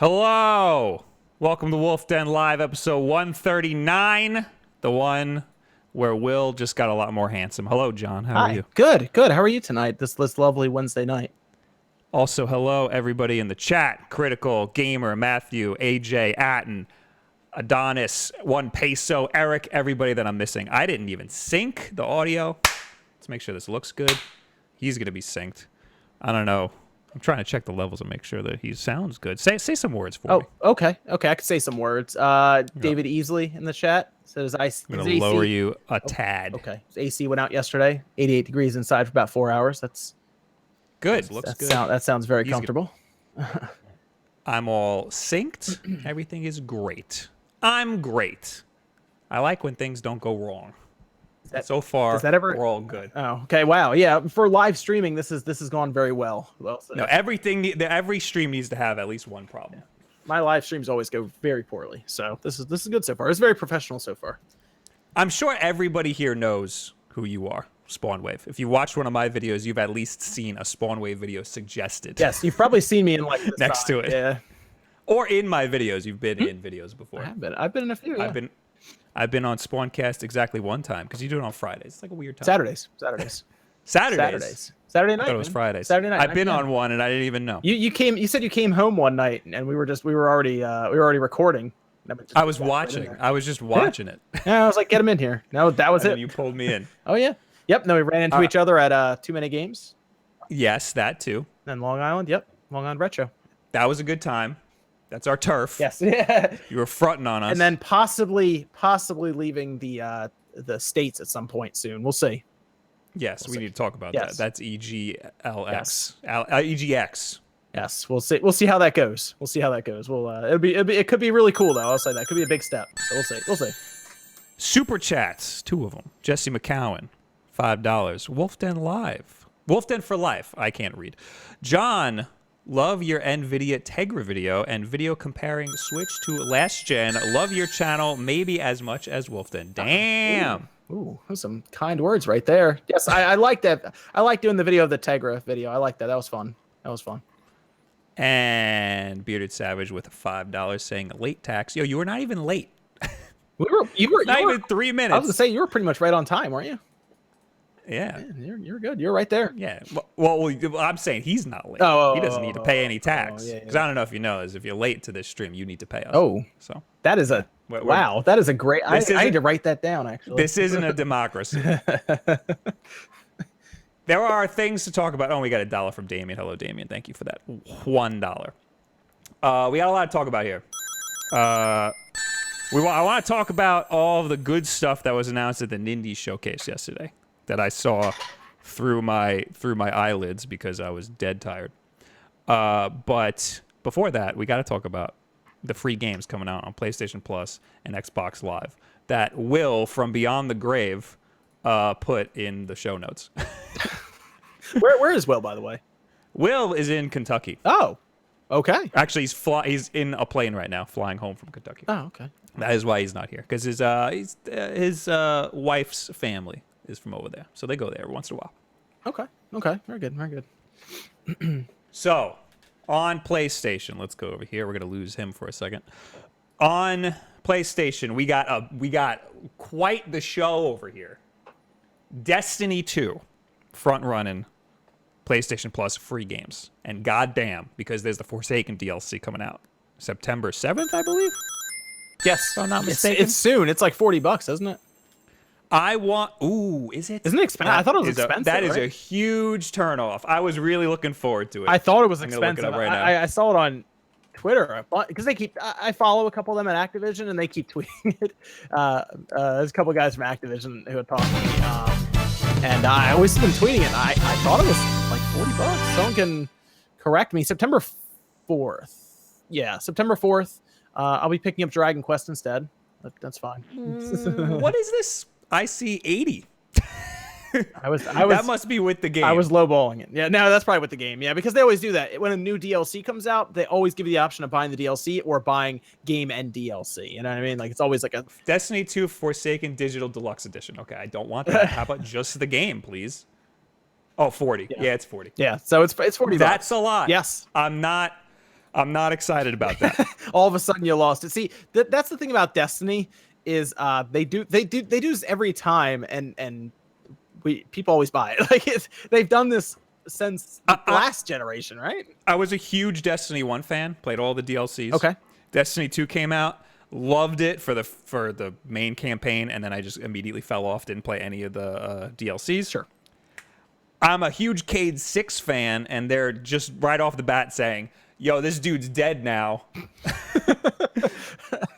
Hello! Welcome to Wulff Den Live, episode 139. The one where Will just got a lot more handsome. Hello, John. How are you? Good. How are you tonight, this lovely Wednesday night? Also, hello, everybody in the chat. Critical, Gamer, Matthew, AJ, Atten, Adonis, One Peso, Eric, everybody that I'm missing. I didn't even sync the audio. Let's make sure this looks good. He's going to be synced. I don't know. I'm trying to check the levels and make sure that he sounds good. Say some words for me. Okay. I could say some words. David Easley in the chat says, I'm going to lower you a tad. Okay. His AC went out yesterday. 88 degrees inside for about 4 hours. That's good. Looks good. That sounds very comfortable. I'm all synced. Everything is great. I'm great. I like when things don't go wrong. So far, we're all good. Oh, okay. Wow. Yeah. For live streaming, this has gone very well. No, every stream needs to have at least one problem. Yeah. My live streams always go very poorly, so this is good so far. It's very professional so far. I'm sure everybody here knows who you are, Spawnwave. If you watched one of my videos, you've at least seen a Spawnwave video suggested. Yes, you've probably seen me in like this next to it. Yeah. Or in my videos. You've been in videos before. I've been in a few. Yeah. I've been on Spawncast exactly one time because you do it on Fridays. It's like a weird time. Saturday night. I thought it was Fridays. Saturday night. I've been on one and I didn't even know. You said you came home one night and we were already recording. I was watching. I was just watching it. Yeah, I was like, get him in here. No, that was and it. Then you pulled me in. Oh yeah. Yep. No, we ran into each other at Too Many Games. Yes, that too. And Long Island. Yep. Long Island Retro. That was a good time. That's our turf. Yes. Yeah. You were fronting on us. And then possibly leaving the States at some point soon. We'll see. Yes, we need to talk about that. That's EGLX. Yes. EGX. Yes, we'll see how that goes. We'll it could be really cool though. I'll say that. It could be a big step. So we'll see. Super chats, 2 of them. Jesse McCowan, $5. Wulff Den Live. Wulff Den for life. I can't read. John, love your NVIDIA Tegra video and video comparing Switch to last gen. Love your channel, maybe as much as Wulff Den. Damn. Ooh, those some kind words right there. Yes, I like that. I like doing the video of the Tegra video. I like that. That was fun. And Bearded Savage with $5 saying late tax. Yo, you were not even late. You were not even 3 minutes. I was gonna say you were pretty much right on time, weren't you? Yeah, you're good. You're right there. Yeah. Well, I'm saying he's not late. He doesn't need to pay any tax. Because I don't know if you know, is if you're late to this stream, you need to pay us. Oh, so that is wow. That is a great. I need to write that down. Actually, this isn't a democracy. There are things to talk about. Oh, we got $1 from Damien. Hello, Damien. Thank you for that. $1. We got a lot to talk about here. I want to talk about all of the good stuff that was announced at the Nindy Showcase yesterday that I saw through my eyelids because I was dead tired. But before that, we got to talk about the free games coming out on PlayStation Plus and Xbox Live that Will from Beyond the Grave put in the show notes. Where is Will, by the way? Will is in Kentucky. Oh, okay. Actually, he's in a plane right now, flying home from Kentucky. Oh, okay. That is why he's not here, because his wife's family is from over there, so they go there every once in a while. Okay. Very good. So, on PlayStation, let's go over here. We're gonna lose him for a second. On PlayStation, we got quite the show over here. Destiny 2, front running PlayStation Plus free games, and goddamn, because there's the Forsaken DLC coming out September 7th, I believe. Yes, if I'm not mistaken. It's soon. It's like $40, isn't it? Is it? Isn't it expensive? I thought it was expensive. That is a huge turnoff. I was really looking forward to it. I thought it was expensive. Look it up right now. I saw it on Twitter because I follow a couple of them at Activision and they keep tweeting it. There's a couple of guys from Activision who had talked to me, and I always see them tweeting it. I thought it was like $40. Someone can correct me. September 4th. Yeah, September 4th. I'll be picking up Dragon Quest instead. That's fine. What is this? I see 80. That must be with the game. I was lowballing it. Yeah, no, that's probably with the game. Yeah, because they always do that. When a new DLC comes out, they always give you the option of buying the DLC or buying game and DLC. You know what I mean? Like it's always like a Destiny 2 Forsaken Digital Deluxe Edition. Okay, I don't want that. How about just the game, please? Oh, 40. Yeah, it's 40. Yeah, so it's $40. That's a lot. Yes. I'm not I'm not excited about that. All of a sudden you lost it. See, that's the thing about Destiny is they do this every time, and people always buy it. Like they've done this since the last generation, right? I was a huge Destiny 1 fan, played all the DLCs. Okay. Destiny 2 came out, loved it for the main campaign, and then I just immediately fell off, didn't play any of the DLCs. Sure. I'm a huge Cade 6 fan, and they're just right off the bat saying, yo, this dude's dead now.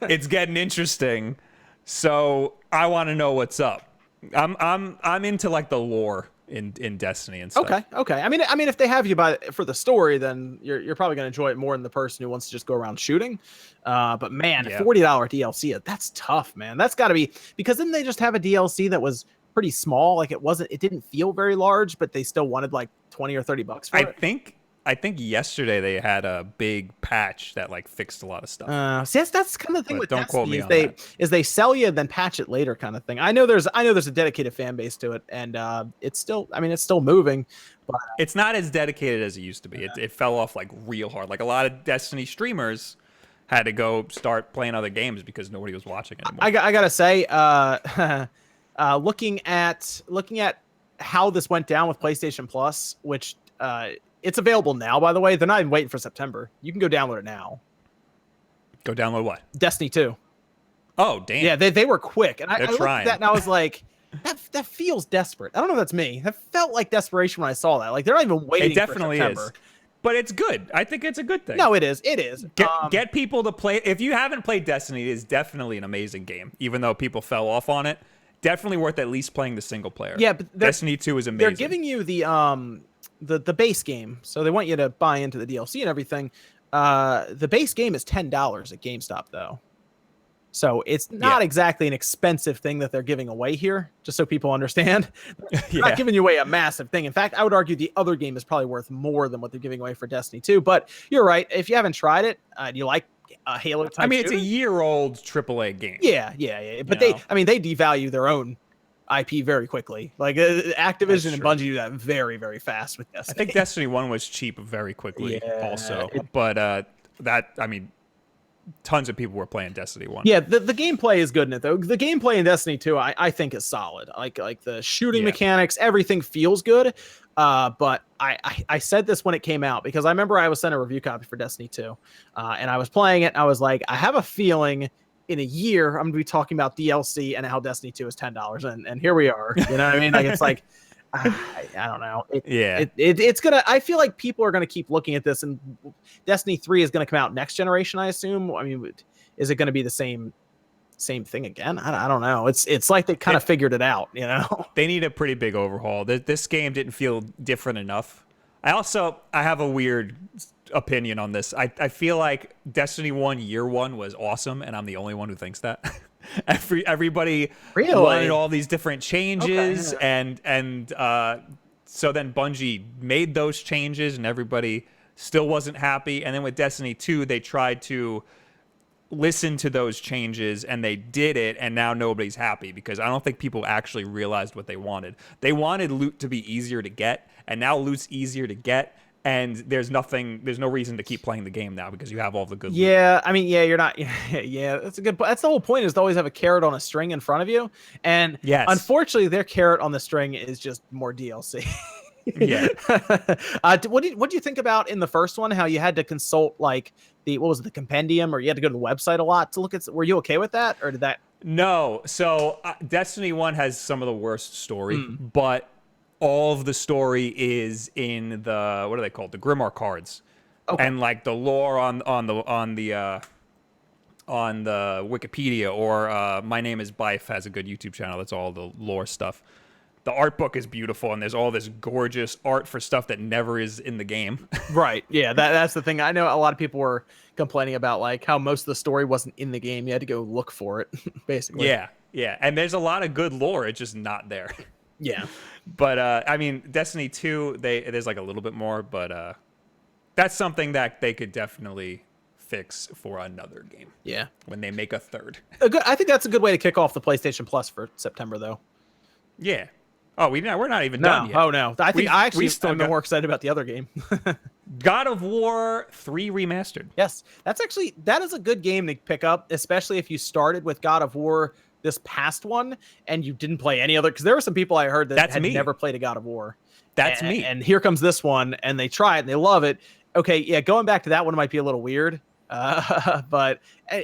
It's getting interesting. So I want to know what's up. I'm into like the lore in Destiny and stuff. Okay. I mean, if they have you for the story, then you're probably gonna enjoy it more than the person who wants to just go around shooting. But man, Yeah. $40 DLC, that's tough, man. That's got to be, because didn't they just have a DLC that was pretty small? Like it didn't feel very large, but they still wanted like $20 or $30 for it. I think yesterday they had a big patch that like fixed a lot of stuff. See, that's kind of the thing But with don't quote Destiny me on that. they sell you then patch it later kind of thing. I know there's a dedicated fan base to it, and it's still moving, but It's not as dedicated as it used to be. It fell off like real hard. Like a lot of Destiny streamers had to go start playing other games because nobody was watching anymore. I gotta say, looking at how this went down with PlayStation Plus, which it's available now, by the way. They're not even waiting for September. You can go download it now. Go download what? Destiny 2. Oh, damn. Yeah, they were quick. And I looked trying. at that and I was like, that feels desperate. I don't know if that's me. That felt like desperation when I saw that. Like they're not even waiting It definitely for September. is. But it's good. I think it's a good thing. No, it is. It is. Get people to play. If you haven't played Destiny, it is definitely an amazing game. Even though people fell off on it, definitely worth at least playing the single player. Yeah, but Destiny 2 is amazing. They're giving you the base game, so they want you to buy into the DLC and everything. The base game is $10 at GameStop though, so it's not exactly an expensive thing that they're giving away here. Just so people understand, they're not giving you away a massive thing. In fact, I would argue the other game is probably worth more than what they're giving away for Destiny 2. But you're right. If you haven't tried it, you like Halo type. I mean, it's shooter? a year-old AAA game. Yeah. But they devalue their own IP very quickly. Like Activision and Bungie do that very, very fast with Destiny. I think Destiny 1 was cheap very quickly also. But tons of people were playing Destiny 1. Yeah, the gameplay is good in it though. The gameplay in Destiny 2 I think is solid. Like the shooting mechanics, everything feels good. But I said this when it came out because I remember I was sent a review copy for Destiny 2. And I was playing it and I was like, I have a feeling in a year I'm gonna be talking about DLC and how Destiny 2 is $10, and here we are. You know what I mean? Like it's like I don't know. It's gonna. I feel like people are gonna keep looking at this, and Destiny 3 is gonna come out next generation, I assume. I mean, is it gonna be the same thing again? I don't know. It's like they kind of figured it out. You know, they need a pretty big overhaul. This game didn't feel different enough. I have a weird opinion on this. I feel like Destiny 1 year one was awesome, and I'm the only one who thinks that. Everybody wanted all these different changes, and so then Bungie made those changes, and everybody still wasn't happy. And then with Destiny 2, they tried to listen to those changes, and they did it, and now nobody's happy because I don't think people actually realized what they wanted. They wanted loot to be easier to get, and now loot's easier to get. And there's no reason to keep playing the game now because you have all the good loot. Yeah, I mean, you're not. Yeah, that's a good. That's the whole point, is to always have a carrot on a string in front of you. And unfortunately, their carrot on the string is just more DLC. Yeah. What do you think about in the first one? How you had to consult like the compendium, or you had to go to the website a lot to look at? Were you okay with that, or did that? No. So Destiny 1 has some of the worst story, but all of the story is in the, what are they called? The Grimoire cards. Okay. And like the lore on the Wikipedia, or My Name is Bife has a good YouTube channel. That's all the lore stuff. The art book is beautiful, and there's all this gorgeous art for stuff that never is in the game. Right. Yeah, that's the thing. I know a lot of people were complaining about like how most of the story wasn't in the game. You had to go look for it, basically. Yeah. And there's a lot of good lore. It's just not there. Yeah. But I mean, Destiny 2, there's like a little bit more, but that's something that they could definitely fix for another game. Yeah. When they make a third. I think that's a good way to kick off the PlayStation Plus for September, though. Yeah. Oh, we're not even done yet. Oh no. I actually am more excited about the other game. God of War 3 Remastered. Yes, that is a good game to pick up, especially if you started with God of War this past one and you didn't play any other. Because there were some people I heard that had never played a God of War. That's me. And here comes this one, and they try it and they love it. Okay, yeah, going back to that one might be a little weird, but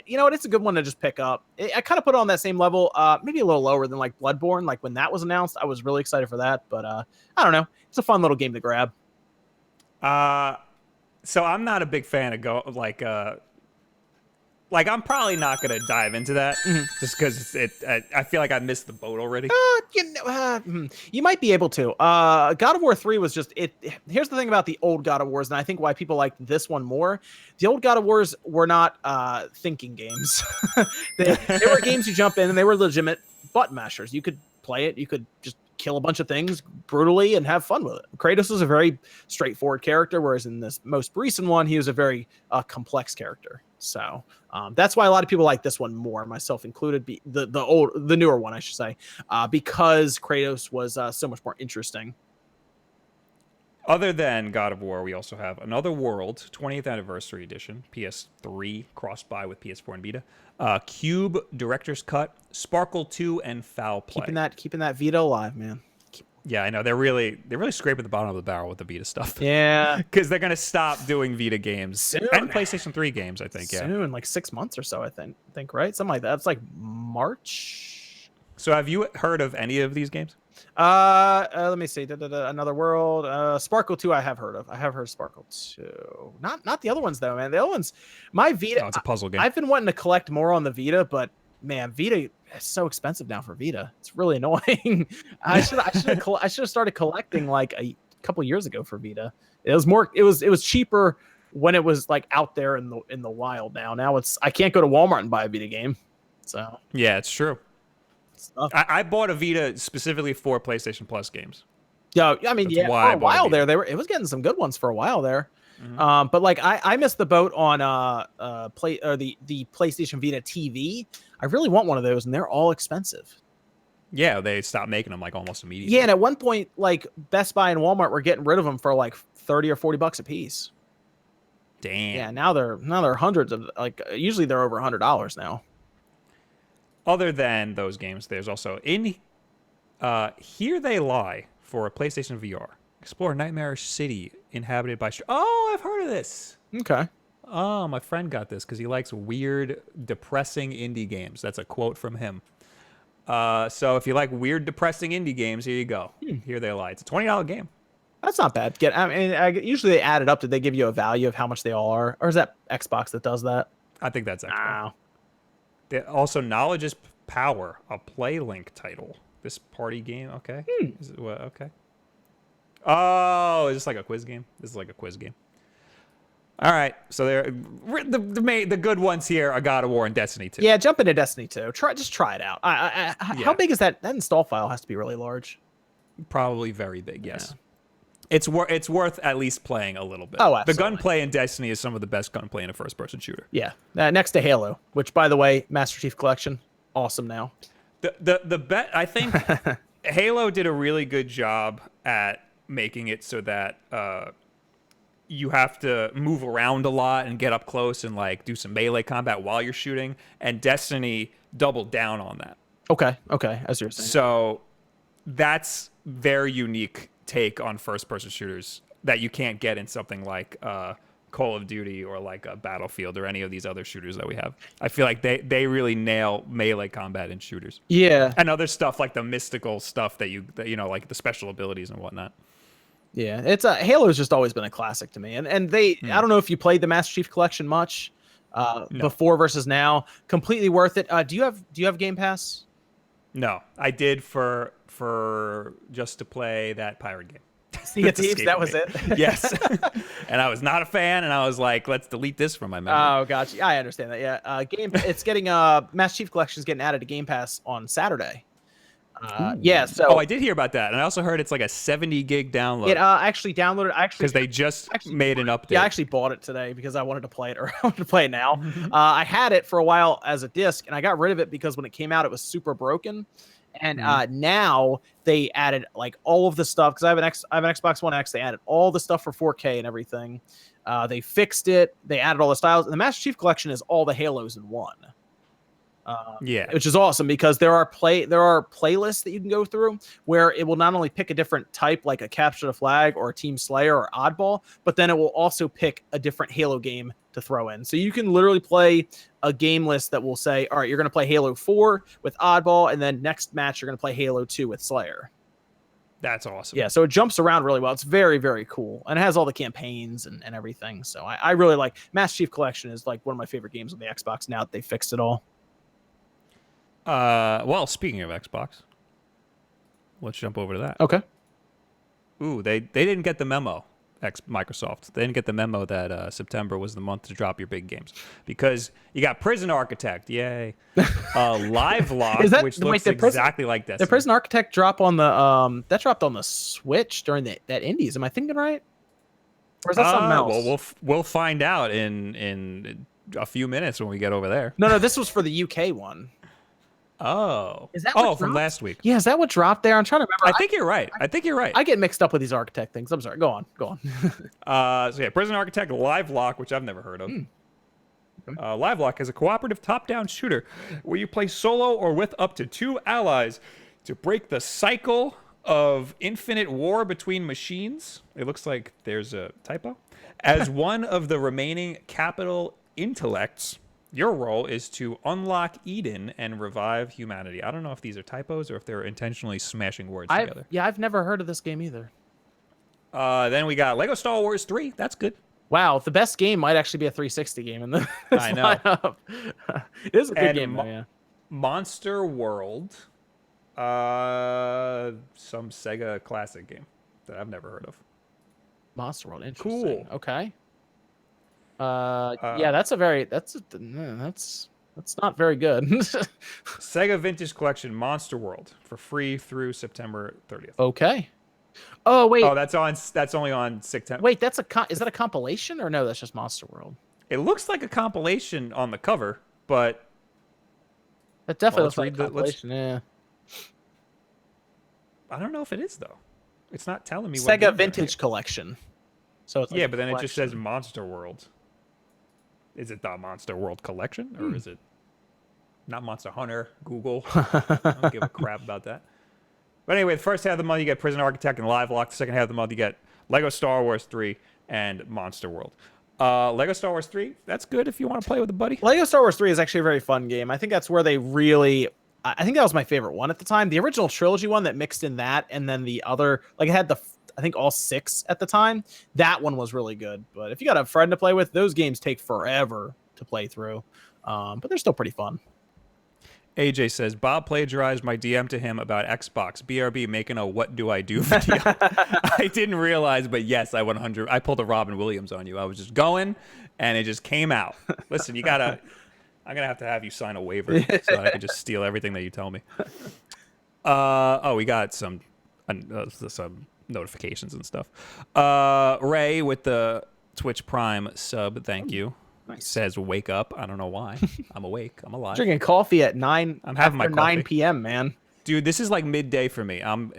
you know what? It's a good one to just pick up. I kind of put it on that same level, maybe a little lower than like Bloodborne. Like when that was announced, I was really excited for that. But I don't know. It's a fun little game to grab. So I'm not a big fan of like I'm probably not gonna dive into that just because I feel like I missed the boat already. You might be able to. God of War 3 was just it. Here's the thing about the old God of Wars, and I think why people like this one more. The old God of Wars were not thinking games. they were games you jump in, and they were legitimate button mashers. You could play it. You could just kill a bunch of things brutally and have fun with it. Kratos was a very straightforward character, whereas in this most recent one, he was a very complex character. So that's why a lot of people like this one more, myself included. The newer one, I should say, because Kratos was so much more interesting. Other than God of War, we also have Another World 20th Anniversary Edition, PS3 cross-buy with PS4 and Vita, Cube Director's Cut, Sparkle 2, and Foul Play. Keeping that Vita alive, man. Yeah, I know they're really scraping the bottom of the barrel with the Vita stuff. Yeah, because they're gonna stop doing Vita games soon. And PlayStation 3 games. I think soon, like 6 months or so. I think right, something like that. It's like March. So have you heard of any of these games? Let me see. Another World, Sparkle 2. I have heard of. Sparkle 2. Not the other ones though, man. The other ones, my Vita. Oh, it's a puzzle game. I've been wanting to collect more on the Vita, but man, Vita is so expensive now for Vita. It's really annoying. I should have started collecting like a couple years ago for Vita. It was cheaper when it was like out there in the wild. Now I can't go to Walmart and buy a Vita game. So yeah, it's true. I bought a Vita specifically for PlayStation Plus games. Yeah, I mean, for a while there, it was getting some good ones for a while there. Mm-hmm. But like I missed the boat on the PlayStation Vita TV. I really want one of those, and they're all expensive. Yeah, they stopped making them like almost immediately. Yeah, and at one point, like Best Buy and Walmart were getting rid of them for like $30 or $40 a piece. Damn. Yeah, now they're hundreds of like usually they're over $100 now. Other than those games, there's also Here They Lie for a PlayStation VR. Explore Nightmare City inhabited by... Oh, I've heard of this. Okay. Oh, my friend got this because he likes weird, depressing indie games. That's a quote from him. So if you like weird, depressing indie games, here you go. Here They Lie. It's a $20 game. That's not bad. Usually they add it up. Did they give you a value of how much they all are? Or is that Xbox that does that? I think that's Xbox. Wow. Also, Knowledge is Power, a PlayLink title. This party game, okay. Is it what? Okay. Oh, is this like a quiz game? This is like a quiz game. All right, so the good ones here are God of War and Destiny 2. Yeah, jump into Destiny 2. Just try it out. How big is that? That install file has to be really large. Probably very big. Yes. Yeah. It's worth at least playing a little bit. Oh, absolutely. The gunplay in Destiny is some of the best gunplay in a first-person shooter. Yeah, next to Halo, which, by the way, Master Chief Collection, awesome now. I think Halo did a really good job at making it so that you have to move around a lot and get up close and like do some melee combat while you're shooting. And Destiny doubled down on that. Okay, as you're saying. So that's their unique take on first-person shooters that you can't get in something like Call of Duty or like a Battlefield or any of these other shooters that we have. I feel like they really nail melee combat in shooters. Yeah, and other stuff like the mystical stuff that you know, like the special abilities and whatnot. Yeah, it's Halo's just always been a classic to me, and they I don't know if you played the Master Chief Collection much before versus now. Completely worth it. Do you have Game Pass? No, I did for just to play that pirate game. Sea of Thieves, that was it? Yes. And I was not a fan, and I was like, let's delete this from my memory. Oh, gotcha. I understand that, yeah. It's getting, Master Chief Collection is getting added to Game Pass on Saturday. Yeah, so... Oh, I did hear about that, and I also heard it's like a 70 gig download. It actually downloaded... Because they just made an update. Yeah, I actually bought it today because I wanted to play it, or I wanted to play it now. I had it for a while as a disc, and I got rid of it because when it came out, it was super broken. And now they added like all of the stuff because I have an Xbox One X. They added all the stuff for 4K and everything. They fixed it. They added all the styles. And the Master Chief Collection is all the Halos in one. Which is awesome because there are playlists that you can go through where it will not only pick a different type like a Capture the Flag or a Team Slayer or Oddball, but then it will also pick a different Halo game to throw in. So you can literally play a game list that will say, all right, you're going to play Halo 4 with Oddball, and then next match you're going to play Halo 2 with Slayer. That's awesome. Yeah, so it jumps around really well. It's very, very cool. And it has all the campaigns and everything. So I really like Master Chief Collection is like one of my favorite games on the Xbox now that they fixed it all. Well, speaking of Xbox, let's jump over to that. Okay. Ooh, they didn't get the memo, Microsoft. They didn't get the memo that September was the month to drop your big games because you got Prison Architect, yay. Live Lock, which looks exactly like Destiny. The Prison Architect drop on the that dropped on the Switch during that Indies. Am I thinking right? Or is that something else? Well, we'll find out in a few minutes when we get over there. No, this was for the UK one. Oh. Is that what from last week? Yeah, is that what dropped there? I'm trying to remember. I think you're right. I get mixed up with these Architect things. I'm sorry. Go on. So yeah, Prison Architect Live Lock, which I've never heard of. Live Lock is a cooperative top-down shooter where you play solo or with up to 2 allies to break the cycle of infinite war between machines. It looks like there's a typo. As one of the remaining capital intellects, your role is to unlock Eden and revive humanity. I don't know if these are typos or if they're intentionally smashing words together. Yeah, I've never heard of this game either. Then we got Lego Star Wars 3. That's good. Wow, the best game might actually be a 360 game in the I know. lineup. It is a good game, though, yeah. Monster World. Some Sega classic game that I've never heard of. Monster World, interesting. Cool. Okay. Yeah, that's not very good. Sega Vintage Collection Monster World for free through September 30th. Okay. Oh wait. Oh, that's only on September. Wait, is that a compilation or no? That's just Monster World. It looks like a compilation on the cover, but that definitely looks like a compilation. Yeah. I don't know if it is though. It's not telling me. Sega Vintage Collection. So it's like yeah, but then it just says Monster World. Is it the Monster World Collection or is it not Monster Hunter? Google. I don't give a crap about that. But anyway, the first half of the month you get Prison Architect and Live Lock. The second half of the month you get Lego Star Wars 3 and Monster World. Lego Star Wars 3, that's good if you want to play with a buddy. Lego Star Wars 3 is actually a very fun game. I think that's where they really... I think that was my favorite one at the time. The original trilogy one that mixed in that and then the other... Like it had I think all 6 at the time. That one was really good. But if you got a friend to play with, those games take forever to play through. But they're still pretty fun. AJ says, Bob plagiarized my DM to him about Xbox. BRB making a what do I do video. I didn't realize, but yes, I pulled a Robin Williams on you. I was just going, and it just came out. Listen, I'm going to have you sign a waiver so I can just steal everything that you tell me. We got some notifications and stuff. Ray with the Twitch Prime sub, thank you. Nice. Says wake up. I don't know why. I'm awake. I'm alive. Drinking coffee at 9. I'm having my coffee. 9 p.m. man. Dude, this is like midday for me. I'm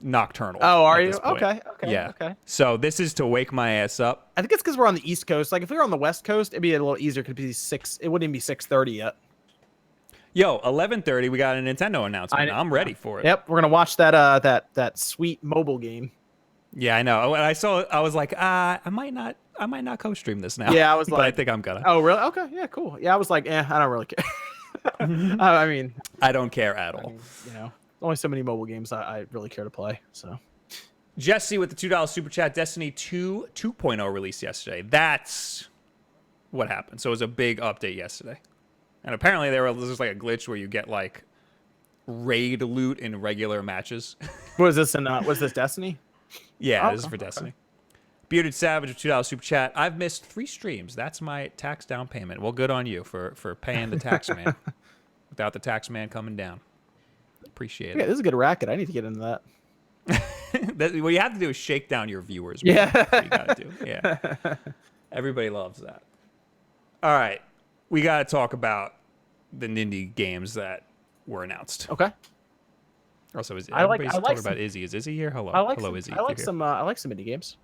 nocturnal. Oh, are you? Okay. Yeah. Okay. So this is to wake my ass up. I think it's because we're on the East Coast. Like if we were on the West Coast, it'd be a little easier. It could be 6. It wouldn't even be 6:30 yet. Yo, 11:30. We got a Nintendo announcement. I'm ready for it. Yep, we're gonna watch that sweet mobile game. Yeah, I know. When I saw it, I was like, I might not co-stream this now. Yeah, I was but like, I think I'm gonna. Oh, really? Okay, yeah, cool. Yeah, I was like, I don't really care. I mean, I don't care at all. Only so many mobile games I really care to play. So, Jesse with the $2 super chat. Destiny 2 2.0 released yesterday. That's what happened. So it was a big update yesterday, and apparently there was like a glitch where you get like raid loot in regular matches. Was this was this Destiny? Yeah, this is for Destiny. Bearded Savage with $2 super chat. I've missed 3 streams. That's my tax down payment. Well, good on you for paying the tax man without the tax man coming down. Appreciate it. Yeah, this is a good racket. I need to get into that. What you have to do is shake down your viewers. Yeah. That's what you got to do. Yeah. Everybody loves that. All right. We got to talk about the Nindy games that were announced. Okay. Also, is I like everybody's talking about Izzy? Is Izzy here? Hello, hello, Izzy. I like some indie games.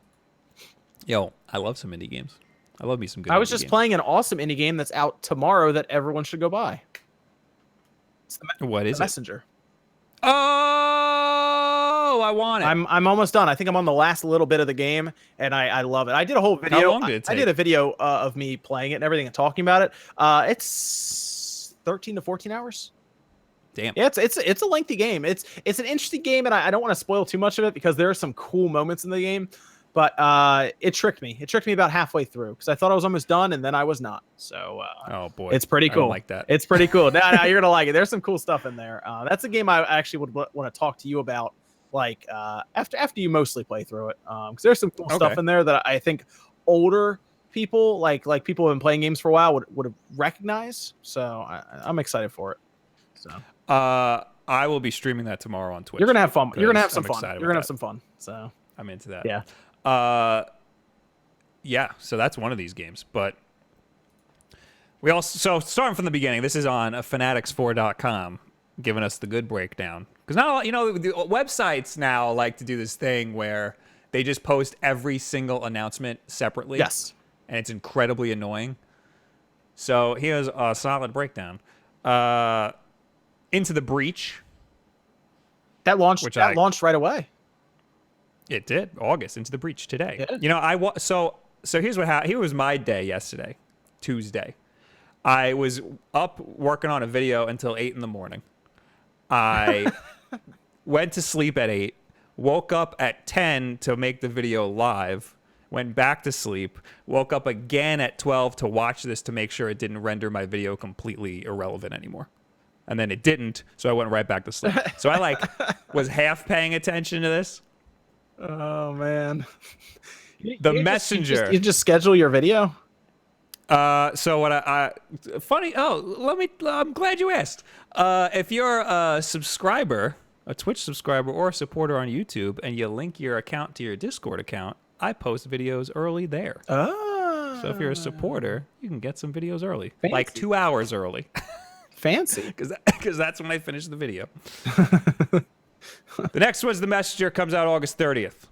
Yo, I love some indie games. I love me some good. I was indie just games. playing an awesome indie game that's out tomorrow that everyone should go buy. It's What is the it? Messenger. Oh, I want it. I'm almost done. I think I'm on the last little bit of the game, and I love it. I did a whole video. How long did it take? I did a video of me playing it and everything and talking about it. It's 13 to 14 hours. Damn. Yeah, it's a lengthy game. It's an interesting game, and I don't want to spoil too much of it because there are some cool moments in the game. But it tricked me. It tricked me about halfway through because I thought I was almost done, and then I was not. So oh boy, it's pretty cool. I don't like that. It's pretty cool. No, you're gonna like it. There's some cool stuff in there. That's a game I actually would want to talk to you about, like after you mostly play through it, because there's some cool stuff in there that I think older people, like people who've been playing games for a while, would recognize. So I'm excited for it. So I will be streaming that tomorrow on Twitch. You're gonna have fun. You're gonna have some fun. You're gonna have some fun. So I'm into that. Yeah. Yeah. So that's one of these games, but we also starting from the beginning. This is on fanatics4.com, giving us the good breakdown. Because now, the websites now like to do this thing where they just post every single announcement separately. Yes. And it's incredibly annoying. So here's a solid breakdown. Into the Breach. That launched right away. It did. August, Into the Breach today. Yeah. So here's here was my day yesterday, Tuesday. I was up working on a video until 8 in the morning. I went to sleep at 8, woke up at 10 to make the video live, went back to sleep, woke up again at 12 to watch this to make sure it didn't render my video completely irrelevant anymore. And then it didn't, so I went right back to sleep. So I was half paying attention to this. Oh man. The Messenger. You just schedule your video? So what funny. Oh, I'm glad you asked. If you're a subscriber, a Twitch subscriber or a supporter on YouTube, and you link your account to your Discord account, I post videos early there. Oh. So if you're a supporter, you can get some videos early, Fancy. like 2 hours early. Fancy. Because that's when I finish the video. The next one's The Messenger, comes out August 30th.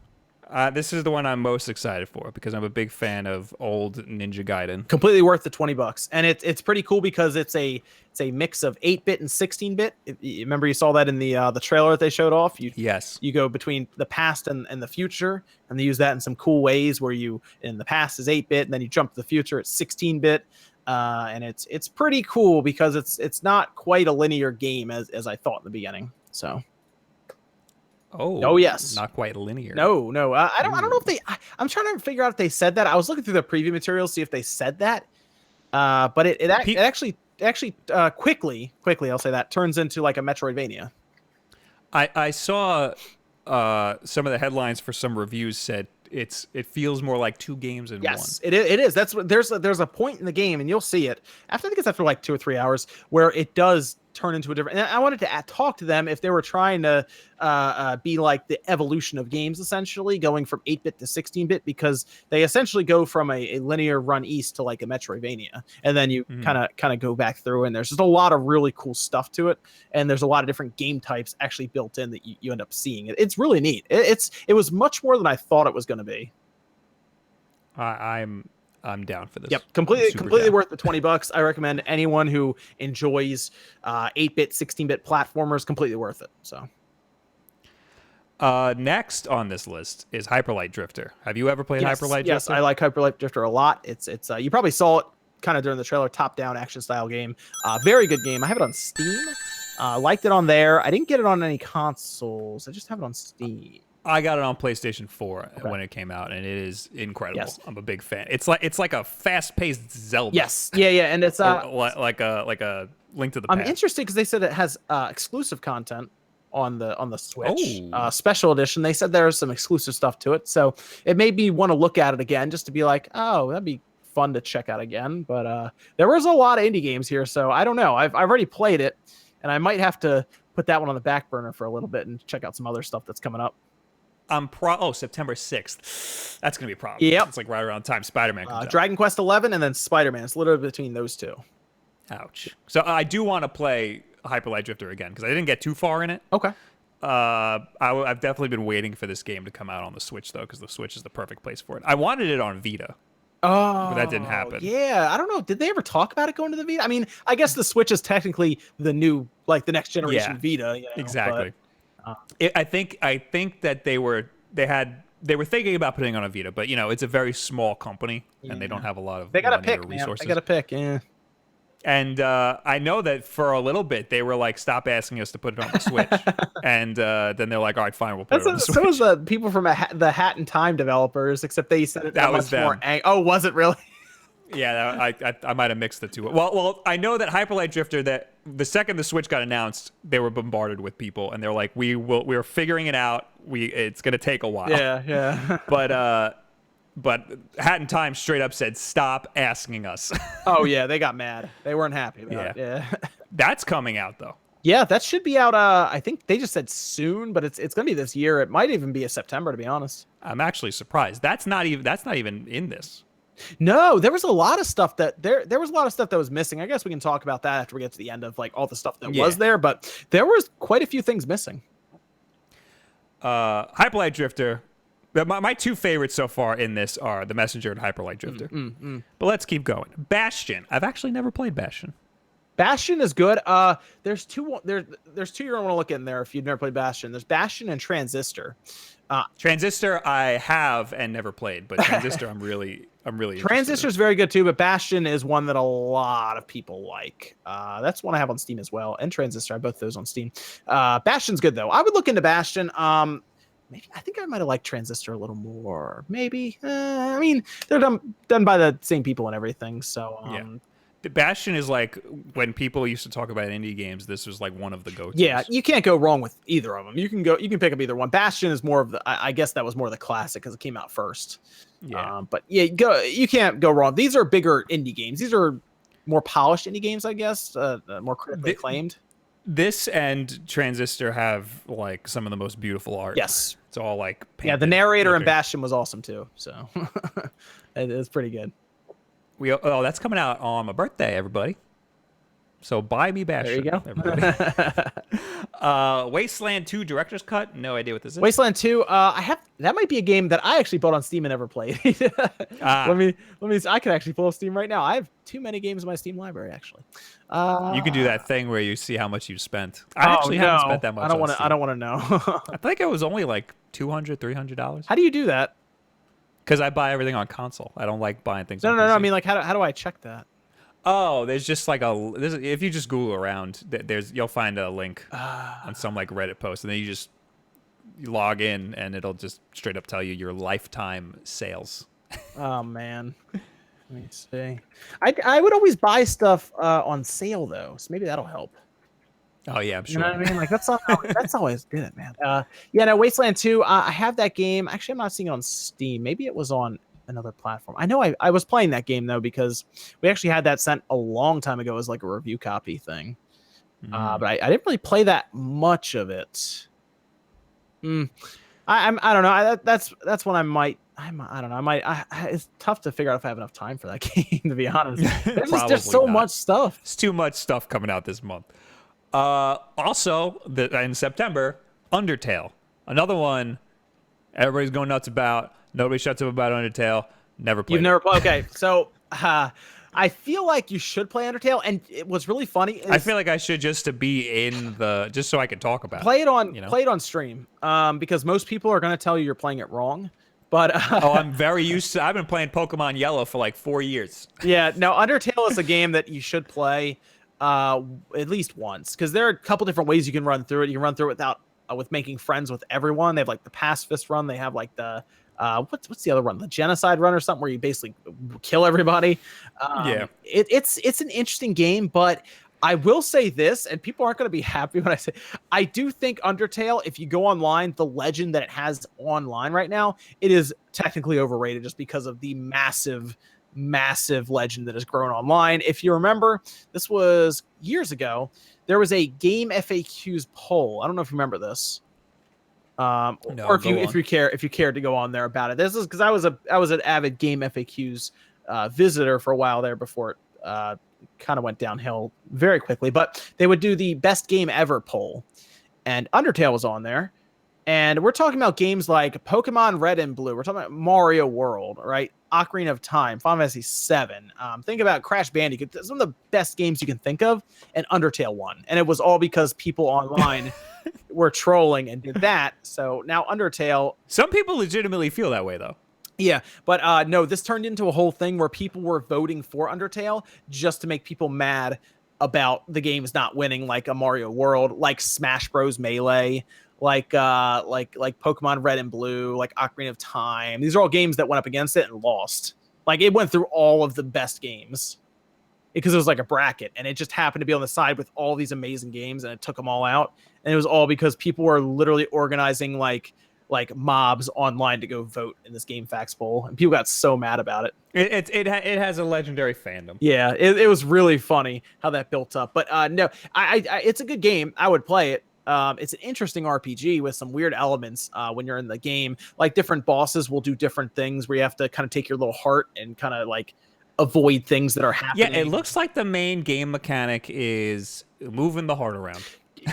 This is the one I'm most excited for because I'm a big fan of old Ninja Gaiden. Completely worth the $20, and it's pretty cool because it's a mix of 8-bit and 16-bit. Remember you saw that in the trailer that they showed off. Yes. You go between the past and the future, and they use that in some cool ways where you in the past is 8-bit, and then you jump to the future, it's 16-bit. And it's pretty cool because it's not quite a linear game as I thought in the beginning. So. Oh yes. Not quite linear. No. I don't know if they. I'm trying to figure out if they said that. I was looking through the preview materials to see if they said that. But it actually quickly I'll say that turns into like a Metroidvania. I saw some of the headlines for some reviews said it feels more like two games in one. Yes, it is. That's what there's a point in the game, and you'll see it. I think it's after like 2 or 3 hours where it does turn into a different. And I wanted to talk to them if they were trying to be like the evolution of games, essentially going from 8-bit to 16-bit, because they essentially go from a linear run east to like a Metroidvania, and then you kind of go back through, and there's just a lot of really cool stuff to it, and there's a lot of different game types actually built in that you end up seeing. It's really neat. It was much more than I thought it was going to be. I'm down for this. Yep, completely worth the $20. I recommend anyone who enjoys 8-bit, 16-bit platformers, completely worth it. So, next on this list is Hyperlight Drifter. Have you ever played Hyperlight Drifter? Yes, I like Hyperlight Drifter a lot. It's you probably saw it kind of during the trailer. Top-down action style game. Very good game. I have it on Steam. Liked it on there. I didn't get it on any consoles. I just have it on Steam. I got it on PlayStation 4 when it came out, and it is incredible. Yes. I'm a big fan. It's like a fast-paced Zelda. Yes, yeah, and it's like a Link to the Past. I'm interested because they said it has exclusive content on the Switch. Special edition. They said there's some exclusive stuff to it, so it made me want to look at it again just to be like, oh, that'd be fun to check out again. But there was a lot of indie games here, so I don't know. I've already played it, and I might have to put that one on the back burner for a little bit and check out some other stuff that's coming up. September 6th. That's going to be a problem. Yep. It's like right around the time Spider-Man comes out. Dragon Quest 11 and then Spider-Man. It's literally between those two. Ouch. So I do want to play Hyperlight Drifter again because I didn't get too far in it. Okay. I've definitely been waiting for this game to come out on the Switch though, because the Switch is the perfect place for it. I wanted it on Vita, but that didn't Oh, happen. yeah. I don't know. Did they ever talk about it going to the Vita? I mean, I guess the Switch is technically the new, like the next generation Yeah, Vita, exactly. But I think that they were thinking about putting it on a Vita, but it's a very small company and they don't have a lot of they got to money or pick, man. resources. They got to pick. Yeah. And I know that for a little bit they were like, "Stop asking us to put it on the Switch," and then they're like, "All right, fine, we'll put it on the Switch." So was the people from the Hat in Time developers, except they said it That in a was much more. them. Oh, was it really? Yeah, I might have mixed the two. Well, I know that Hyper Light Drifter, that the second the Switch got announced, they were bombarded with people, and they're like, we're figuring it out. It's gonna take a while. Yeah. But Hat in Time straight up said, "Stop asking us." Oh yeah, they got mad. They weren't happy about it. Yeah. That's coming out though. Yeah, that should be out. I think they just said soon, but it's gonna be this year. It might even be a September, to be honest. I'm actually surprised. That's not even in this. No, there was a lot of stuff that there was a lot of stuff that was missing. I guess we can talk about that after we get to the end of like all the stuff that was there, but there was quite a few things missing. Hyper Light Drifter. My two favorites so far in this are The Messenger and Hyper Light Drifter. But let's keep going. Bastion. I've actually never played Bastion. Bastion is good. There's two you're gonna want to look in there if you've never played Bastion. There's Bastion and Transistor. Transistor I have and never played, but Transistor I'm really Transistor is very good too, but Bastion is one that a lot of people like. That's one I have on Steam as well, and Transistor. I have both those on Steam. Bastion's good though. I would look into Bastion. Maybe I think I might have liked Transistor a little more. Maybe. I mean, they're done by the same people and everything. So yeah. The Bastion is like when people used to talk about indie games. This was like one of the go-tos. Yeah, you can't go wrong with either of them. You can pick up either one. Bastion is more of the. I guess that was more of the classic because it came out first. Yeah. But yeah, you can't go wrong. These are bigger indie games. These are more polished indie games, I guess. More critically acclaimed. This and Transistor have like some of the most beautiful art. Yes. It's all like yeah, the narrator in Bastion was awesome too. So it's pretty good. That's coming out on my birthday, everybody. So buy me Bastion. There you go. Wasteland 2 Director's Cut. No idea what this is. Wasteland 2. That might be a game that I actually bought on Steam and never played. Let me. I can actually pull up Steam right now. I have too many games in my Steam library actually. You can do that thing where you see how much you've spent. I actually haven't spent that much. I don't want to know. I think it was only like $200, $300. How do you do that? Because I buy everything on console. I don't like buying things. No. PC. I mean, like, how do I check that? Oh, there's just like if you just Google around, you'll find a link on some like Reddit post, and then you log in, and it'll just straight up tell you your lifetime sales. Oh man, let me see. I would always buy stuff on sale though, so maybe that'll help. Oh yeah, I'm sure. You know what I mean? Like that's always good, man. Yeah, no, Wasteland 2. I have that game. Actually, I'm not seeing it on Steam. Maybe it was on another platform. I know I was playing that game though because we actually had that sent a long time ago as like a review copy thing. But I didn't really play that much of it. I don't know. That's when I might. I don't know. It's tough to figure out if I have enough time for that game, to be honest. There's so much stuff. It's too much stuff coming out this month. Also, in September, Undertale, another one everybody's going nuts about. Nobody shuts up about Undertale. Never played. You've never played? Okay, so I feel like you should play Undertale, and what's really funny is I feel like I should just so I can talk about play it on stream, because most people are going to tell you you're playing it wrong. But I'm very used to. I've been playing Pokemon Yellow for like 4 years. Yeah, no, Undertale is a game that you should play at least once, because there are a couple different ways you can run through it. You can run through it with making friends with everyone. They have like the pacifist run. They have like the what's the other run? The genocide run or something, where you basically kill everybody. It's an interesting game, but I will say this, and people aren't going to be happy when I say, I do think Undertale, if you go online, the legend that it has online right now, it is technically overrated just because of the massive legend that has grown online. If you remember, this was years ago. There was a game FAQs poll. I don't know if you remember this. Or if you cared to go on there about it. This is because I was an avid game FAQs visitor for a while there before it kind of went downhill very quickly. But they would do the best game ever poll, and Undertale was on there. And we're talking about games like Pokemon Red and Blue. We're talking about Mario World, right? Ocarina of Time, Final Fantasy VII. Think about Crash Bandicoot. Some of the best games you can think of, and Undertale won. And it was all because people online were trolling and did that. So now Undertale. Some people legitimately feel that way, though. Yeah, but no, this turned into a whole thing where people were voting for Undertale just to make people mad about the games not winning, like a Mario World, like Smash Bros. Melee, like Pokemon Red and Blue, like Ocarina of Time. These are all games that went up against it and lost. Like it went through all of the best games because it was like a bracket, and it just happened to be on the side with all these amazing games, and it took them all out. And it was all because people were literally organizing like mobs online to go vote in this Game Facts poll, and people got so mad about it. It has a legendary fandom. Yeah, it was really funny how that built up. But no, I it's a good game. I would play it. It's an interesting RPG with some weird elements when you're in the game. Like different bosses will do different things where you have to kind of take your little heart and kind of like avoid things that are happening. Yeah, it looks like the main game mechanic is moving the heart around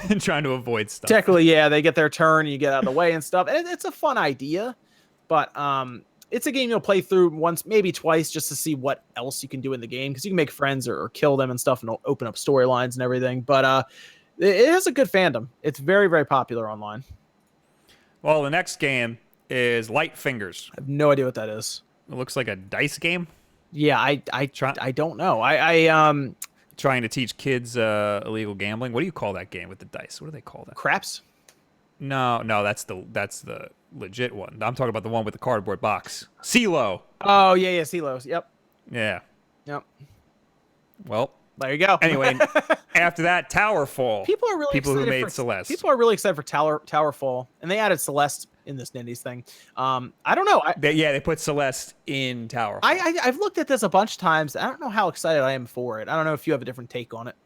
and trying to avoid stuff. Technically, yeah, they get their turn, you get out of the way and stuff. And it's a fun idea, but it's a game you'll play through once, maybe twice, just to see what else you can do in the game, because you can make friends or kill them and stuff, and it'll open up storylines and everything. But it has a good fandom. It's very, very popular online. Well, the next game is Light Fingers. I have no idea what that is. It looks like a dice game. Yeah, I don't know. I trying to teach kids illegal gambling. What do you call that game with the dice? What do they call that? Craps? No, that's the legit one. I'm talking about the one with the cardboard box. CeeLo. Oh yeah, CeeLo's. Yep. Yeah. Yep. Well, there you go. Anyway, after that, Towerfall. People are really who excited made Celeste. People are really excited for Towerfall, and they added Celeste in this Nindies thing. I don't know. They put Celeste in Towerfall. I've looked at this a bunch of times. I don't know how excited I am for it. I don't know if you have a different take on it.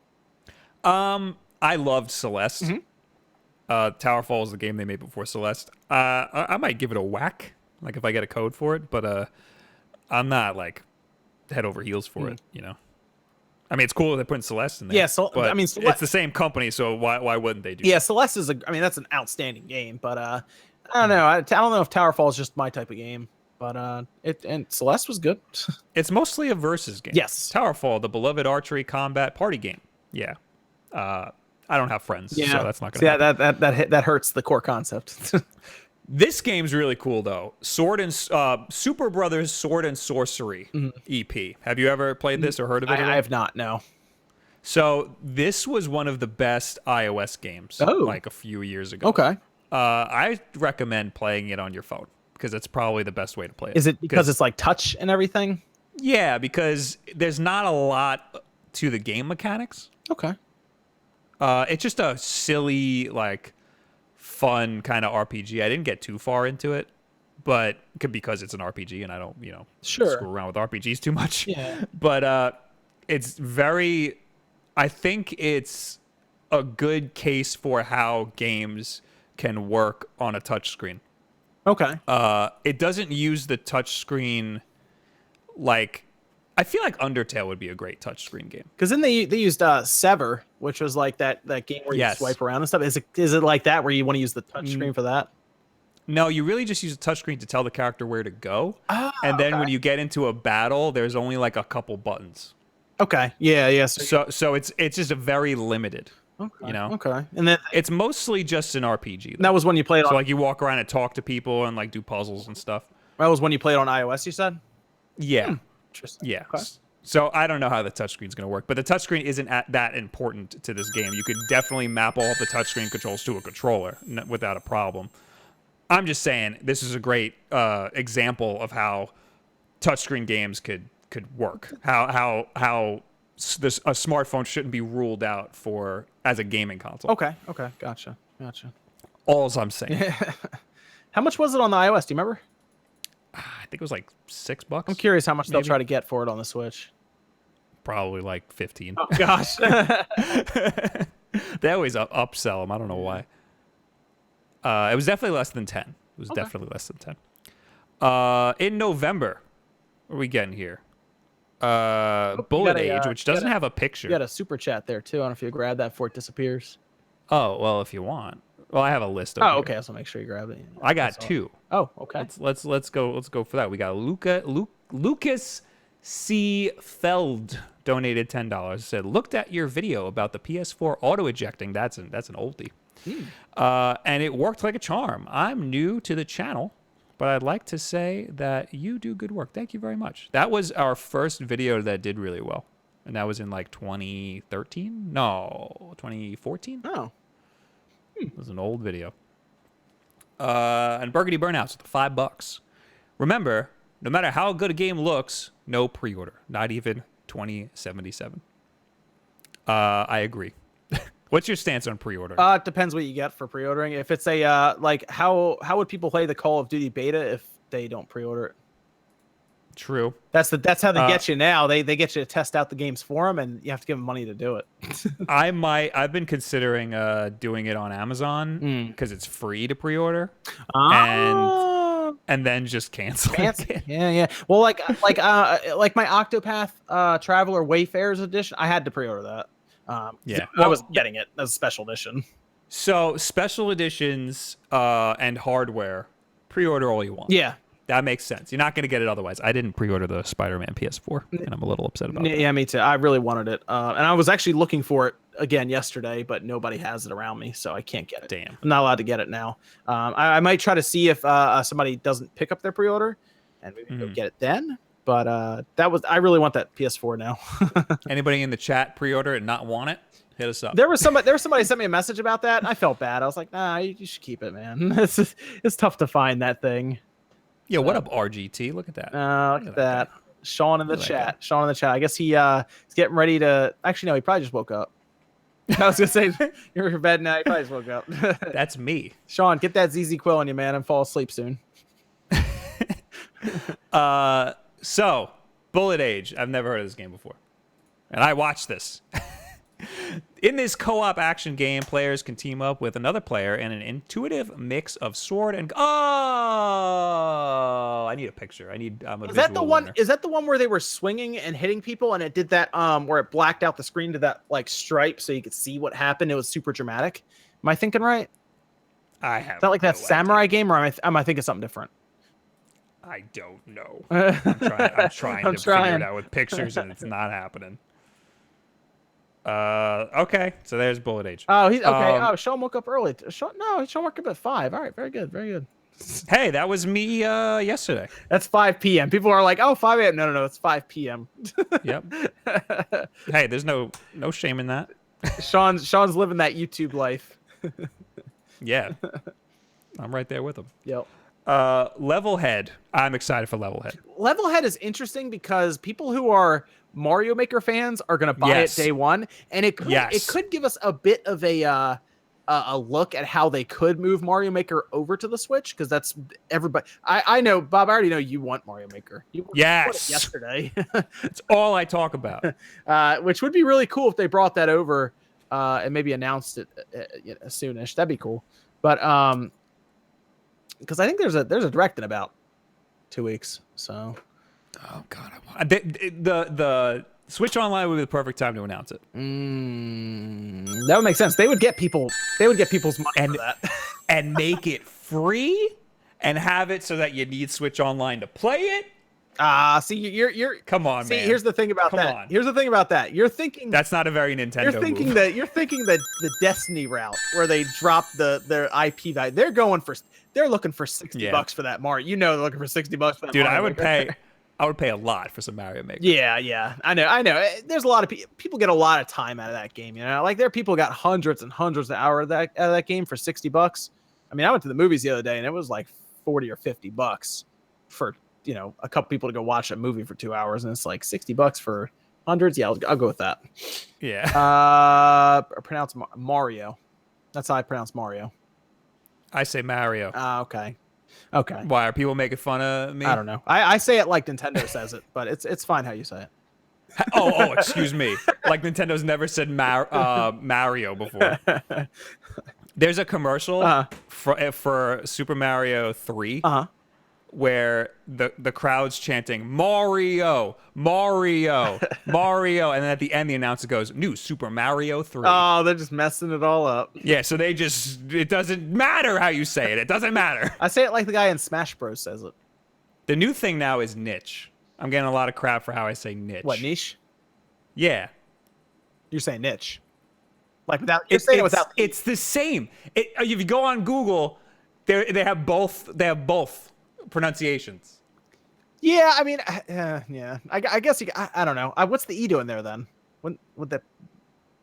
I loved Celeste. Mm-hmm. Towerfall is the game they made before Celeste. I might give it a whack, like if I get a code for it, but I'm not like head over heels for it, you know. I mean, it's cool that they're putting Celeste in there. Yeah, so but I mean, it's the same company, so why wouldn't they do? Yeah, Celeste is that's an outstanding game, but I don't know. I don't know if Towerfall is just my type of game, but and Celeste was good. It's mostly a versus game. Yes, Towerfall, the beloved archery combat party game. Yeah, I don't have friends, so that's not gonna. Yeah, that hurts the core concept. This game's really cool though. Super Brothers Sword and Sorcery EP. Have you ever played this or heard of it? I have not. No. So this was one of the best iOS games, like a few years ago. Okay. I recommend playing it on your phone because it's probably the best way to play it. Is it because it's like touch and everything? Yeah, because there's not a lot to the game mechanics. Okay. It's just a silly, like, fun kind of RPG. I didn't get too far into it, but because it's an RPG and I don't, screw around with RPGs too much. Yeah. But it's very, I think it's a good case for how games can work on a touchscreen. Okay. It doesn't use the touchscreen like. I feel like Undertale would be a great touchscreen game. Because then they used Sever, which was like that game where you swipe around and stuff. Is it like that where you want to use the touchscreen for that? No, you really just use a touchscreen to tell the character where to go. And then when you get into a battle, there's only like a couple buttons. Okay. Yeah. So it's just a very limited. Okay. Okay. And then it's mostly just an RPG. That was when you played. So like you walk around and talk to people and like do puzzles and stuff. That was when you played on iOS. You said. Yeah. Interesting. Yeah. Okay. So I don't know how the touchscreen's going to work, but the touchscreen isn't that important to this game. You could definitely map all of the touchscreen controls to a controller without a problem. I'm just saying this is a great example of how touchscreen games could work. How a smartphone shouldn't be ruled out as a gaming console. Okay. Gotcha. All's I'm saying. How much was it on the iOS? Do you remember? I think it was like $6. I'm curious how much they'll try to get for it on the Switch. Probably like 15. Oh gosh. They always upsell them. I don't know why. It was definitely less than 10. It was definitely less than 10. In November, what are we getting here? Bullet Age, which doesn't have a picture. You got a super chat there too. I don't know if you grab that before it disappears. Oh, well, if you want. Well, I have a list. Over Oh, here. okay. So make sure you grab it. I got two. Oh, okay. Let's go for that. We got Lucas C. Feld donated $10. Said, looked at your video about the PS4 auto ejecting. That's an oldie. And it worked like a charm. I'm new to the channel, but I'd like to say that you do good work. Thank you very much. That was our first video that did really well. And that was in like 2013? No, 2014? Oh. It was an old video. And Burgundy Burnouts with $5. Remember, no matter how good a game looks, no pre-order. Not even 2077. I agree. What's your stance on pre-order? It depends what you get for pre-ordering. If it's a like how would people play the Call of Duty beta if they don't pre-order it? True. That's how they get you now. They get you to test out the games for them, and you have to give them money to do it. I've been considering doing it on Amazon because it's free to pre-order, and then just cancel it. Yeah. Well, like my Octopath Traveler Wayfarers edition, I had to pre-order that. Yeah, I was getting it as a special edition. So special editions and hardware, pre-order all you want. Yeah. That makes sense. You're not going to get it otherwise. I didn't pre-order the Spider-Man PS4, and I'm a little upset about that. Yeah, me too. I really wanted it. And I was actually looking for it again yesterday, but nobody has it around me, so I can't get it. Damn. I'm not allowed to get it now. I might try to see if somebody doesn't pick up their pre-order and maybe go get it then. But I really want that PS4 now. Anybody in the chat pre-order and not want it? Hit us up. There was somebody sent me a message about that. And I felt bad. I was like, nah, you should keep it, man. It's tough to find that thing. Yeah, what up, RGT? Look at that. Look at that. Sean in the chat. Sean in the chat. I guess he's getting ready to. Actually, no, he probably just woke up. I was gonna say you're in your bed now. He probably just woke up. That's me. Sean, get that ZZ Quill on you, man, and fall asleep soon. So Bullet Age. I've never heard of this game before, and I watched this. In this co-op action game, players can team up with another player in an intuitive mix of sword and I need a picture. Is that the one? Is that the one where they were swinging and hitting people, and it did that where it blacked out the screen to that like stripe so you could see what happened? It was super dramatic. Am I thinking right? I have. Is that like that samurai game, or am I thinking something different? I don't know. I'm trying to figure it out with pictures, and it's not happening. Okay, so there's Bullet Age. Oh, he's okay. Sean woke up early. Sean woke up at 5. All right, very good, very good. Hey, that was me yesterday. That's 5 p.m. People are like, oh, 5 a.m. No, it's 5 p.m. Yep. Hey, there's no shame in that. Sean's living that YouTube life. Yeah, I'm right there with him. Yep. Levelhead. I'm excited for Levelhead. Levelhead is interesting because people who are Mario Maker fans are going to buy it day one, and it could give us a bit of a look at how they could move Mario Maker over to the Switch, because that's everybody. I know, Bob. I already know you want Mario Maker. You wanted it yesterday. It's all I talk about. Which would be really cool if they brought that over and maybe announced it soonish. That'd be cool. But because I think there's a direct in about 2 weeks. So. Oh God! The Switch Online would be the perfect time to announce it. That would make sense. They would get people's money for that, and make it free, and have it so that you need Switch Online to play it. See, you're come on, man. Here's the thing about that. Here's the thing about that. You're thinking that's not a very Nintendo. You're thinking the Destiny route where they drop their IP value. They're looking for $60 for that Mario. They're looking for $60 for that. Dude, Mario I would pay a lot for some Mario Maker. Yeah. I know. There's a lot of people get a lot of time out of that game. Like there are people who got hundreds and hundreds of hours out of that game for $60. I mean, I went to the movies the other day and it was like $40 or $50 for a couple people to go watch a movie for 2 hours, and it's like $60 for hundreds. Yeah, I'll go with that. Yeah. I pronounce Mario. That's how I pronounce Mario. I say Mario. Okay. Why are people making fun of me? I don't know. I say it like Nintendo says it, but it's fine how you say it. Oh, excuse me. Like Nintendo's never said Mario before. There's a commercial for Super Mario 3 where the crowd's chanting Mario, Mario, Mario, and then at the end the announcer goes, "New Super Mario 3." Oh, they're just messing it all up. Yeah, so it doesn't matter how you say it. It doesn't matter. I say it like the guy in Smash Bros says it. The new thing now is niche. I'm getting a lot of crap for how I say niche. What, niche? Yeah. You're saying niche. Like without you're saying it without it's the same. If you go on Google, they have both pronunciations. Yeah, I mean, yeah. I guess I don't know. What's the E doing there then? When would that?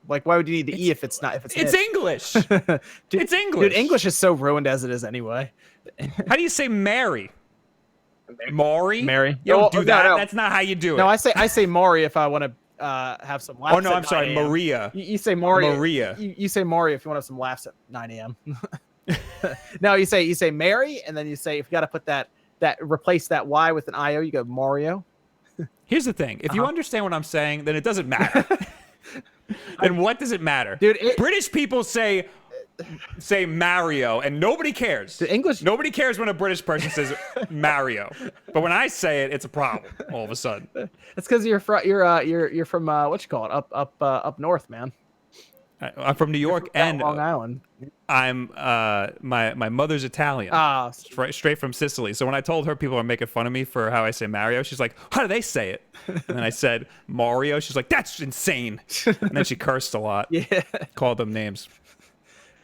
Like, why would you need the E if it's not? If it's It's niche? English. Dude, It's English. Dude, English is so ruined as it is anyway. How do you say Mary? Maury? Mary. You don't Oh, do no, that. no. That's not how you do it. No, I say Maury if I want to have some laughs. Oh no, at I'm sorry, 9 a.m. Maria. You say Maury. Maria. You say Maury if you want to have some laughs at 9 a.m. No, you say Mary, and then you say if you got to put that replace that Y with an IO, you go Mario. Here's the thing: if you understand what I'm saying, then it doesn't matter. Then what does it matter, Dude, British people say Mario, and nobody cares. The English. Nobody cares when a British person says Mario, but when I say it, it's a problem. All of a sudden, That's because you're from what you call it up north, man. I'm from New York, and Long Island. I'm my mother's Italian. Straight from Sicily. So when I told her people are making fun of me for how I say Mario, she's like, "How do they say it?" And then I said Mario. She's like, "That's insane." And then she cursed a lot. Yeah. Called them names.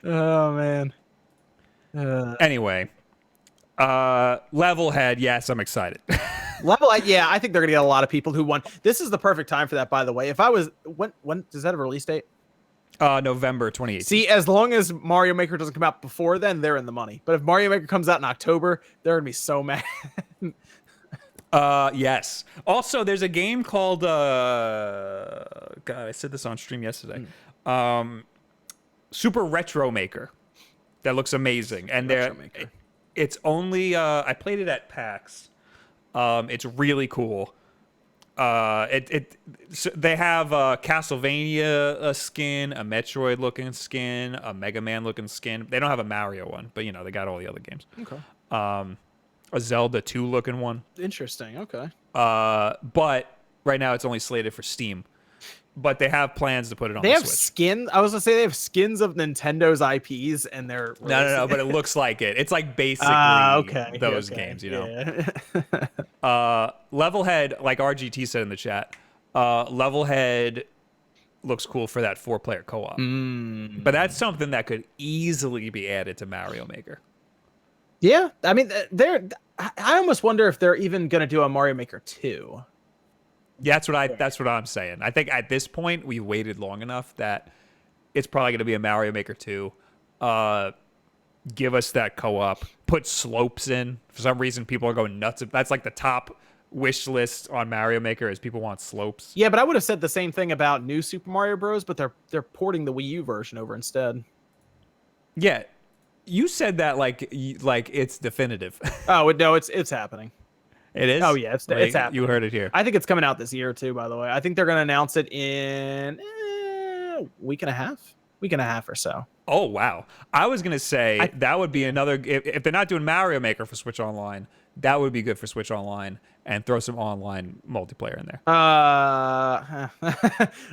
Oh man. Anyway, level head. Yes, I'm excited. Yeah, I think they're gonna get a lot of people who want. This is the perfect time for that, by the way. If I was, when does that have a release date? November 2018. See, as long as Mario Maker doesn't come out before then, they're in the money. But if Mario Maker comes out in October, they're gonna be so mad. Yes. Also, there's a game called God, I said this on stream yesterday. Super Retro Maker. That looks amazing. And it's only I played it at PAX. It's really cool. They have a Castlevania skin, a Metroid looking skin, a Mega Man looking skin. They don't have a Mario one, but they got all the other games. Okay. A Zelda 2 looking one. Interesting. Okay. But right now it's only slated for Steam. But they have plans to put it on They the have Switch. skins. I was gonna say they have skins of Nintendo's IPs, and they're No, but it looks like it. It's like basically those games, Yeah. Levelhead, like RGT said in the chat, Levelhead looks cool for that 4-player co-op. But that's something that could easily be added to Mario Maker. Yeah, I mean, I almost wonder if they're even gonna do a Mario Maker 2. That's what I'm saying. I think at this point we waited long enough that it's probably going to be a Mario Maker 2. Give us that co-op. Put slopes in. For some reason, people are going nuts. That's like the top wish list on Mario Maker is people want slopes. Yeah, but I would have said the same thing about New Super Mario Bros. But they're porting the Wii U version over instead. Yeah, you said that like it's definitive. Oh no, it's happening. It is? Oh yeah, it's happening. You heard it here. I think it's coming out this year too. By the way, I think they're going to announce it in a week and a half or so. Oh wow! I was gonna say that would be another. If they're not doing Mario Maker for Switch Online, that would be good for Switch Online and throw some online multiplayer in there. I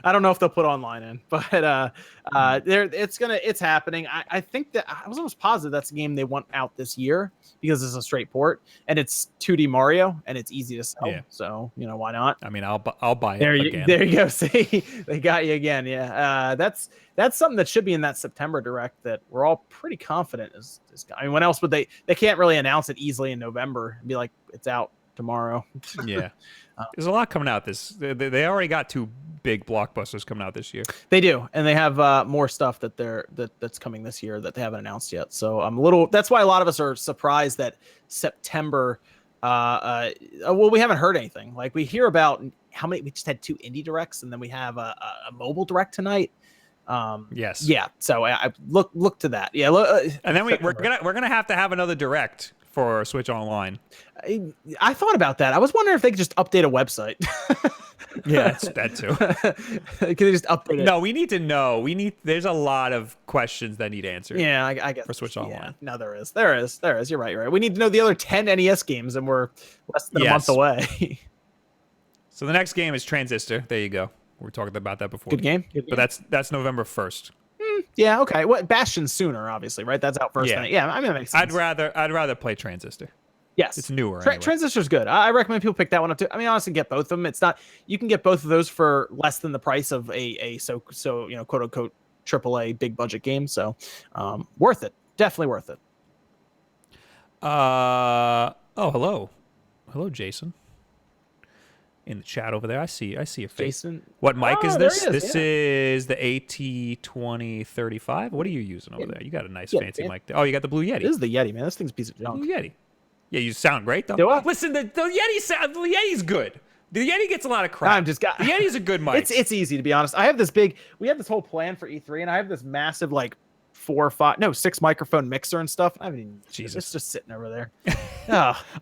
don't know if they'll put online in, but it's happening. I think that I was almost positive that's a game they want out this year because it's a straight port and it's 2D Mario and it's easy to sell. Yeah. So I why not? I mean, I'll buy it again. There you go. See, they got you again. Yeah. That's something that should be in that September direct that we're all pretty confident is. I mean, when else would they can't really announce it easily in November and be like, it's out tomorrow. Yeah. There's a lot coming out they already got 2 big blockbusters coming out this year. They do, and they have more stuff that's coming this year that they haven't announced yet. So that's why a lot of us are surprised that September well, we haven't heard anything. Like we hear about how many, we just had 2 indie directs and then we have a mobile direct tonight. Yes. Yeah. So I look to that. Yeah. And then we're gonna have another direct for Switch Online. I thought about that. I was wondering if they could just update a website. Yeah, it's that too. Can they just update it? No, we need to know. There's a lot of questions that need answered. Yeah, I guess for Switch Online. Yeah, no, there is. You're right. You're right. We need to know the other 10 NES games, and we're less than a month away. So the next game is Transistor. There you go. We were talking about that before. Good game. But that's November 1st. Yeah. Okay. What Bastion's sooner, obviously, right? That's out first. Yeah. I mean, that makes sense. I'd rather play Transistor. Yes, it's newer. Anyway. Transistor's good. I recommend people pick that one up too. I mean, honestly, get both of them. It's not you can get both of those for less than the price of a quote unquote AAA big budget game. So, worth it. Definitely worth it. Hello, Jason. In the chat over there, I see your face. Jason, what mic is this? This yeah. is the AT2035. What are you using over there? You got a nice fancy mic there. Oh, you got the Blue Yeti. This is the Yeti, man. This thing's a piece of junk. Blue Yeti. Yeah, you sound great though. Do I? Listen, the Yeti's good. The Yeti gets a lot of crap. The Yeti's a good mic. It's easy, to be honest. We have this whole plan for E3, and I have this massive 6 microphone mixer and stuff. I mean, Jesus, it's just sitting over there.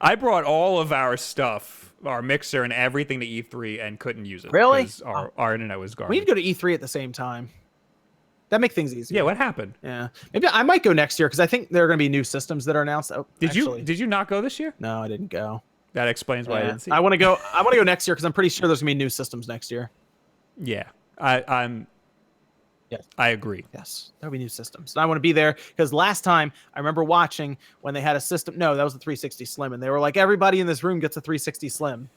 I brought all of our stuff, our mixer and everything to E3, and couldn't use it. Really? Because our internet was garbage. We need to go to E3 at the same time. That make things easier. Yeah, what happened? Yeah, maybe I might go next year because I think there are going to be new systems that are announced. Oh, did you not go this year? No, I didn't go. That explains why I didn't see. I want to go. I want to go next year because I'm pretty sure there's going to be new systems next year. Yeah, I'm. Yes, I agree. Yes, there'll be new systems. And I want to be there because last time I remember watching when they had a system. No, that was the 360 Slim, and they were like, everybody in this room gets a 360 Slim.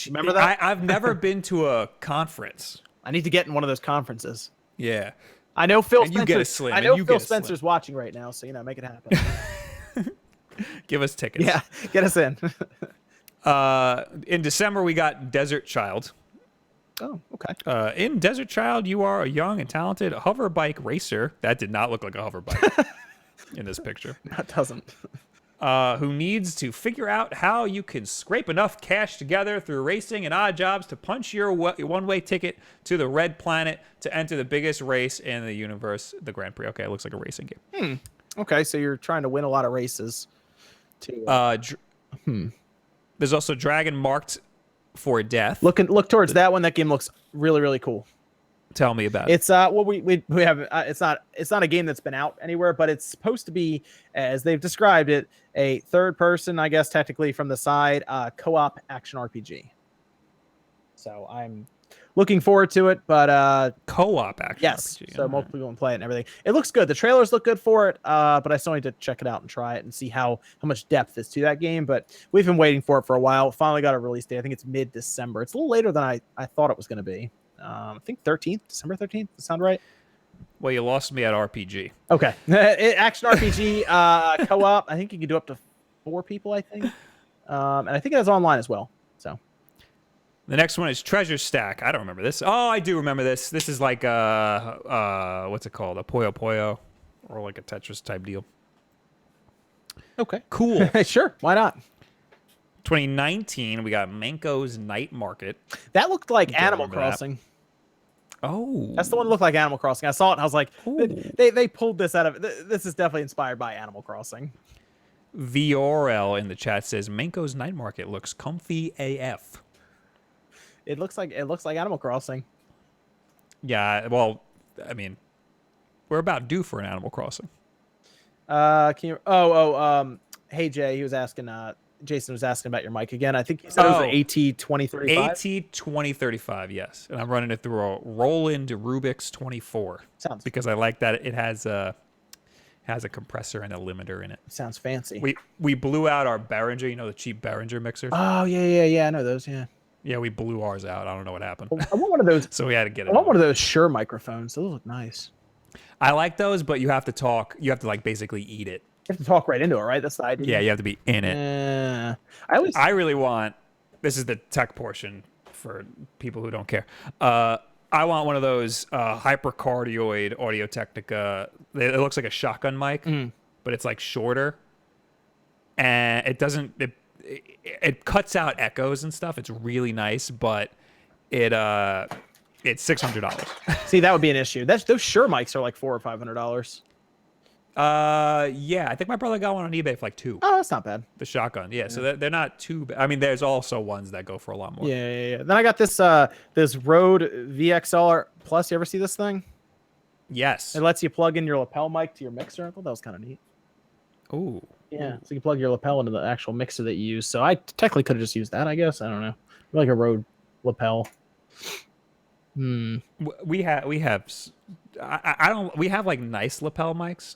Remember that? I've never been to a conference. I need to get in one of those conferences. Yeah. I know Phil Spencer. You get a Slim. I know Phil Spencer's watching right now, so make it happen. Give us tickets. Yeah, get us in. In December, we got Desert Child. Oh, okay. In Desert Child, you are a young and talented hover bike racer. That did not look like a hover bike in this picture. No, it doesn't. Who needs to figure out how you can scrape enough cash together through racing and odd jobs to punch your one-way ticket to the Red Planet to enter the biggest race in the universe, the Grand Prix. Okay, it looks like a racing game. Okay, so you're trying to win a lot of races. There's also Dragon Marked for Death. Look towards that one. That game looks really, really cool. Tell me about it. It's we have it's not a game that's been out anywhere, but it's supposed to be, as they've described it, a third person, I guess technically from the side, co-op action RPG. So I'm looking forward to it, but co-op action RPG. So multiple people can play it and everything. It looks good. The trailers look good for it, but I still need to check it out and try it and see how much depth is to that game. But we've been waiting for it for a while. Finally got a release date. I think it's mid-December. It's a little later than I thought it was going to be. I think December 13th. Does that sound right? Well, you lost me at RPG. Okay. Action RPG co-op. I think you can do up to 4 people, I think. And I think it has online as well. So the next one is Treasure Stack. I don't remember this. Oh, I do remember this. This is like what's it called? A Puyo Puyo or like a Tetris type deal. Okay. Cool. Sure. Why not? 2019, we got Manko's Night Market. That looked like Animal Crossing. Oh. That's the one that looked like Animal Crossing. I saw it and I was like, they pulled this out of... This is definitely inspired by Animal Crossing. VRL in the chat says, Manko's Night Market looks comfy AF. It looks like Animal Crossing. Yeah, well, I mean, we're about due for an Animal Crossing. Can you... Hey, Jay, he was asking... Jason was asking about your mic again. I think he said it was an AT2035. AT2035, yes. And I'm running it through a Roland Rubik's 24. Sounds because I like that it has a compressor and a limiter in it. Sounds fancy. We blew out our Behringer, the cheap Behringer mixers. Oh yeah. I know those. Yeah. Yeah, we blew ours out. I don't know what happened. I want one of those. So we had to get it. I want one of those Shure microphones. Those look nice. I like those, but you have to talk. You have to basically eat it. You have to talk right into it, right? That's the idea. Yeah, you have to be in it. I really want. This is the tech portion for people who don't care. I want one of those hypercardioid Audio Technica. It looks like a shotgun mic, but it's shorter, and it doesn't. It cuts out echoes and stuff. It's really nice, but it's $600. See, that would be an issue. Those Shure mics are like $400 or $500. Yeah, I think my brother got one on eBay for like 2. Oh, that's not bad. The shotgun, yeah. So they're not too bad. I mean, there's also ones that go for a lot more. Yeah. Then I got this this Rode VXLR Plus. You ever see this thing? Yes. It lets you plug in your lapel mic to your mixer. I thought that was kind of neat. Ooh. Yeah, so you can plug your lapel into the actual mixer that you use. So I technically could have just used that, I guess. I don't know. Like a Rode lapel. We have. I don't. We have like nice lapel mics.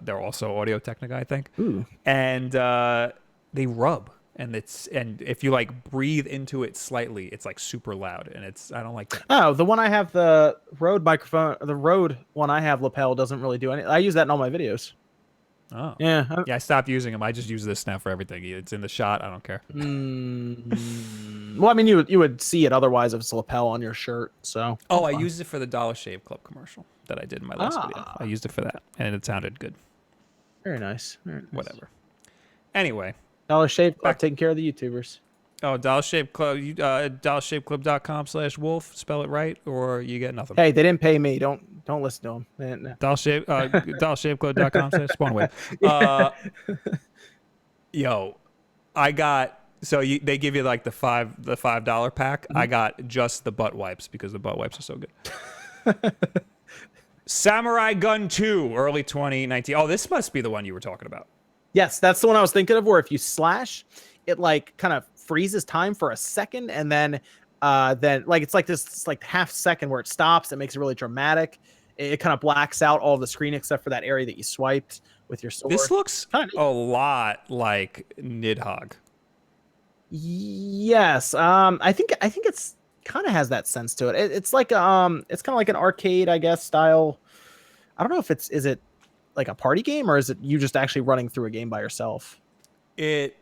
They're also Audio Technica, I think. Ooh. And they rub, and if you like breathe into it slightly, it's like super loud, and I don't like that. Oh, the one I have, the Rode microphone, the Rode one I have lapel doesn't really do anything. I use that in all my videos. Oh. Yeah. Yeah, I stopped using them. I just use this now for everything. It's in the shot. I don't care. Well, I mean, you would see it otherwise if it's a lapel on your shirt. So. Oh, I used it for the Dollar Shave Club commercial that I did in my last video. I used it for that, and it sounded good. Very nice. Whatever. Anyway. Dollar Shave Club taking care of the YouTubers. Oh, Dollar Shave Club. DollarShaveClub.com/Wulff. Spell it right, or you get nothing. Hey, they didn't pay me. Don't listen to them. No. DollarShaveClub.com/Spawnwave. Yo, I got they give you like the $5 pack. I got just the butt wipes because the butt wipes are so good. Samurai Gunn 2, early 2019. Oh, this must be the one you were talking about. Yes, that's the one I was thinking of. Where if you slash, it like kind of freezes time for a second, and then like it's like this like half second where it stops. It makes it really dramatic. It kind of blacks out all the screen except for that area that you swiped with your sword. This looks a lot like Nidhogg. Yes, I think it's kind of has that sense to it. It's like it's kind of like an arcade, I guess, style. I don't know if is it like a party game, or is it you just actually running through a game by yourself? I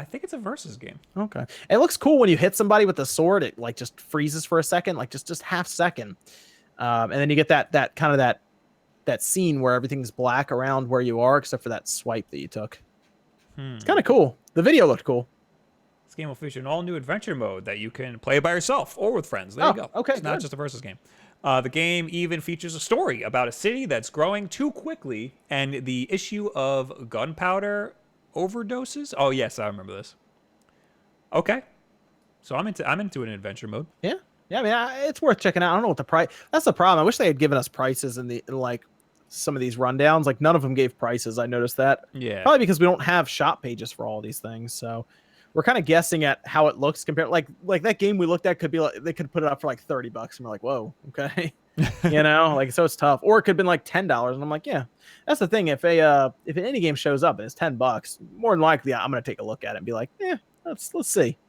think it's a versus game. Okay. It looks cool when you hit somebody with the sword. It like just freezes for a second, like just half second. And then you get that kind of that scene where everything's black around where you are, except for that swipe that you took. It's kind of cool. The video looked cool. This game will feature an all-new adventure mode that you can play by yourself or with friends. There you go. Okay, it's not just a versus game. The game even features a story about a city that's growing too quickly and the issue of gunpowder overdoses. Oh yes, I remember this. Okay, so I'm into an adventure mode. Yeah. I mean, it's worth checking out. I don't know what the price. That's the problem. I wish they had given us prices in like some of these rundowns. Like none of them gave prices. I noticed that. Yeah. Probably because we don't have shop pages for all these things. So we're kind of guessing at how it looks compared. Like that game we looked at could be like they could put it up for like $30, and we're like, whoa, okay. Like so it's tough. Or it could have been like $10, and I'm like, yeah. That's the thing. If an indie game shows up and it's $10, more than likely I'm gonna take a look at it and be like, yeah, let's see.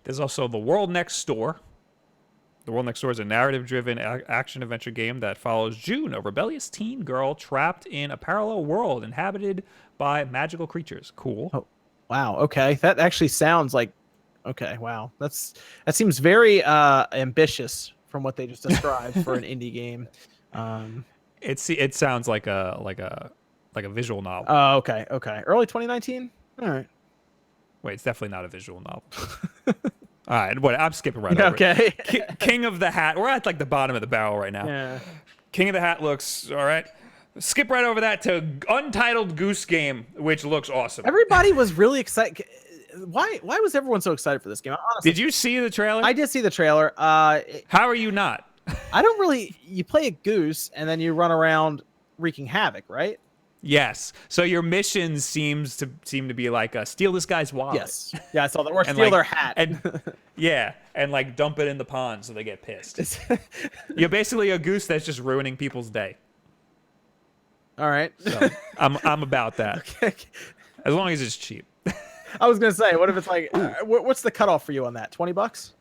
There's also The World Next Door. The World Next Door is a narrative-driven action-adventure game that follows June, a rebellious teen girl trapped in a parallel world inhabited by magical creatures. Cool. Oh, wow. Okay, that actually sounds like. Okay, wow. That seems very ambitious from what they just described for an indie game. It sounds like a visual novel. Oh, okay. Early 2019. All right. Wait, it's definitely not a visual novel. All right, I'm skipping right over it. Okay. King of the Hat. We're at like the bottom of the barrel right now. Yeah. King of the Hat looks all right. Skip right over that to Untitled Goose Game, which looks awesome. Everybody was really excited. Why was everyone so excited for this game? Honestly, did you see the trailer? I did see the trailer. How are you not? I don't really. You play a goose and then you run around wreaking havoc, right? Yes. So your missions seem to be like steal this guy's wallet. Yes. Yeah, I saw that. Or steal their hat. And like dump it in the pond so they get pissed. You're basically a goose that's just ruining people's day. All right. So I'm about that. Okay. As long as it's cheap. I was gonna say, what if it's like, what's the cutoff for you on that? $20?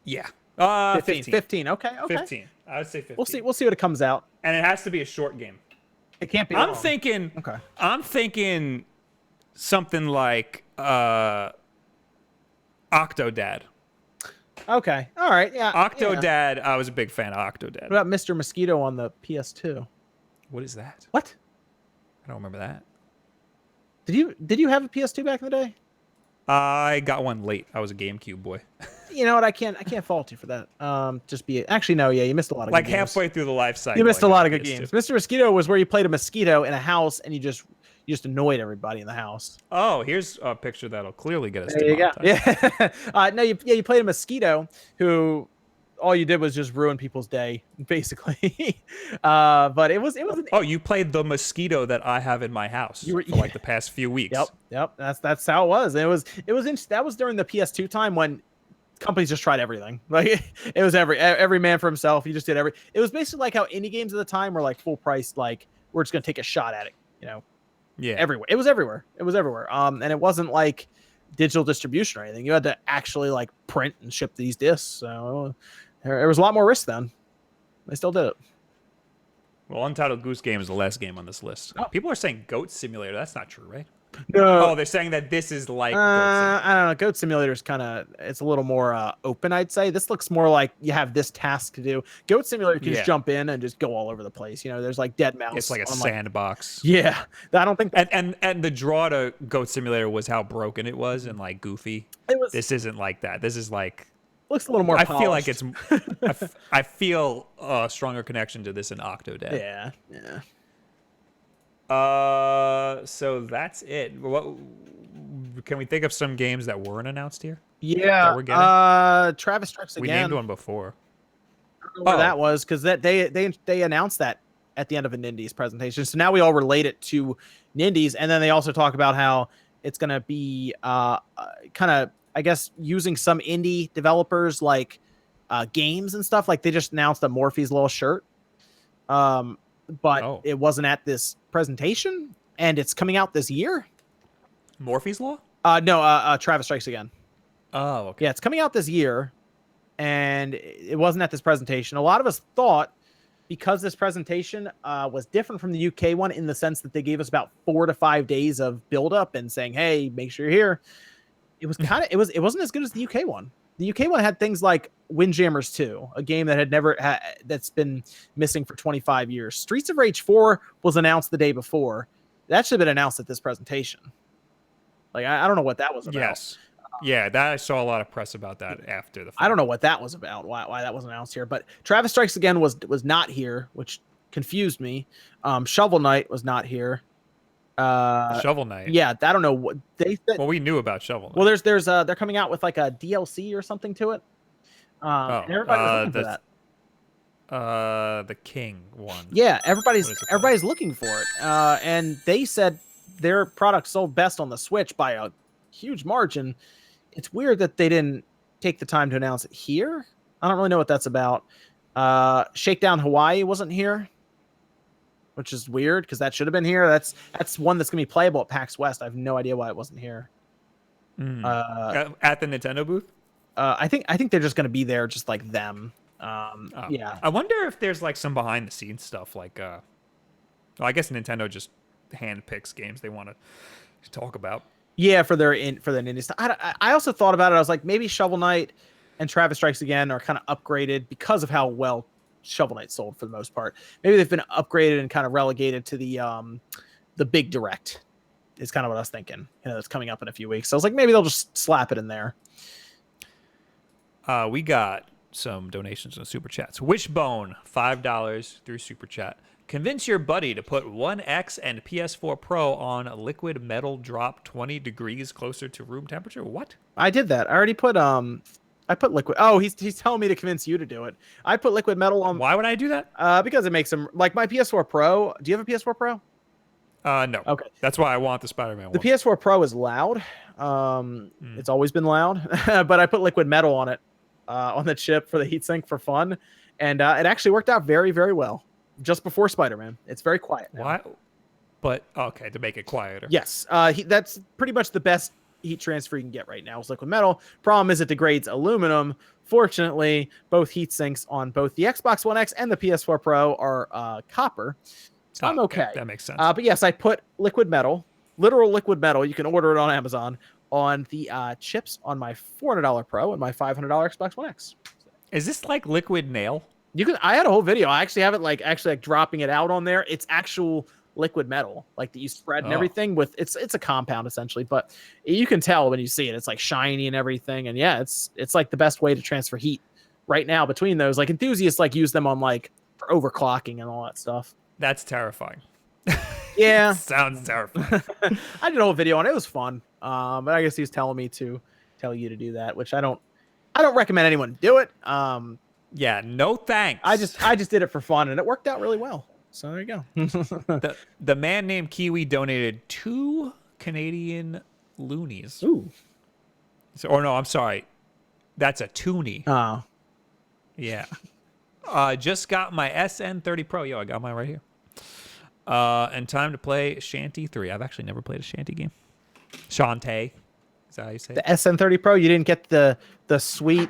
Yeah. 15. 15. Okay. 15. I would say 15. We'll see what it comes out. And it has to be a short game. It can't be long. I'm thinking something like Octodad. Okay. All right. Yeah. Octodad. I was a big fan of Octodad. What about Mr. Mosquito on the PS2? What is that? What? I don't remember that. Did you have a PS2 back in the day? I got one late. I was a GameCube boy. You know what? I can't fault you for that. Just be actually no, yeah, you missed a lot of Like good games. halfway through the life cycle. You missed I a got lot of good PS2. games. Mr. Mosquito was where you played a mosquito in a house and you just annoyed everybody in the house. Oh, here's a picture that'll clearly get us There you go. demonetized. Yeah. No, you played a mosquito who all you did was just ruin people's day, basically. But it was Oh, you played the mosquito that I have in my house You were- for like the past few weeks. Yep. That's how it was. That was during the PS2 time when companies just tried everything. Like it was every man for himself. You just did it was basically like how indie games at the time were like full price, like we're just gonna take a shot at it, you know. Yeah. Everywhere. It was everywhere. And it wasn't like digital distribution or anything. You had to actually like print and ship these discs. So there was a lot more risk then. They still did it. Well, Untitled Goose Game is the last game on this list. Oh. People are saying Goat Simulator. That's not true, right? No. Oh, they're saying that this is like Goat I don't know. Goat Simulator is it's a little more open, I'd say. This looks more like you have this task to do. Goat Simulator, you can just jump in and just go all over the place. You know, there's like dead mouse. It's like a sandbox. Yeah, I don't think. And the draw to Goat Simulator was how broken it was and like goofy. It was. This isn't like that. This is like. Looks a little more. I feel like polished. it's. I feel a stronger connection to this in Octodad. Yeah. So that's it. What can we think of some games that weren't announced here? Yeah. That we're getting? Travis Strikes Again. We named one before. I don't know where that was because they announced that at the end of a Nindies presentation. So now we all relate it to Nindies, and then they also talk about how it's going to be kind of, I guess, using some indie developers like games and stuff. Like they just announced a Morphe's little shirt, but it wasn't at this presentation, and it's coming out this year. Morphe's Law? No, Travis Strikes Again. Oh, okay. Yeah, it's coming out this year, and it wasn't at this presentation. A lot of us thought because this presentation was different from the UK one in the sense that they gave us about 4 to 5 days of build-up and saying, "Hey, make sure you're here." It was kind of it wasn't as good as the UK one. The UK one had things like Windjammers 2, a game that that's been missing for 25 years. Streets of Rage 4 was announced the day before. That should have been announced at this presentation. Like I don't know what that was about. Yes. Yeah, that I saw a lot of press about that after the fact. I don't know what that was about. Why that wasn't announced here. But Travis Strikes Again was not here, which confused me. Shovel Knight was not here. Shovel Knight. Yeah, I don't know what they said. Well, we knew about Shovel Knight. Well, there's they're coming out with like a DLC or something to it. And everybody was looking for that. The King one. Yeah, everybody's looking for it. And they said their product sold best on the Switch by a huge margin. It's weird that they didn't take the time to announce it here. I don't really know what that's about. Shakedown Hawaii wasn't here, which is weird because that should have been here. That's one that's gonna be playable at PAX West. I have no idea why it wasn't here. At the Nintendo booth? I think they're just gonna be there, just like them. Yeah. I wonder if there's like some behind the scenes stuff. Like, well, I guess Nintendo just handpicks games they want to talk about. Yeah, for their indie stuff. I also thought about it. I was like, maybe Shovel Knight and Travis Strikes Again are kind of upgraded because of how well Shovel Knight sold for the most part. Maybe they've been upgraded and kind of relegated to the big direct. Is kind of what I was thinking. You know, that's coming up in a few weeks. So I was like, maybe they'll just slap it in there. We got some donations in the Super Chats. Wishbone, $5 through Super Chat. Convince your buddy to put One X and PS4 Pro on liquid metal drop 20 degrees closer to room temperature. What? I did that. I already put I put liquid. Oh, he's telling me to convince you to do it. I put liquid metal on. Why would I do that? Because it makes them like my PS4 Pro. Do you have a PS4 Pro? No. Okay. That's why I want the Spider-Man one. The PS4 Pro is loud. It's always been loud, but I put liquid metal on it, on the chip for the heatsink for fun, and it actually worked out very, very well. Just before Spider-Man, it's very quiet now. Why? But okay, to make it quieter. Yes, that's pretty much the best heat transfer you can get right now is liquid metal. Problem is it degrades aluminum. Fortunately, both heat sinks on both the Xbox One X and the PS4 Pro are copper. So I'm okay. That makes sense. But yes, I put liquid metal, literal liquid metal. You can order it on Amazon on the chips on my $400 Pro and my $500 Xbox One X. Is this like liquid nail? You can. I had a whole video. I actually have it like dropping it out on there. It's actual liquid metal, like that you spread and Oh. everything with. It's a compound essentially, but you can tell when you see it. It's like shiny and everything, and yeah, it's like the best way to transfer heat right now between those. Like enthusiasts like use them on like for overclocking and all that stuff. That's terrifying. Yeah, Sounds terrifying. I did a whole video on it. It was fun. But I guess he was telling me to tell you to do that, which I don't recommend anyone do it. Yeah, no thanks. I just did it for fun, and it worked out really well. So there you go. the man named Kiwi donated 2 Canadian loonies. Ooh. So, or no, I'm sorry. That's a toonie. Oh. Yeah. Just got my SN30 Pro. Yo, I got mine right here. And time to play Shanty 3. I've actually never played a Shanty game. Shantae. Is that how you say it? The SN30 Pro, you didn't get the sweet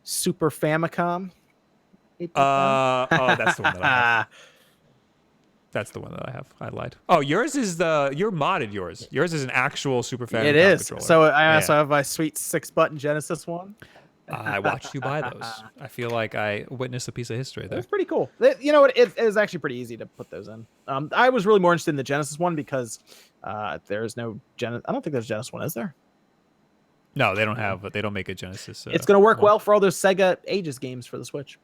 Super Famicom? Oh, that's the one that I have. That's the one that I have. I lied. Oh, yours is you're modded yours. Yours is an actual Super Famicom It is. controller. So I also have my sweet 6-button Genesis one. I watched you buy those. I feel like I witnessed a piece of history there. It's pretty cool. You know what? It was actually pretty easy to put those in. I was really more interested in the Genesis one because there's no Genesis. I don't think there's a Genesis one, is there? No, they don't have. They don't make a Genesis. It's going to work well for all those Sega Ages games for the Switch.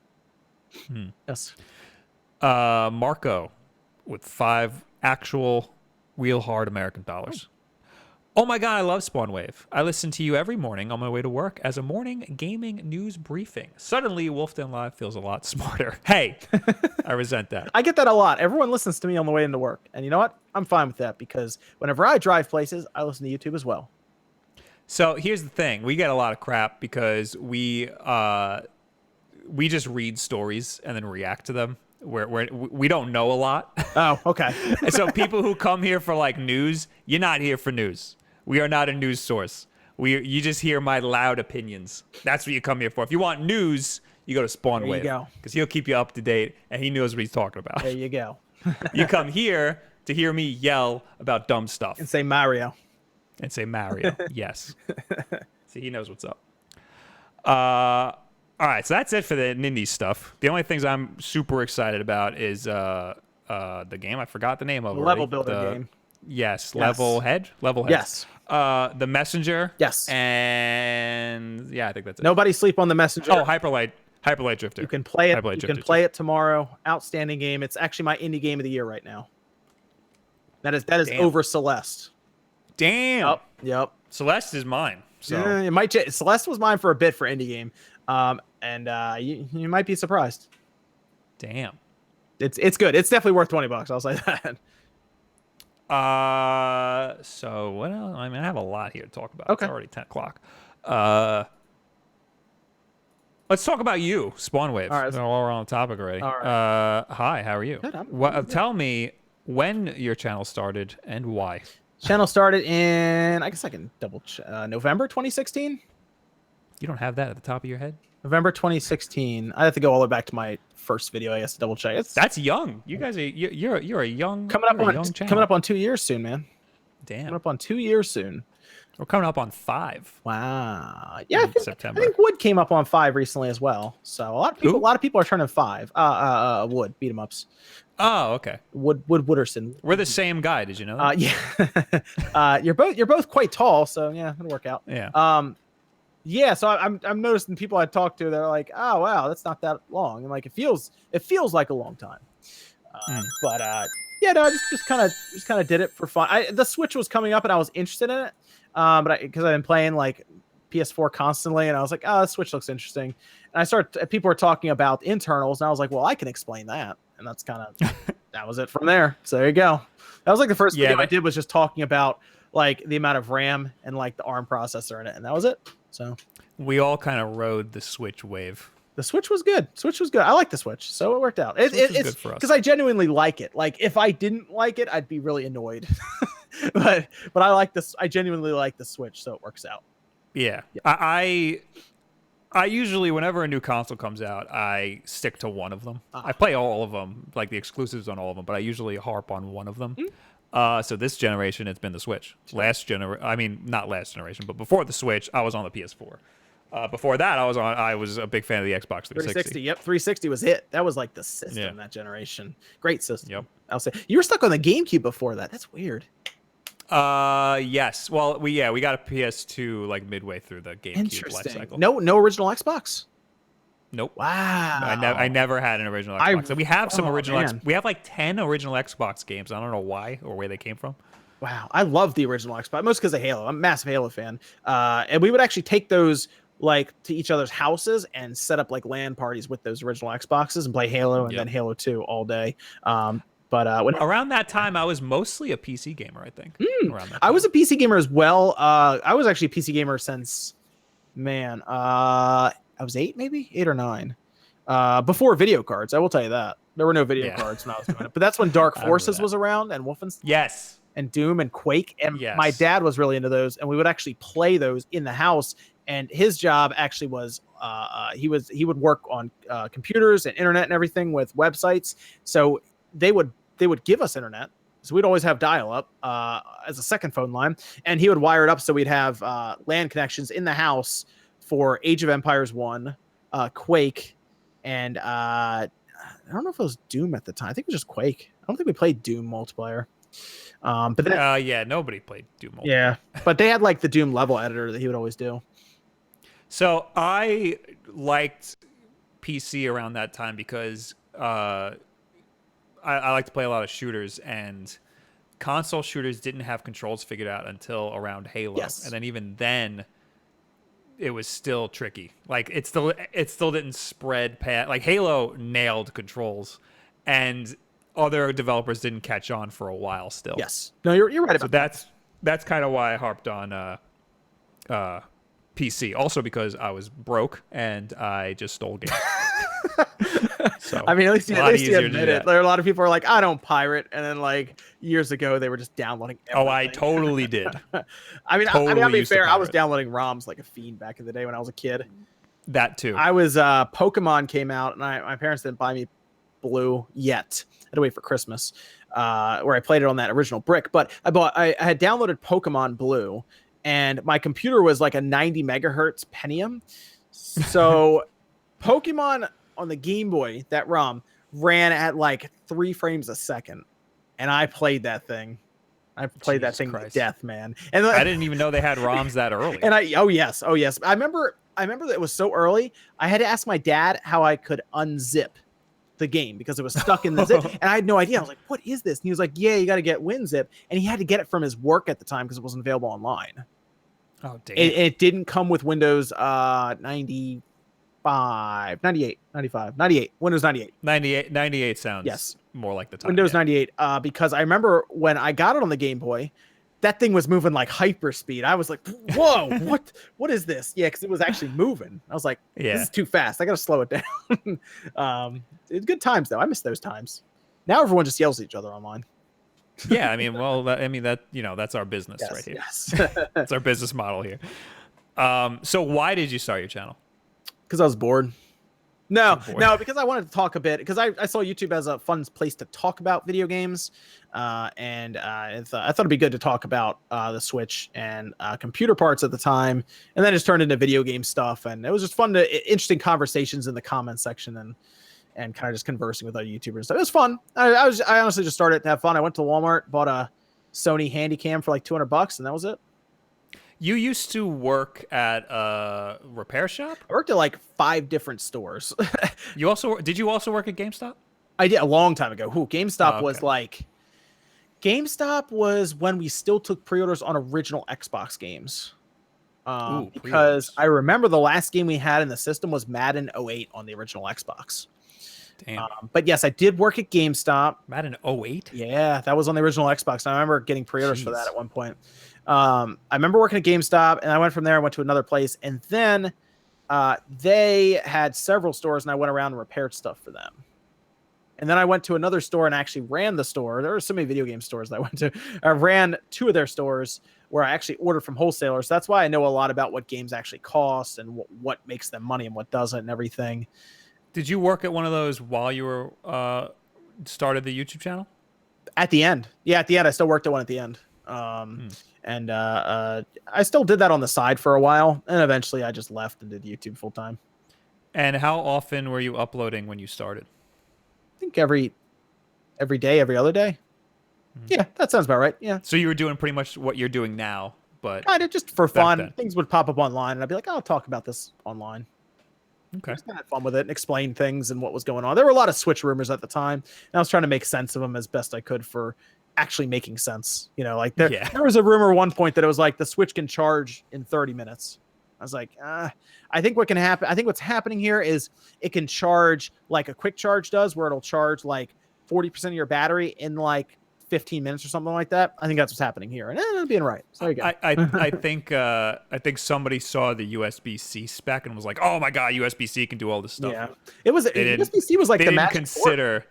Yes. Marco with 5 actual real hard American dollars. Oh my God, I love Spawnwave. I listen to you every morning on my way to work as a morning gaming news briefing. Suddenly, Wulff Den Live feels a lot smarter. Hey, I resent that. I get that a lot. Everyone listens to me on the way into work. And you know what? I'm fine with that because whenever I drive places, I listen to YouTube as well. So here's the thing. We get a lot of crap because we just read stories and then react to them. We don't know a lot. Oh, okay. And so people who come here for like news, you're not here for news. We are not a news source. You just hear my loud opinions. That's what you come here for. If you want news, you go to Spawnwave. There you go. Because he'll keep you up to date and he knows what he's talking about. There you go. You come here to hear me yell about dumb stuff. And say Mario. And say Mario. Yes. See, he knows what's up. All right, so that's it for the Nindy stuff. The only things I'm super excited about is the game. I forgot the name of it. Level builder game. Yes, Level Head. Yes. The Messenger. Yes. And yeah, I think that's it. Nobody sleep on the Messenger. Oh, Hyperlight Drifter. You can play it. Hyperlight You Drifter can play it tomorrow. Outstanding game. It's actually my indie game of the year right now. That is Damn. over Celeste. Damn. Yep. Celeste is mine. So Yeah, it might. Celeste was mine for a bit for indie game. And you might be surprised. damn. It's good. It's definitely worth $20. I'll say that. So what else? I mean, I have a lot here to talk about. Okay. It's already 10 o'clock. Let's talk about you, Spawnwave. All right. While we're on the topic already. All right. Hi, how are you? Good, I'm good. Tell me when your channel started and why. Channel started in, I guess I can double check, November 2016. You don't have that at the top of your head? November 2016. I have to go all the way back to my first video. I guess to double check. That's young. You guys are you're a young coming up you're a on young channel. coming up on 2 years soon, man. Damn. Coming up on 2 years soon. We're coming up on 5. Wow. Yeah, I In think, September. I think Wood came up on 5 recently as well. So a lot of people are turning 5. Wood beat 'em ups. Oh, okay. Wooderson. We're the same guy. Did you know that? Yeah. You're both quite tall, so yeah, it'll work out. Yeah. Yeah, so I'm noticing people I talk to, they're like, oh wow, that's not that long, and like it feels like a long time. But yeah, no, I just kind of did it for fun. The Switch was coming up, and I was interested in it, but because I've been playing like PS4 constantly, and I was like, oh, the Switch looks interesting. And people were talking about internals, and I was like, well, I can explain that, and that's kind of that was it from there. So there you go. That was like the first video I did was just talking about like the amount of RAM and like the ARM processor in it, and that was it. So we all kind of rode the Switch wave. the Switch was good. I like the Switch, so it worked out. It's good for us because I genuinely like it. Like if I didn't like it, I'd be really annoyed. but I like this. I genuinely like the Switch, so it works out. Yeah. I usually, whenever a new console comes out, I stick to one of them. I play all of them, like the exclusives on all of them, but I usually harp on one of them. So this generation, it's been the Switch. Not last generation, but before the Switch, I was on the PS4. Before that, I was a big fan of the Xbox 360. Yep, 360 was it. That was like the system Yeah. that generation. Great system. Yep. I'll say you were stuck on the GameCube before that. That's weird. Yes. Well, we got a PS2 like midway through the GameCube life Interesting. cycle. No original Xbox. Nope. Wow. I never had an original Xbox. So we have some original. Man. We have like 10 original Xbox games. I don't know why or where they came from. Wow, I love the original Xbox, most because of Halo. I'm a massive Halo fan. And we would actually take those like to each other's houses and set up like LAN parties with those original Xboxes and play Halo and then Halo 2 all day. But around that time, I was mostly a PC gamer, I think. Around that time. I was a PC gamer as well. I was actually a PC gamer since, I was 8 or 9. Before video cards, I will tell you that. There were no video cards when I was doing it. But that's when Dark Forces was around and Wolfenstein. Yes. And Doom and Quake. And my dad was really into those. And we would actually play those in the house. And his job actually was he would work on computers and internet and everything with websites. So they would give us internet. So we'd always have dial-up as a second phone line. And he would wire it up so we'd have LAN connections in the house for Age of Empires 1, Quake, and I don't know if it was Doom at the time. I think it was just Quake. I don't think we played Doom multiplayer. But then, nobody played Doom multiplayer. Yeah, but they had like the Doom level editor that he would always do. So I liked PC around that time because I like to play a lot of shooters, and console shooters didn't have controls figured out until around Halo. Yes. And then even then, it was still tricky. Like it still didn't spread past. Like Halo nailed controls, and other developers didn't catch on for a while still. Yes. No, you're right about that. So that's kind of why I harped on PC. Also because I was broke and I just stole games. So I mean, at least you admit it. that. There are a lot of people who are like, I don't pirate, and then like years ago they were just downloading everything. Oh, I totally did. I mean, Totally I'll be used to fair. I was pirate. downloading ROMs like a fiend back in the day when I was a kid. That too. I was Pokemon came out, and my parents didn't buy me Blue yet. I had to wait for Christmas, where I played it on that original brick. But I had downloaded Pokemon Blue, and my computer was like a 90 megahertz Pentium. So Pokemon on the Game Boy, that ROM ran at like 3 frames a second, and I played that thing. I played that thing to death, man. And I didn't even know they had ROMs that early. And oh yes. I remember that it was so early. I had to ask my dad how I could unzip the game because it was stuck in the zip, and I had no idea. I was like, "What is this?" And he was like, "Yeah, you got to get WinZip," and he had to get it from his work at the time because it wasn't available online. Oh damn! It didn't come with Windows 95, 98, 95, 98. Windows 98. 98 sounds more like the time. Windows 98. Because I remember when I got it on the Game Boy, that thing was moving like hyperspeed. I was like, "Whoa, what is this?" Yeah, because it was actually moving. I was like, "This is too fast. I got to slow it down." It's good times though. I miss those times. Now everyone just yells at each other online. Yeah, I mean, well, that's our business right here. Yes. That's our business model here. So why did you start your channel? Because I was bored. No, because I wanted to talk a bit. Because I saw YouTube as a fun place to talk about video games, and I thought it'd be good to talk about the Switch and computer parts at the time, and then it just turned into video game stuff, and it was just fun interesting conversations in the comments section and kind of just conversing with other YouTubers. So it was fun. I honestly just started to have fun. I went to Walmart, bought a Sony Handycam for like $200, and that was it. You used to work at a repair shop? I worked at like 5 different stores. Did you also work at GameStop? I did a long time ago. GameStop was like, GameStop was when we still took pre-orders on original Xbox games. Because I remember the last game we had in the system was Madden 08 on the original Xbox. Damn. But yes, I did work at GameStop. Madden 08? Yeah, that was on the original Xbox. I remember getting pre-orders for that at one point. I remember working at GameStop, and I went from there. I went to another place, and then they had several stores, and I went around and repaired stuff for them. And then I went to another store and actually ran the store. There were so many video game stores that I went to. I ran 2 of their stores where I actually ordered from wholesalers. So that's why I know a lot about what games actually cost and what makes them money and what doesn't and everything. Did you work at one of those while you were started the YouTube channel? At the end. Yeah, at the end. I still worked at one at the end. And I still did that on the side for a while, and eventually I just left and did YouTube full time. And how often were you uploading when you started? I think every day, every other day. Yeah, that sounds about right. Yeah. So you were doing pretty much what you're doing now, but Kind of just for fun. then. Things would pop up online, and I'd be like, I'll talk about this online. Okay. Just kind of had fun with it and explain things and what was going on. There were a lot of Switch rumors at the time, and I was trying to make sense of them as best I could for actually making sense. You know, like there was a rumor at one point that it was like the Switch can charge in 30 minutes. I was like, I think what can happen. I think what's happening here is it can charge like a quick charge does, where it'll charge like 40% of your battery in like 15 minutes or something like that. I think that's what's happening here, and I'm being right. So there you go. I think somebody saw the USB-C spec and was like, "Oh my god, USB-C can do all this stuff." Yeah, it was USB-C was like they the didn't magic consider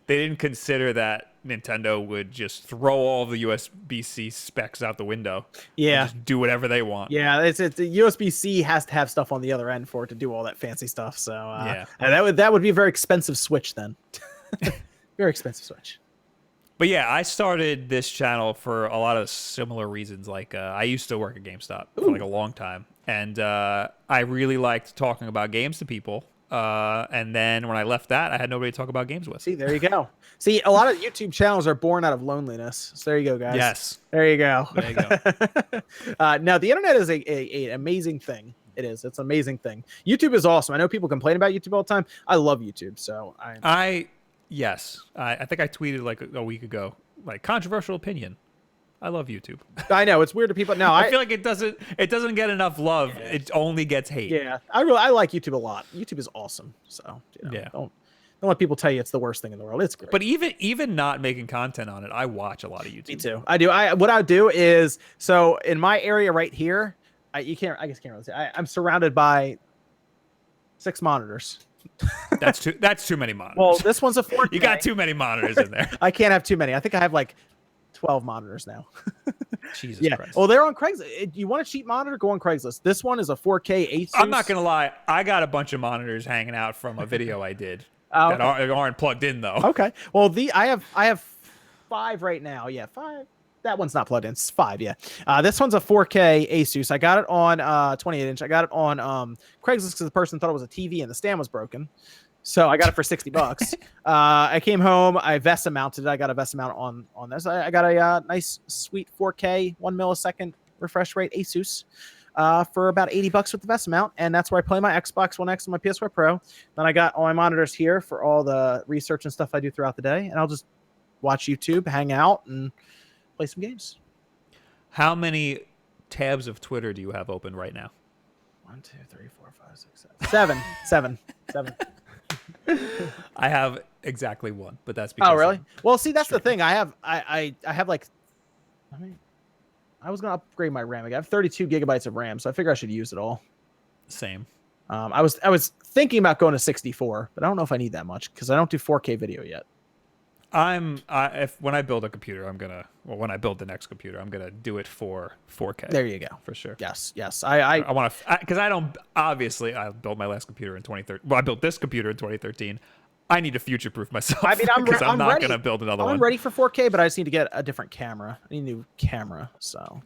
they didn't consider that Nintendo would just throw all of the USB-C specs out the window. Yeah, and just do whatever they want. Yeah, it's the USB-C has to have stuff on the other end for it to do all that fancy stuff. So yeah, and that would be a very expensive Switch then. Very expensive Switch. But yeah, I started this channel for a lot of similar reasons. Like I used to work at GameStop for like a long time, and I really liked talking about games to people. And then when I left that, I had nobody to talk about games with. See, there you go. See, a lot of YouTube channels are born out of loneliness. So there you go, guys. Yes. There you go. There you go. Now, the internet is a amazing thing. It is. It's an amazing thing. YouTube is awesome. I know people complain about YouTube all the time. I love YouTube. So Yes, I think I tweeted like a week ago, like controversial opinion. I love YouTube. I know it's weird to people. No, I feel like it doesn't get enough love. Yeah. It only gets hate. Yeah, I like YouTube a lot. YouTube is awesome. So yeah, don't let people tell you it's the worst thing in the world. It's great. But even not making content on it, I watch a lot of YouTube. Me too. I do. What I do is, so in my area right here, I guess can't really say. I'm surrounded by 6 monitors. That's too many monitors. Well, this one's a 4K. You got too many monitors in there. I can't have too many. I think I have like 12 monitors now. Jesus Christ. Well, they're on Craigslist. You want a cheap monitor? Go on Craigslist. This one is a 4K Asus. I'm not gonna lie. I got a bunch of monitors hanging out from a video I did that aren't plugged in though. Okay. Well, I have 5 right now. Yeah, 5. That one's not plugged in. It's 5, yeah. This one's a 4K Asus. I got it on 28-inch. I got it on Craigslist because the person thought it was a TV and the stand was broken. So I got it for $60. I came home. I VESA mounted it. I got a VESA mount on this. I got a nice, sweet 4K, 1 millisecond refresh rate Asus for about $80 with the VESA mount. And that's where I play my Xbox One X and my PS4 Pro. Then I got all my monitors here for all the research and stuff I do throughout the day. And I'll just watch YouTube, hang out, and play some games. How many tabs of Twitter do you have open right now? 1, 2, 3, 4, 5, 6, 7. 7. I have exactly 1, but that's because. Oh, really? Well, see, that's the thing. I have like, I was gonna upgrade my RAM. I have 32 gigabytes of RAM, so I figure I should use it all. Same. I was thinking about going to 64, but I don't know if I need that much because I don't do 4K video yet. When I build a computer, when I build the next computer, I'm gonna do it for 4K. There you go. For sure. Yes. I want to, because I don't, obviously I built my last computer in 2013. Well, I built this computer in 2013. I need to future-proof myself. I mean, I'm not gonna build another one. I'm ready for 4K, but I just need to get a different camera. I need a new camera. So.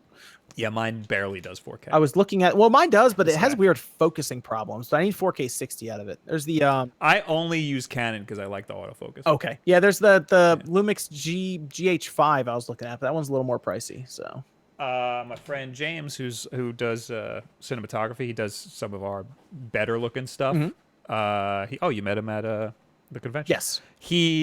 Yeah, mine barely does 4K. I was looking at, well, mine does, but it has weird focusing problems. So I need 4K 60 out of it. There's the I only use Canon because I like the autofocus. Okay. Yeah, there's the Lumix GH5 I was looking at, but that one's a little more pricey. So my friend James, who does cinematography, he does some of our better looking stuff. Mm-hmm. You met him at the convention? Yes.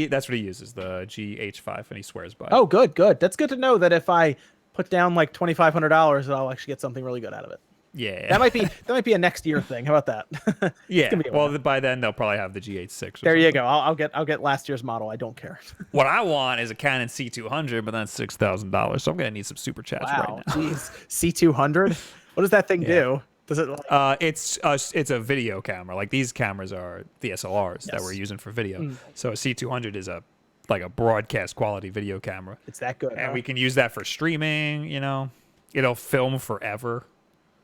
That's what he uses, the GH5, and he swears by it. Oh, good. That's good to know that if I put down like $2,500, I'll actually get something really good out of it. Yeah, that might be a next year thing. How about that? Yeah. Well, by then they'll probably have the GH6. There you go. I'll get last year's model. I don't care. What I want is a Canon C200, but that's $6,000. So I'm gonna need some super chats right now. Jeez, C200. What does that thing do? Does it? It's a video camera. Like these cameras are DSLRs that we're using for video. So a C200 is like a broadcast quality video camera. It's that good, and we can use that for streaming. It'll film forever.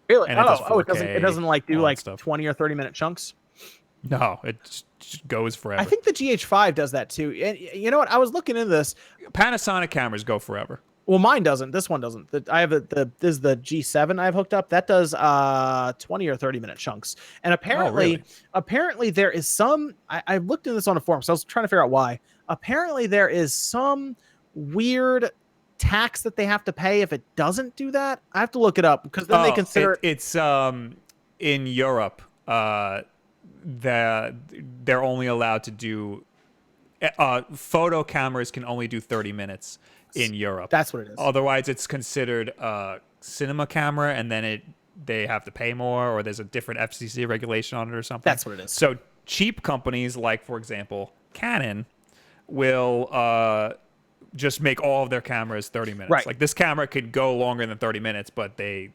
Really? And it doesn't like do like 20 or 30-minute chunks. No, it just goes forever. I think the GH5 does that too. And you know what? I was looking into this. Panasonic cameras go forever. Well, mine doesn't. This one doesn't. I have this is the G7 I've hooked up. That does 20 or 30-minute chunks. And Oh, really? apparently there is some I looked in this on a forum, so I was trying to figure out why. Apparently there is some weird tax that they have to pay if it doesn't do that. I have to look it up because then they Oh, consider it's in Europe. They're only allowed to do photo cameras can only do 30 minutes in Europe. That's what it is. Otherwise, it's considered a cinema camera, and then they have to pay more, or there's a different FCC regulation on it or something. That's what it is. So cheap companies like, for example, Canon will just make all of their cameras 30 minutes. Right. Like this camera could go longer than 30 minutes, but the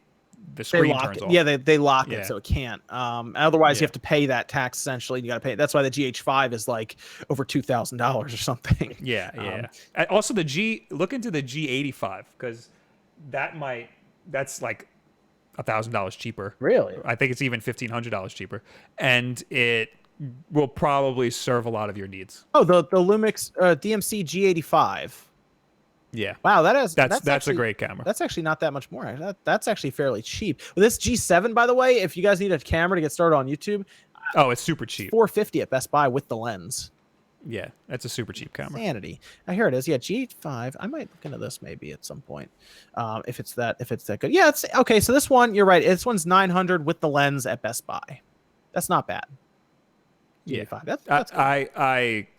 screen lock turns it. off. Yeah, they lock Yeah. it so it can't. Otherwise, you Yeah. have to pay that tax essentially. You got to pay. That's why the GH5 is like over $2,000 or something. Yeah, yeah. Also, look into the G85 because that's like $1,000 cheaper. Really? I think it's even $1,500 cheaper, and it will probably serve a lot of your needs. Oh, the Lumix DMC G85. Yeah. Wow, that's That's actually a great camera. That's actually not that much more. That's actually fairly cheap. Well, this G7, by the way, if you guys need a camera to get started on YouTube, Oh, it's super cheap. $450 at Best Buy with the lens. Yeah, that's a super cheap camera. Sanity. Here it is. Yeah, G5. I might look into this maybe at some point. If it's that good. Yeah, it's okay. So this one, you're right. This one's 900 with the lens at Best Buy. That's not bad. Yeah, G85. That's good.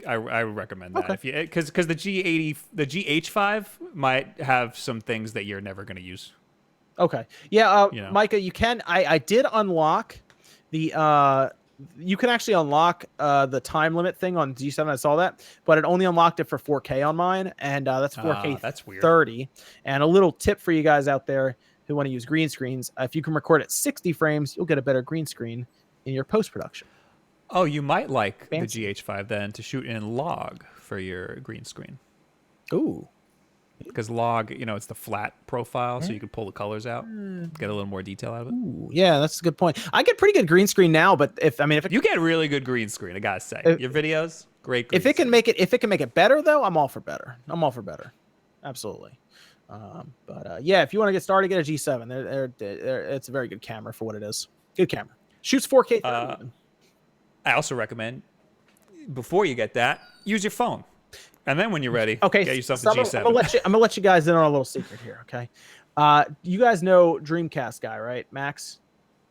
I recommend that if you because the GH5 might have some things that you're never going to use. Okay. Yeah, You know. Micah, you can. I did unlock the. You can actually unlock the time limit thing on G7. I saw that, but it only unlocked it for 4K on mine, and that's 4K. That's weird. 30. And a little tip for you guys out there who want to use green screens: if you can record at 60 frames, you'll get a better green screen in your post production. Oh, you might like Fancy. the GH5 then to shoot in log for your green screen. Ooh. Because log, it's the flat profile, so you can pull the colors out, get a little more detail out of it. Ooh, yeah, that's a good point. I get pretty good green screen now, but if it, You get really good green screen, I gotta say. Your videos, great. Green if it can make it better though, I'm all for better. Absolutely. Yeah, if you want to get started, get a G7. It's a very good camera for what it is. Good camera. Shoots 4K. 30 I also recommend before you get that, use your phone, and then when you're ready, Okay, get yourself so a G7. I'm gonna let you guys in on a little secret here. Okay, you guys know Dreamcast guy, right, Max?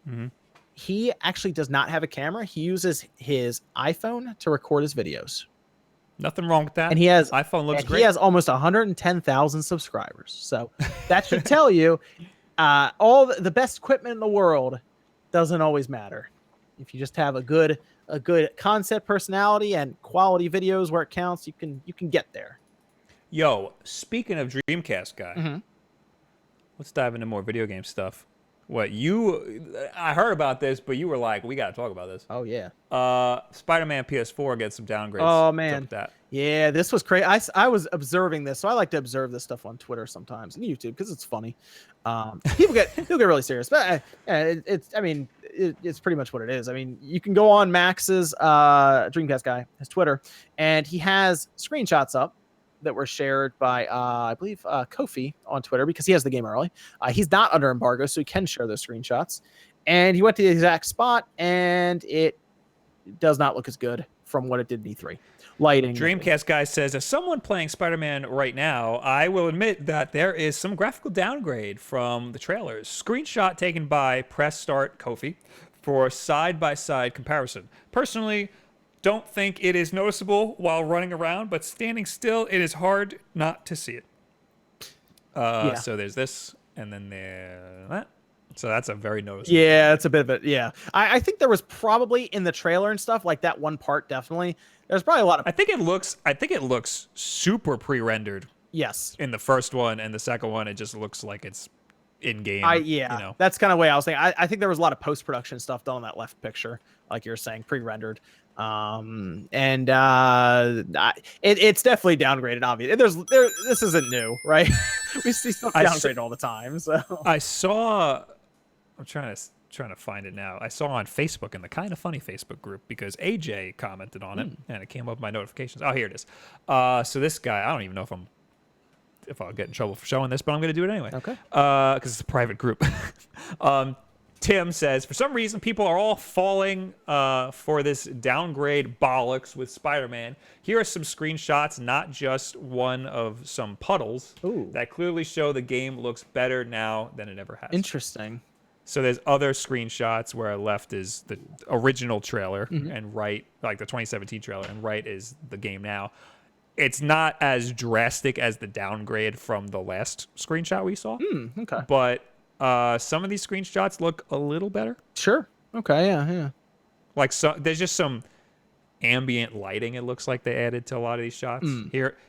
Mm-hmm. He actually does not have a camera. He uses his iPhone to record his videos. Nothing wrong with that. And he has iPhone looks great. He has almost 110,000 subscribers. So that should tell you, all the best equipment in the world doesn't always matter. If you just have a good concept, personality, and quality videos where it counts, you can get there. Yo, speaking of Dreamcast guy, Mm-hmm. let's dive into more video game stuff. I heard about this, but you were like, we got to talk about this. Oh yeah. Spider-Man PS4 gets some downgrades. Oh What's up man. with that? Yeah, this was crazy. I was observing this, so I like to observe this stuff on Twitter sometimes and YouTube because it's funny. People get really serious, but it's pretty much what it is. I mean, you can go on Max's Dreamcast guy, his Twitter, and he has screenshots up that were shared by I believe Kofi on Twitter because he has the game early. He's not under embargo, so he can share those screenshots. And he went to the exact spot, and it does not look as good from what it did in E3. Lighting. Dreamcast guy says, as someone playing Spider-Man right now, I will admit that there is some graphical downgrade from the trailers. Screenshot taken by Press Start Kofi for side-by-side comparison. Personally, don't think it is noticeable while running around, but standing still, it is hard not to see it. So there's this, and then there's that. So that's a very noticeable. Yeah, it's a bit of it. Yeah, I think there was probably in the trailer and stuff like that one part. Definitely, there's probably a lot of. I think it looks super pre-rendered. Yes. In the first one and the second one, it just looks like it's in game. That's kind of the way I was thinking. I think there was a lot of post-production stuff done on that left picture, like you're saying, pre-rendered. It's definitely downgraded. Obviously, this isn't new, right? We see stuff downgraded all the time. So I saw. I'm trying to find it now. I saw on Facebook in the Kind of Funny Facebook group because AJ commented on it and it came up in my notifications. Oh, here it is. So this guy, I don't even know if if I'll get in trouble for showing this, but I'm going to do it anyway. Okay. Because it's a private group. Tim says, for some reason, people are all falling for this downgrade bollocks with Spider-Man. Here are some screenshots, not just one of some puddles, that clearly show the game looks better now than it ever has. Interesting. So there's other screenshots where left is the original trailer and right, like the 2017 trailer, and right is the game now. It's not as drastic as the downgrade from the last screenshot we saw. Okay. But some of these screenshots look a little better. Sure. Okay. Yeah. Like there's just some ambient lighting. It looks like they added to a lot of these shots.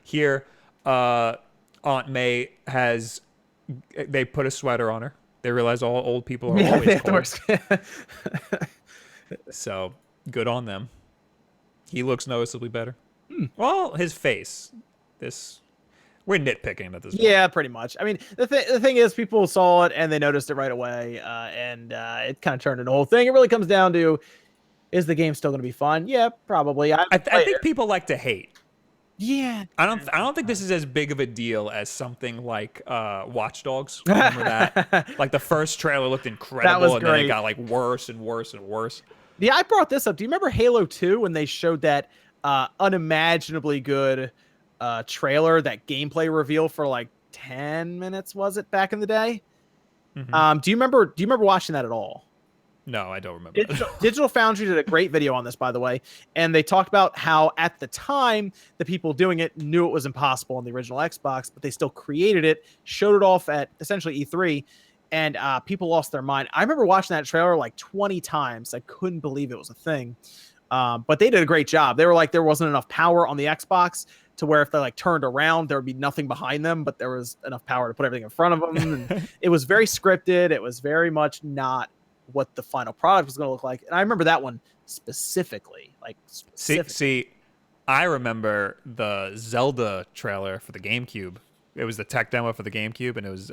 Here, Aunt May they put a sweater on her. They realize all old people are always cold. So good on them. He looks noticeably better. Well, his face. We're nitpicking at this point. Yeah, pretty much. I mean, the thing is, people saw it and they noticed it right away, and it kind of turned into a whole thing. It really comes down to, is the game still going to be fun? Yeah, probably. I think people like to hate. Yeah. I don't think this is as big of a deal as something like Watch Dogs. Remember that? Like the first trailer looked incredible, and then it got like worse and worse and worse. Yeah, I brought this up. Do you remember Halo 2 when they showed that unimaginably good trailer, that gameplay reveal for like 10 minutes, was it, back in the day? Do you remember watching that at all? No, I don't remember. Digital Foundry did a great video on this, by the way, and they talked about how at the time the people doing it knew it was impossible on the original Xbox, but they still created it, showed it off at essentially E3, and people lost their mind. I remember watching that trailer like 20 times. I couldn't believe it was a thing. But they did a great job. They were like, there wasn't enough power on the Xbox to where if they like turned around, there would be nothing behind them, but there was enough power to put everything in front of them. And it was very scripted. It was very much not what the final product was going to look like. And I remember that one specifically. See, I remember the Zelda trailer for the GameCube. It was the tech demo for the GameCube, and it was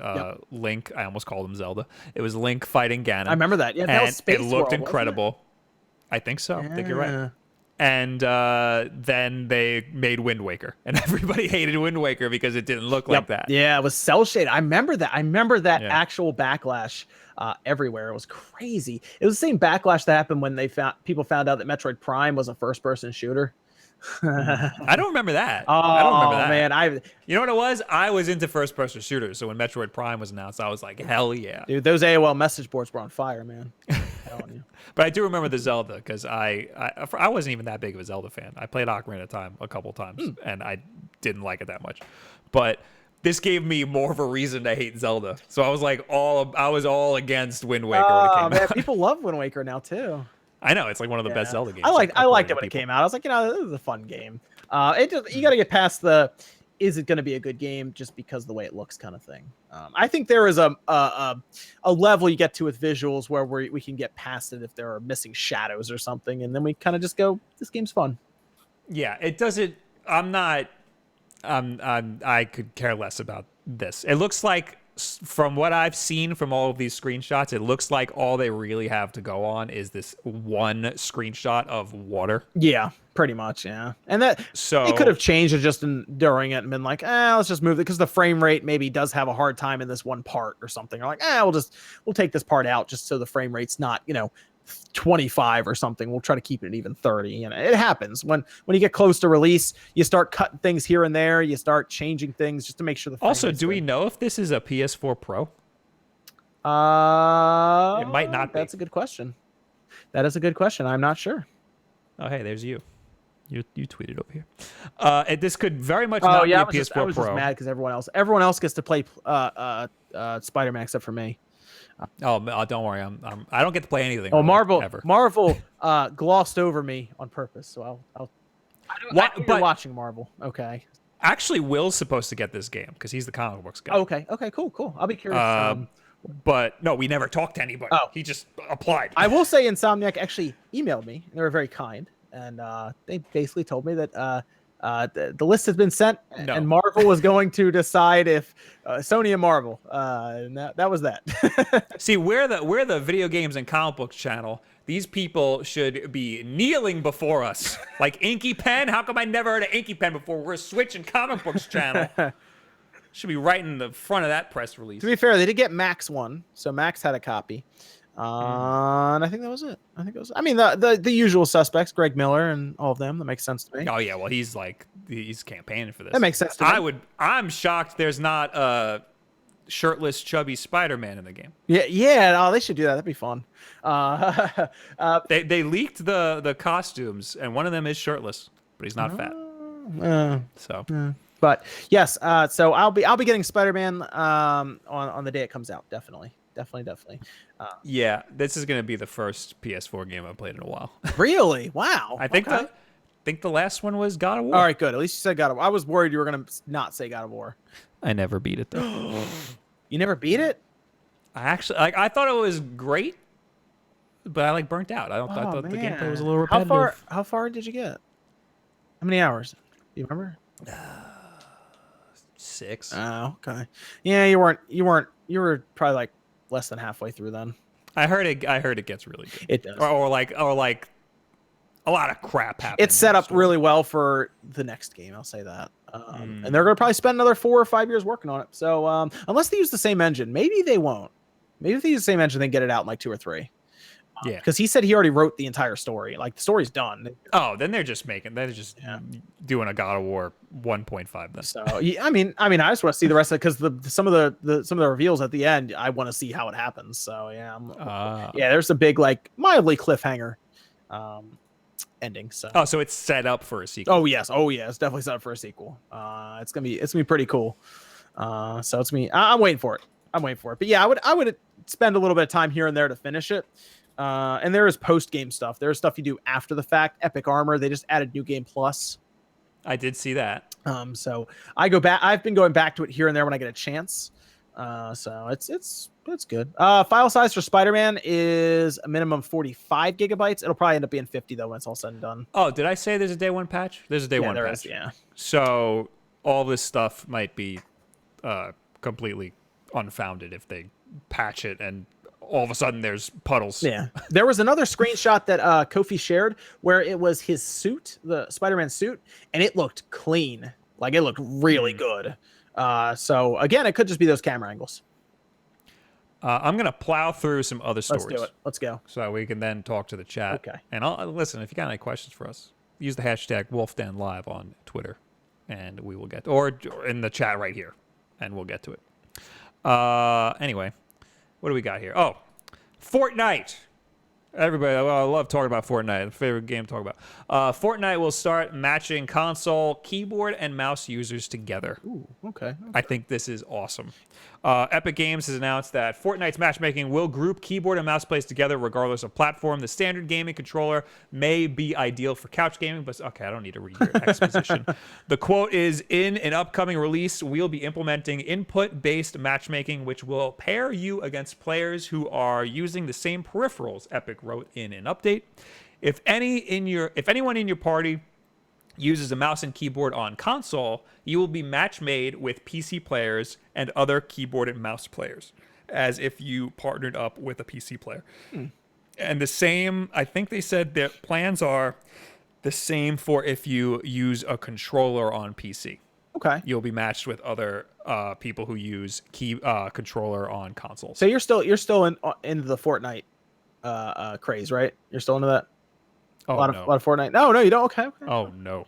Link. I almost called him Zelda. It was Link fighting Ganon. I remember that. Yeah, that was Space it looked World, incredible. I think so. I think you're right. And then they made Wind Waker, and everybody hated Wind Waker because it didn't look like that. Yeah, it was cell shade. I remember that. Actual backlash everywhere. It was crazy. It was the same backlash that happened when people found out that Metroid Prime was a first-person shooter. I don't remember that. I don't remember that. Man, you know what it was? I was into first-person shooters, so when Metroid Prime was announced, I was like, hell yeah. Dude, those AOL message boards were on fire, man. Telling you. But I do remember the Zelda because I wasn't even that big of a Zelda fan. I played Ocarina of Time a couple times, and I didn't like it that much. But this gave me more of a reason to hate Zelda. So I was like, I was all against Wind Waker when it came out. People love Wind Waker now too. I know, it's like one of the best Zelda games. I liked it when it came out. I was like, this is a fun game. You got to get past is it going to be a good game just because of the way it looks kind of thing. I think there is a level you get to with visuals where we can get past it if there are missing shadows or something, and then we kind of just go, this game's fun. Yeah, it doesn't. I could care less about this. It looks like, from what I've seen from all of these screenshots, it looks like all they really have to go on is this one screenshot of water. Yeah, pretty much, yeah. And it could have changed it just during it and been like, let's just move it, because the frame rate maybe does have a hard time in this one part or something. Or like, we'll take this part out just so the frame rate's not, 25 or something. We'll try to keep it even 30. And it happens when you get close to release, you start cutting things here and there, you start changing things just to make sure the frame also, do we know if this is a PS4 Pro? It might not be. That's a good question. That is a good question. I'm not sure. Oh, hey, there's you. You tweeted over here. This could very much not be a PS4 Pro. I was just mad because everyone else gets to play Spider-Man except for me. Don't worry. I don't get to play anything. Oh, really, Marvel glossed over me on purpose. So you're watching Marvel. Okay. Actually, Will's supposed to get this game because he's the comic books guy. Okay. Cool. I'll be curious. But no, we never talked to anybody. Oh. He just applied. I will say Insomniac actually emailed me. They were very kind, and they basically told me that the list has been sent, and Marvel was going to decide if Sony and Marvel. And that was that. See, we're the video games and comic books channel. These people should be kneeling before us, like Inky Pen. How come I never heard of Inky Pen before? We're a Switch and comic books channel. Should be right in the front of that press release. To be fair, they did get Max one, so Max had a copy. And I think that was it. I mean, the usual suspects, Greg Miller and all of them. That makes sense to me. Oh yeah, well he's campaigning for this. That makes sense to me. I'm shocked there's not a shirtless, chubby Spider-Man in the game. Yeah. Oh, they should do that. That'd be fun. They leaked the costumes, and one of them is shirtless, but he's not fat. But yes, so I'll be getting Spider-Man on the day it comes out. Definitely. Yeah, this is gonna be the first PS4 game I've played in a while. Really? Wow. I think the last one was God of War. All right, good. At least you said God of War. I was worried you were gonna not say God of War. I never beat it though. You never beat it? I thought it was great, but I burnt out. I thought the gameplay was a little repetitive. How far did you get? How many hours? Do you remember? 6. Oh, okay. Yeah, you were probably like less than halfway through then. I heard it gets really good. It does. Or like a lot of crap happens. It's set up really well for the next game. I'll say that. And they're going to probably spend another 4 or 5 years working on it. So unless they use the same engine, maybe they won't. Maybe if they use the same engine, they get it out in like 2 or 3. Yeah, because he said he already wrote the entire story. Like the story's done. Oh, then they're just doing a God of War 1.5 then. So yeah, I mean, I just want to see the rest of it because some of the reveals at the end, I want to see how it happens. So yeah, there's a big like mildly cliffhanger ending. So so it's set up for a sequel. Oh yes, it's definitely set up for a sequel. It's gonna be pretty cool. So it's me. I'm waiting for it. But yeah, I would spend a little bit of time here and there to finish it. And there is post-game stuff. There's stuff you do after the fact. Epic Armor, they just added New Game Plus. I did see that. So I go back. I've been going back to it here and there when I get a chance. So it's good. File size for Spider-Man is a minimum 45 gigabytes. It'll probably end up being 50 though when it's all said and done. Oh, did I say there's a day one patch? There's a day one patch. Yeah. So all this stuff might be completely unfounded if they patch it and all of a sudden there's puddles. Yeah. There was another screenshot that Kofi shared where it was his suit, the Spider-Man suit, and it looked clean. Like it looked really good. So again, it could just be those camera angles. I'm going to plow through some other stories. Let's do it. Let's go. So we can then talk to the chat. Okay. And I'll listen, if you got any questions for us, use the hashtag Wulff Den Live on Twitter and we will get, or in the chat right here, and we'll get to it. Anyway. What do we got here? Oh, Fortnite. Everybody, I love talking about Fortnite. Favorite game to talk about. Fortnite will start matching console, keyboard, and mouse users together. Ooh, okay. I think this is awesome. Epic Games has announced that Fortnite's matchmaking will group keyboard and mouse plays together regardless of platform. The standard gaming controller may be ideal for couch gaming, but okay, I don't need to read your exposition. The quote is, in an upcoming release, we'll be implementing input-based matchmaking, which will pair you against players who are using the same peripherals, Epic wrote in an update. If anyone in your party uses a mouse and keyboard on console, you will be match made with PC players and other keyboard and mouse players, as if you partnered up with a PC player. And the same, I think they said their plans are the same for if you use a controller on PC. Okay. You'll be matched with other people who use controller on consoles. So you're still into the Fortnite craze, right? You're still into that? A lot of Fortnite. No, you don't. Okay. Oh no.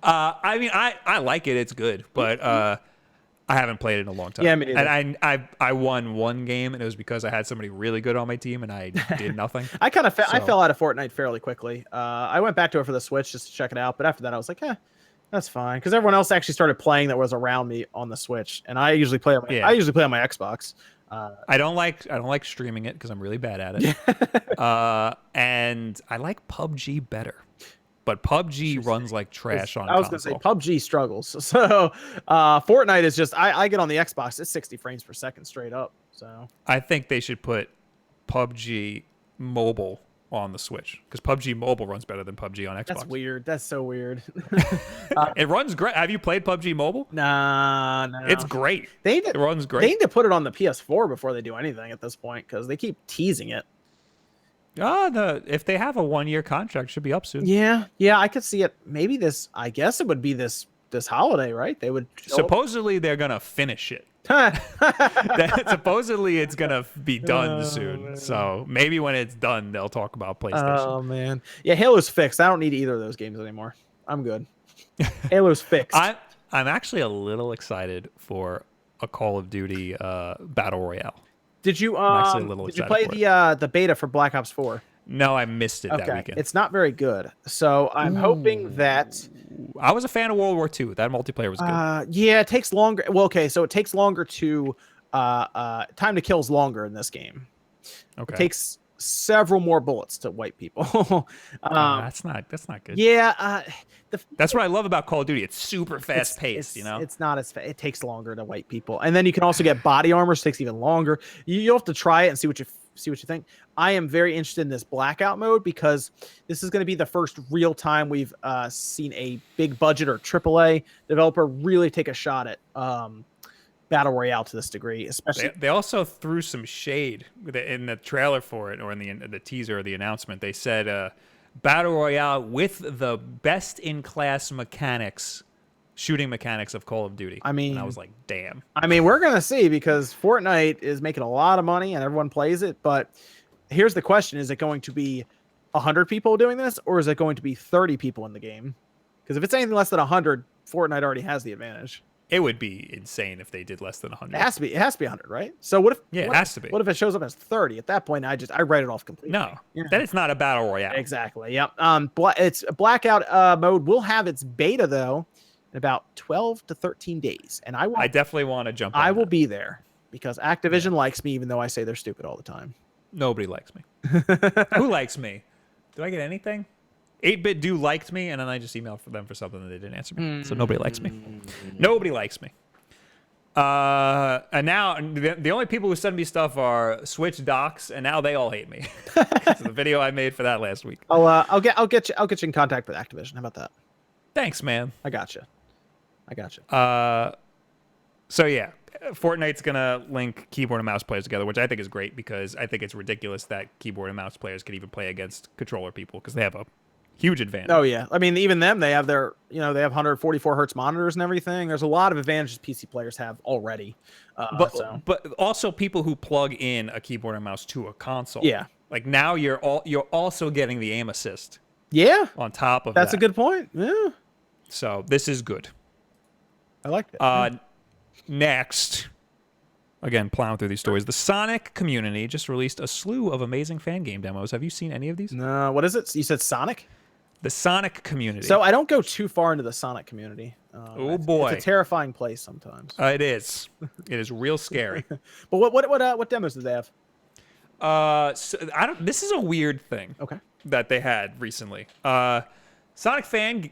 I mean, I like it. It's good, but I haven't played it in a long time. Yeah, me neither. And I won one game, and it was because I had somebody really good on my team, and I did nothing. I fell out of Fortnite fairly quickly. I went back to it for the Switch just to check it out, but after that, I was like, that's fine, because everyone else actually started playing that was around me on the Switch, and I usually play on my Xbox. I don't like streaming it because I'm really bad at it. And I like PUBG better, but PUBG runs like trash on console. I was gonna say PUBG struggles. So Fortnite is just I get on the Xbox, it's 60 frames per second straight up. So I think they should put PUBG Mobile on the Switch, because PUBG Mobile runs better than PUBG on Xbox. That's weird. That's so weird. It runs great. Have you played PUBG Mobile? Nah, no. It's great. It runs great. They need to put it on the PS4 before they do anything at this point, because they keep teasing it. If they have a 1-year contract, it should be up soon. Yeah, I could see it. Maybe I guess it would be this this holiday, right? They would Supposedly they're gonna finish it. Supposedly it's gonna be done soon. Man. So maybe when it's done, they'll talk about PlayStation. Oh man, yeah, Halo's fixed. I don't need either of those games anymore. I'm good. Halo's fixed. I'm actually a little excited for a Call of Duty battle royale. Did you actually a little did you excited play for the beta for Black Ops 4? No, I missed it that weekend. It's not very good. So I'm hoping that I was a fan of World War II. That multiplayer was good. Yeah, it takes longer. Well, okay, so it takes longer to time to kill is longer in this game. Okay. It takes several more bullets to wipe people. That's not good. Yeah, that's what I love about Call of Duty. It's super fast paced, you know. It's not as it takes longer to wipe people, and then you can also get body armor, so it takes even longer. You have to try it and see what you think. I am very interested in this blackout mode because this is going to be the first real time we've seen a big budget or AAA developer really take a shot at battle royale to this degree. Especially they also threw some shade in the trailer for it, or in the teaser or the announcement. They said battle royale with the best in class shooting mechanics of Call of Duty. I mean, and I was like, damn. I mean, we're gonna see, because Fortnite is making a lot of money and everyone plays it. But here's the question: is it going to be 100 people doing this, or is it going to be 30 people in the game? Because if it's anything less than 100, Fortnite already has the advantage. It would be insane if they did less than 100. It has to be 100, right? So what if? Yeah, it has to be. What if it shows up as 30? At that point, I write it off completely. No, yeah. Then it's not a battle royale. Exactly. Yep. It's blackout mode will have its beta though in about 12 to 13 days, and I definitely want to jump. I will be there because Activision likes me, even though I say they're stupid all the time. Nobody likes me. Who likes me? Do I get anything? 8-Bit Do liked me, and then I just emailed them for something that they didn't answer me. So nobody likes me. Nobody likes me. And now the only people who send me stuff are Switch docs, and now they all hate me. It's the video I made for that last week. I'll get you in contact with Activision. How about that? Thanks, man. I got you. So yeah, Fortnite's gonna link keyboard and mouse players together, which I think is great, because I think it's ridiculous that keyboard and mouse players can even play against controller people, because they have a huge advantage. Oh yeah, I mean, even them, they have their, they have 144 hertz monitors and everything. There's a lot of advantages PC players have already. But also people who plug in a keyboard and mouse to a console. Yeah. Like now you're also getting the aim assist. Yeah. On top of that. That's a good point. Yeah. So this is good. I like it. Next, again, plowing through these stories, the Sonic community just released a slew of amazing fan game demos. Have you seen any of these? No. What is it? You said Sonic? The Sonic community. So I don't go too far into the Sonic community. Oh boy, it's a terrifying place sometimes. It is. It is real scary. But what demos did they have? So this is a weird thing. Okay. That they had recently. Sonic fan.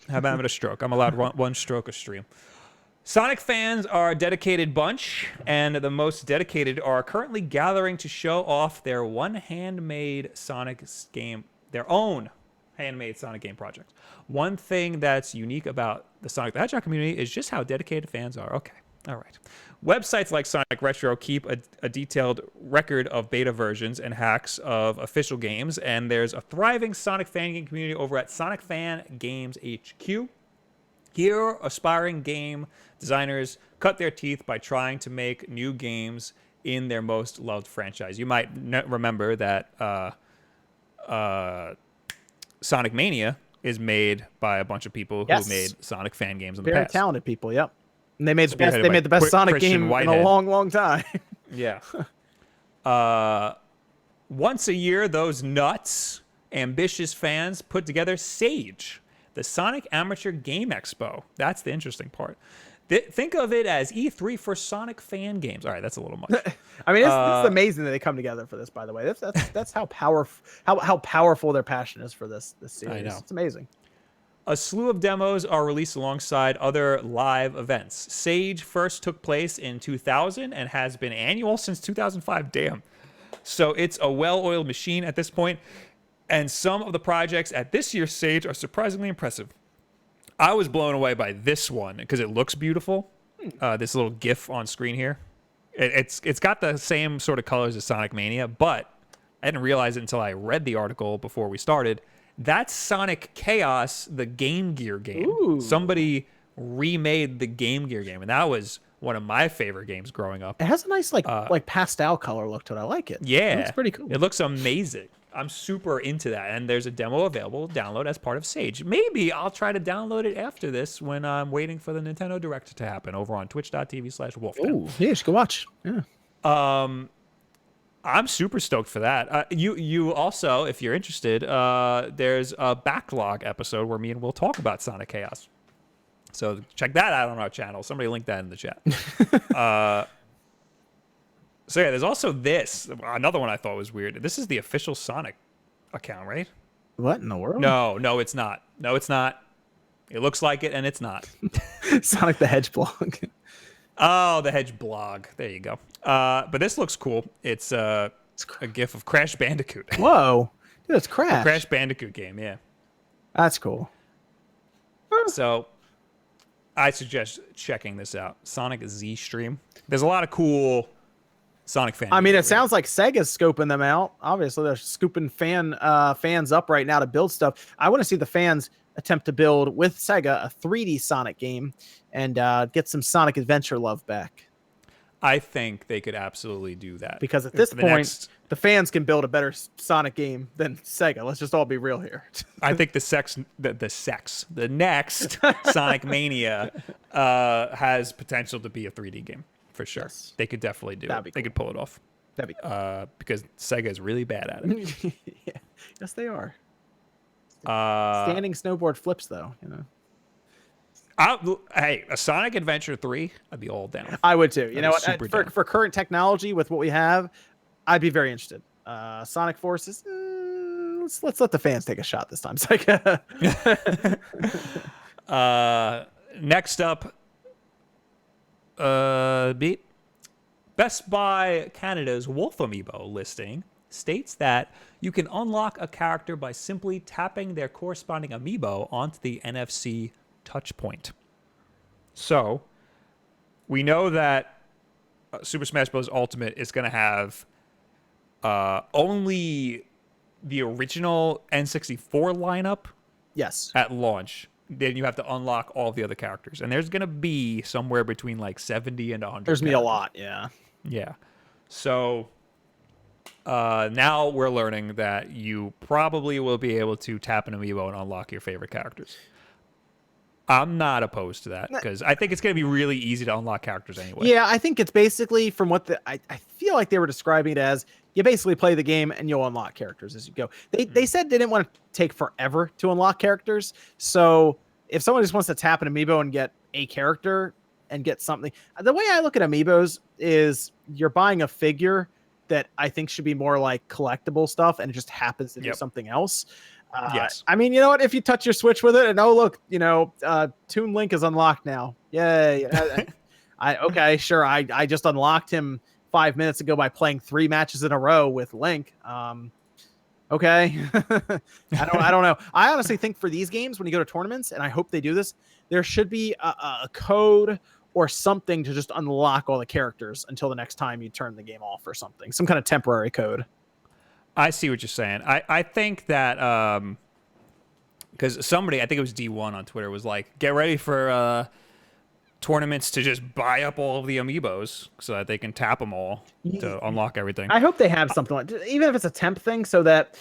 I'm having a stroke. I'm allowed one stroke a stream. Sonic fans are a dedicated bunch, and the most dedicated are currently gathering to show off their handmade Sonic game. Their own handmade Sonic game projects. One thing that's unique about the Sonic the Hedgehog community is just how dedicated fans are. Okay, all right. Websites like Sonic Retro keep a detailed record of beta versions and hacks of official games, and there's a thriving Sonic fan game community over at Sonic Fan Games HQ. Here, aspiring game designers cut their teeth by trying to make new games in their most loved franchise. You might remember that Sonic Mania is made by a bunch of people who made Sonic fan games in the past. Very talented people, yep. And they made the best Sonic game in a long, long time. Yeah. Once a year, those nuts, ambitious fans put together Sage, the Sonic Amateur Game Expo. That's the interesting part. Think of it as E3 for Sonic fan games. All right, that's a little much. I mean, it's amazing that they come together for this. By the way, that's how powerful their passion is for this series. I know. It's amazing. A slew of demos are released alongside other live events. Sage first took place in 2000 and has been annual since 2005. Damn. So it's a well-oiled machine at this point. And some of the projects at this year's Sage are surprisingly impressive. I was blown away by this one because it looks beautiful. This little GIF on screen here. It's got the same sort of colors as Sonic Mania, but I didn't realize it until I read the article before we started. That's Sonic Chaos, the Game Gear game. Ooh. Somebody remade the Game Gear game, and that was one of my favorite games growing up. It has a nice like pastel color look to it. I like it. Yeah, It looks pretty cool. It looks amazing. I'm super into that, and there's a demo available to download as part of Sage. Maybe I'll try to download it after this when I'm waiting for the Nintendo Direct to happen over on twitch.tv/Wulff Den. Oh, yeah, you should go watch. Yeah. I'm super stoked for that. You also, if you're interested, there's a backlog episode where me and Will talk about Sonic Chaos. So check that out on our channel. Somebody link that in the chat. So yeah, there's also this. Another one I thought was weird. This is the official Sonic account, right? What in the world? No, it's not. No, it's not. It looks like it, and it's not. Sonic the Hedgehog. Oh, the Hedge blog. There you go. But this looks cool. It's a GIF of Crash Bandicoot. Whoa. Dude, it's Crash. Crash Bandicoot game, yeah. That's cool. So I suggest checking this out. Sonic Z stream. There's a lot of cool Sonic fans. I mean, it sounds like Sega's scoping them out. Obviously, they're scooping fans up right now to build stuff. I want to see the fans attempt to build with Sega a 3D Sonic game and get some Sonic Adventure love back. I think they could absolutely do that. Because at this point, the fans can build a better Sonic game than Sega. Let's just all be real here. I think the next Sonic Mania has potential to be a 3D game for sure. Yes. They could definitely do it. They could pull it off. That'd be cool. Because Sega is really bad at it. Yeah. Yes, they are. Standing snowboard flips, though, you know. Hey, a Sonic Adventure 3, I'd be all down. I would too. You know what? For current technology with what we have, I'd be very interested. Sonic Forces, let's let the fans take a shot this time. Next up, Best Buy Canada's Wulff Amiibo listing states that you can unlock a character by simply tapping their corresponding amiibo onto the NFC touch point. So we know that Super Smash Bros. Ultimate is going to have only the original N64 lineup. Yes. At launch. Then you have to unlock all the other characters. And there's going to be somewhere between like 70 and 100. There's going to be a lot, yeah. Yeah. So now we're learning that you probably will be able to tap an amiibo and unlock your favorite characters. I'm not opposed to that because I think it's going to be really easy to unlock characters anyway. Yeah, I think it's basically from what I feel like they were describing it as, you basically play the game and you'll unlock characters as you go. They said they didn't want to take forever to unlock characters. So if someone just wants to tap an amiibo and get a character and get something, the way I look at amiibos is you're buying a figure that I think should be more like collectible stuff and it just happens to do something else. Yes. I mean, you know what? If you touch your Switch with it and look, you know, Toon Link is unlocked now. Yay. Okay, sure. I just unlocked him 5 minutes ago by playing 3 matches in a row with Link. Okay. I don't know. I honestly think for these games, when you go to tournaments, and I hope they do this, there should be a code or something to just unlock all the characters until the next time you turn the game off or something. Some kind of temporary code. I see what you're saying. I think that because somebody, I think it was D1 on Twitter, was like, get ready for tournaments to just buy up all of the amiibos so that they can tap them all to unlock everything. I hope they have something like, even if it's a temp thing, so that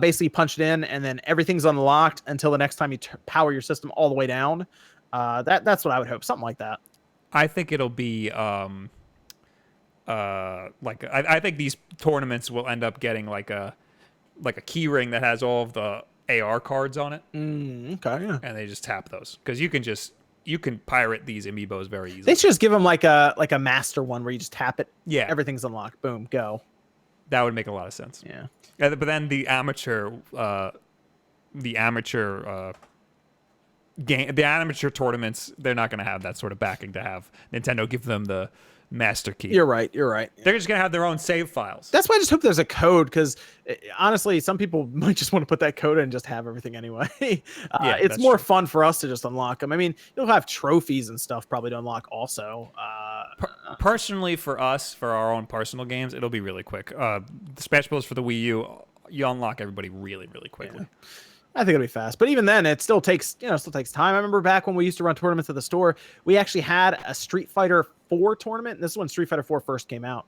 basically you punch it in and then everything's unlocked until the next time you power your system all the way down. That's what I would hope. Something like that. I think it'll be I think these tournaments will end up getting like a key ring that has all of the AR cards on it. Okay, yeah. And they just tap those because you can pirate these amiibos very easily. They should just give them like a master one where you just tap it. Yeah, everything's unlocked. Boom, go. That would make a lot of sense. Yeah. But then the amateur tournaments, they're not going to have that sort of backing to have Nintendo give them the master key. You're right. They're just going to have their own save files. That's why I just hope there's a code because honestly, some people might just want to put that code in and just have everything anyway. It's more fun for us to just unlock them. I mean, you'll have trophies and stuff probably to unlock also. Personally, for us, for our own personal games, it'll be really quick. The Smash Bros. For the Wii U, you unlock everybody really, really quickly. I think it'll be fast, but even then, it still takes time. I remember back when we used to run tournaments at the store, we actually had a Street Fighter 4 tournament. And this is when Street Fighter 4 first came out,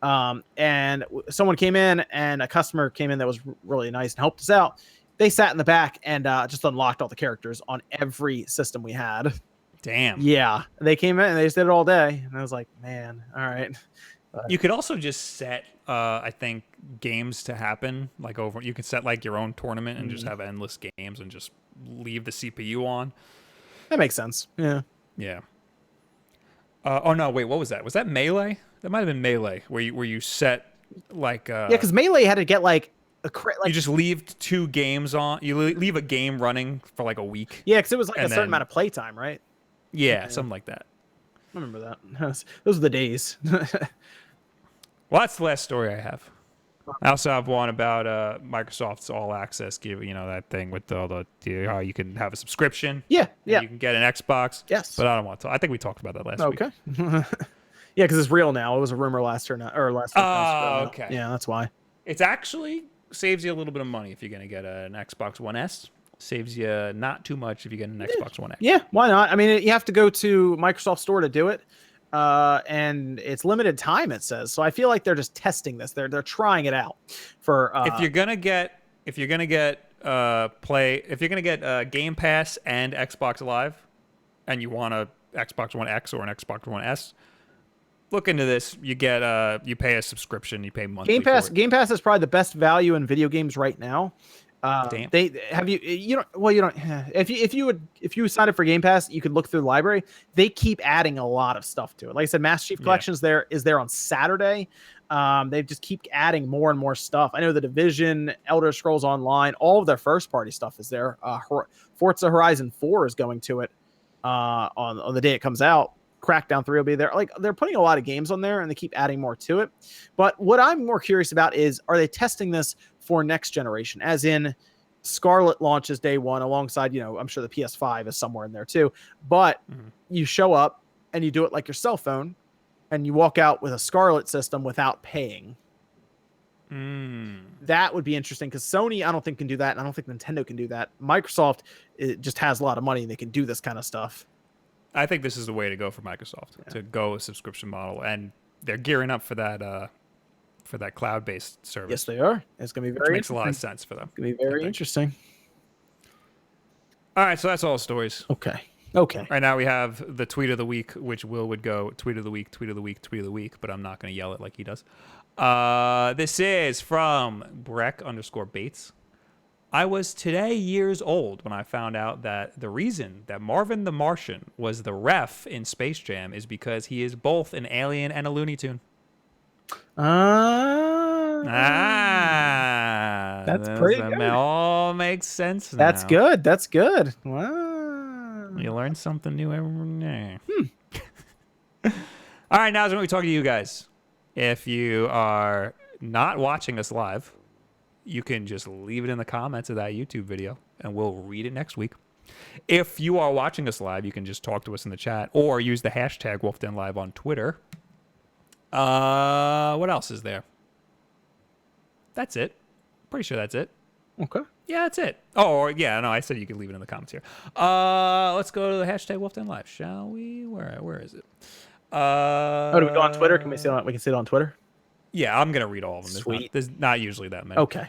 and someone came in, and a customer came in that was really nice and helped us out. They sat in the back and just unlocked all the characters on every system we had. Damn. Yeah, they came in and they just did it all day, and I was like, man, all right. But You could also just set, I think, games to happen like over. You could set like your own tournament and just have endless games and just leave the CPU on. that makes sense. Yeah. Yeah. Oh no! Wait, what was that? Was that Melee? That might have been Melee, where you set like. Yeah, because Melee had to get like you just leave 2 games on. You leave a game running for like a week. yeah, because it was like a and certain then- amount of playtime, right? Yeah, something like that. I remember that. Those were the days. Well, that's the last story I have. I also have one about Microsoft's All Access, that thing with all the how you can have a subscription. Yeah, yeah. You can get an Xbox. Yes. But I don't want to. I think we talked about that last week. Okay. Yeah, because it's real now. It was a rumor last week. Oh, okay. Yeah, that's why. It's actually saves you a little bit of money if you're going to get an Xbox One S. Saves you not too much if you get an Xbox One X. Yeah, why not? I mean, you have to go to Microsoft Store to do it, and it's limited time. It says so. I feel like they're just testing this. They're trying it out for. If you're gonna get Game Pass and Xbox Live, and you want a Xbox One X or an Xbox One S, look into this. You get you pay a subscription. You pay monthly. Game Pass is probably the best value in video games right now. Damn. They have you don't if you signed up for Game Pass, you could look through the library. They keep adding a lot of stuff to it. Like I said, Master Chief Collection is there on Saturday. They just keep adding more and more stuff. I know The Division, Elder Scrolls Online, all of their first party stuff is there. Forza Horizon 4 is going to it on the day it comes out. Crackdown 3 will be there. Like, they're putting a lot of games on there and they keep adding more to it. But what I'm more curious about is, are they testing this for next generation? As in, Scarlet launches day one alongside, I'm sure the PS5 is somewhere in there too. But you show up and you do it like your cell phone and you walk out with a Scarlet system without paying. That would be interesting because Sony, I don't think, can do that. And I don't think Nintendo can do that. Microsoft, it just has a lot of money and they can do this kind of stuff. I think this is the way to go for Microsoft, to go a subscription model, and they're gearing up for that cloud-based service. Yes, they are. It's going to be very makes a lot of sense for them. It's going to be very interesting. All right, so that's all the stories. Okay. Right now we have the tweet of the week, which Will would go tweet of the week, tweet of the week, tweet of the week, but I'm not going to yell it like he does. This is from Breck_Bates. I was today years old when I found out that the reason that Marvin the Martian was the ref in Space Jam is because he is both an alien and a Looney Tune. That's pretty good. That all makes sense now. That's good. Wow. You learn something new every day. All right, now is when we talk to you guys. If you are not watching us live, you can just leave it in the comments of that YouTube video, and we'll read it next week. If you are watching us live, you can just talk to us in the chat or use the hashtag Wulff Den Live on Twitter. What else is there? That's it. Pretty sure that's it. Okay. Yeah, that's it. Oh, yeah, no, I said you could leave it in the comments here. Let's go to the hashtag Wulff Den Live, shall we? Where is it? Do we go on Twitter? Can we see it? We can see it on Twitter. Yeah, I'm gonna read all of them. Sweet. There's not usually that many. Okay.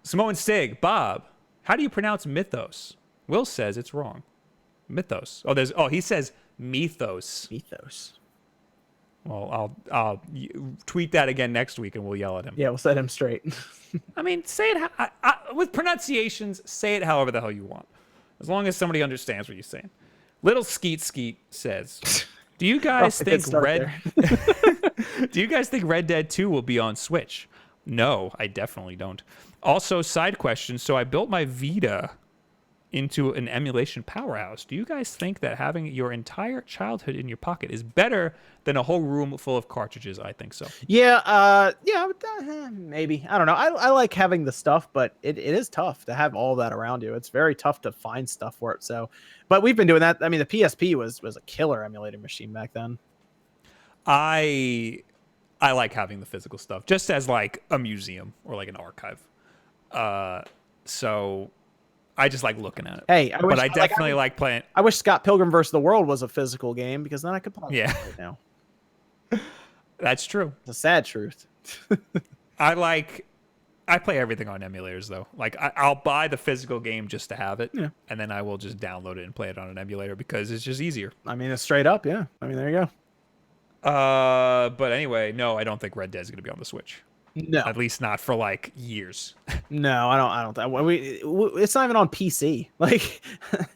Samoan Stig, Bob, how do you pronounce mythos? Will says it's wrong. Mythos. He says mythos. Mythos. Well, I'll tweet that again next week and we'll yell at him. Yeah, we'll set him straight. I mean, say it with pronunciations. Say it however the hell you want, as long as somebody understands what you're saying. Little Skeet says, "Do you guys think Do you guys think Red Dead 2 will be on Switch?" No, I definitely don't. Also, side question. So I built my Vita into an emulation powerhouse. Do you guys think that having your entire childhood in your pocket is better than a whole room full of cartridges? I think so. Yeah, maybe. I don't know. I like having the stuff, but it is tough to have all that around you. It's very tough to find stuff for it. So, but we've been doing that. I mean, the PSP was a killer emulator machine back then. I I like having the physical stuff just as like a museum or like an archive. So I just like looking at it. Hey, but I definitely like playing. I wish Scott Pilgrim vs. the World was a physical game because then I could play Yeah. it right now. That's true. It's a sad truth. I play everything on emulators though. Like I'll buy the physical game just to have it, Yeah. and then I will just download it and play it on an emulator because it's just easier. I mean, it's straight up, yeah. I mean, there you go. But anyway, no, I don't think Red Dead is going to be on the Switch. No, At least not for like years. no, I don't. It's not even on PC. Like,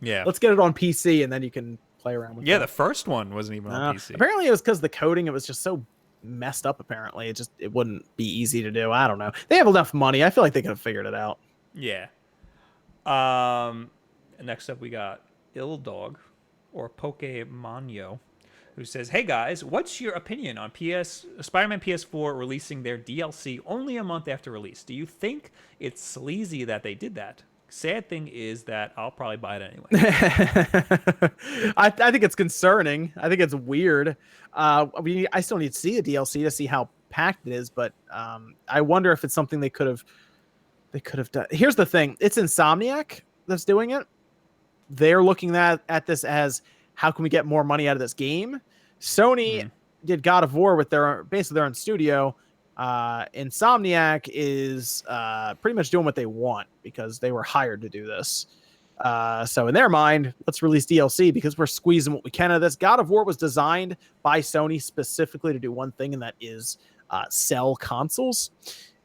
Yeah. let's get it on PC and then you can play around with it. Yeah, the first one wasn't even on PC. Apparently, it was because the coding, it was just so messed up. Apparently, it wouldn't be easy to do. I don't know. They have enough money. I feel like they could have figured it out. Yeah. Next up, we got Ill Dog or Pokemonyo, who says, "Hey guys, what's your opinion on Spider-Man PS4 releasing their DLC only a month after release? Do you think it's sleazy that they did that? Sad thing is that I'll probably buy it anyway." I think it's concerning. I think it's weird. I still need to see the DLC to see how packed it is, but I wonder if it's something they could have done. Here's the thing: it's Insomniac that's doing it. They're looking at this as, how can we get more money out of this game? Sony did God of War with basically their own studio. Insomniac is pretty much doing what they want because they were hired to do this. So in their mind, let's release DLC because we're squeezing what we can out of this. God of War was designed by Sony specifically to do one thing, and that is sell consoles.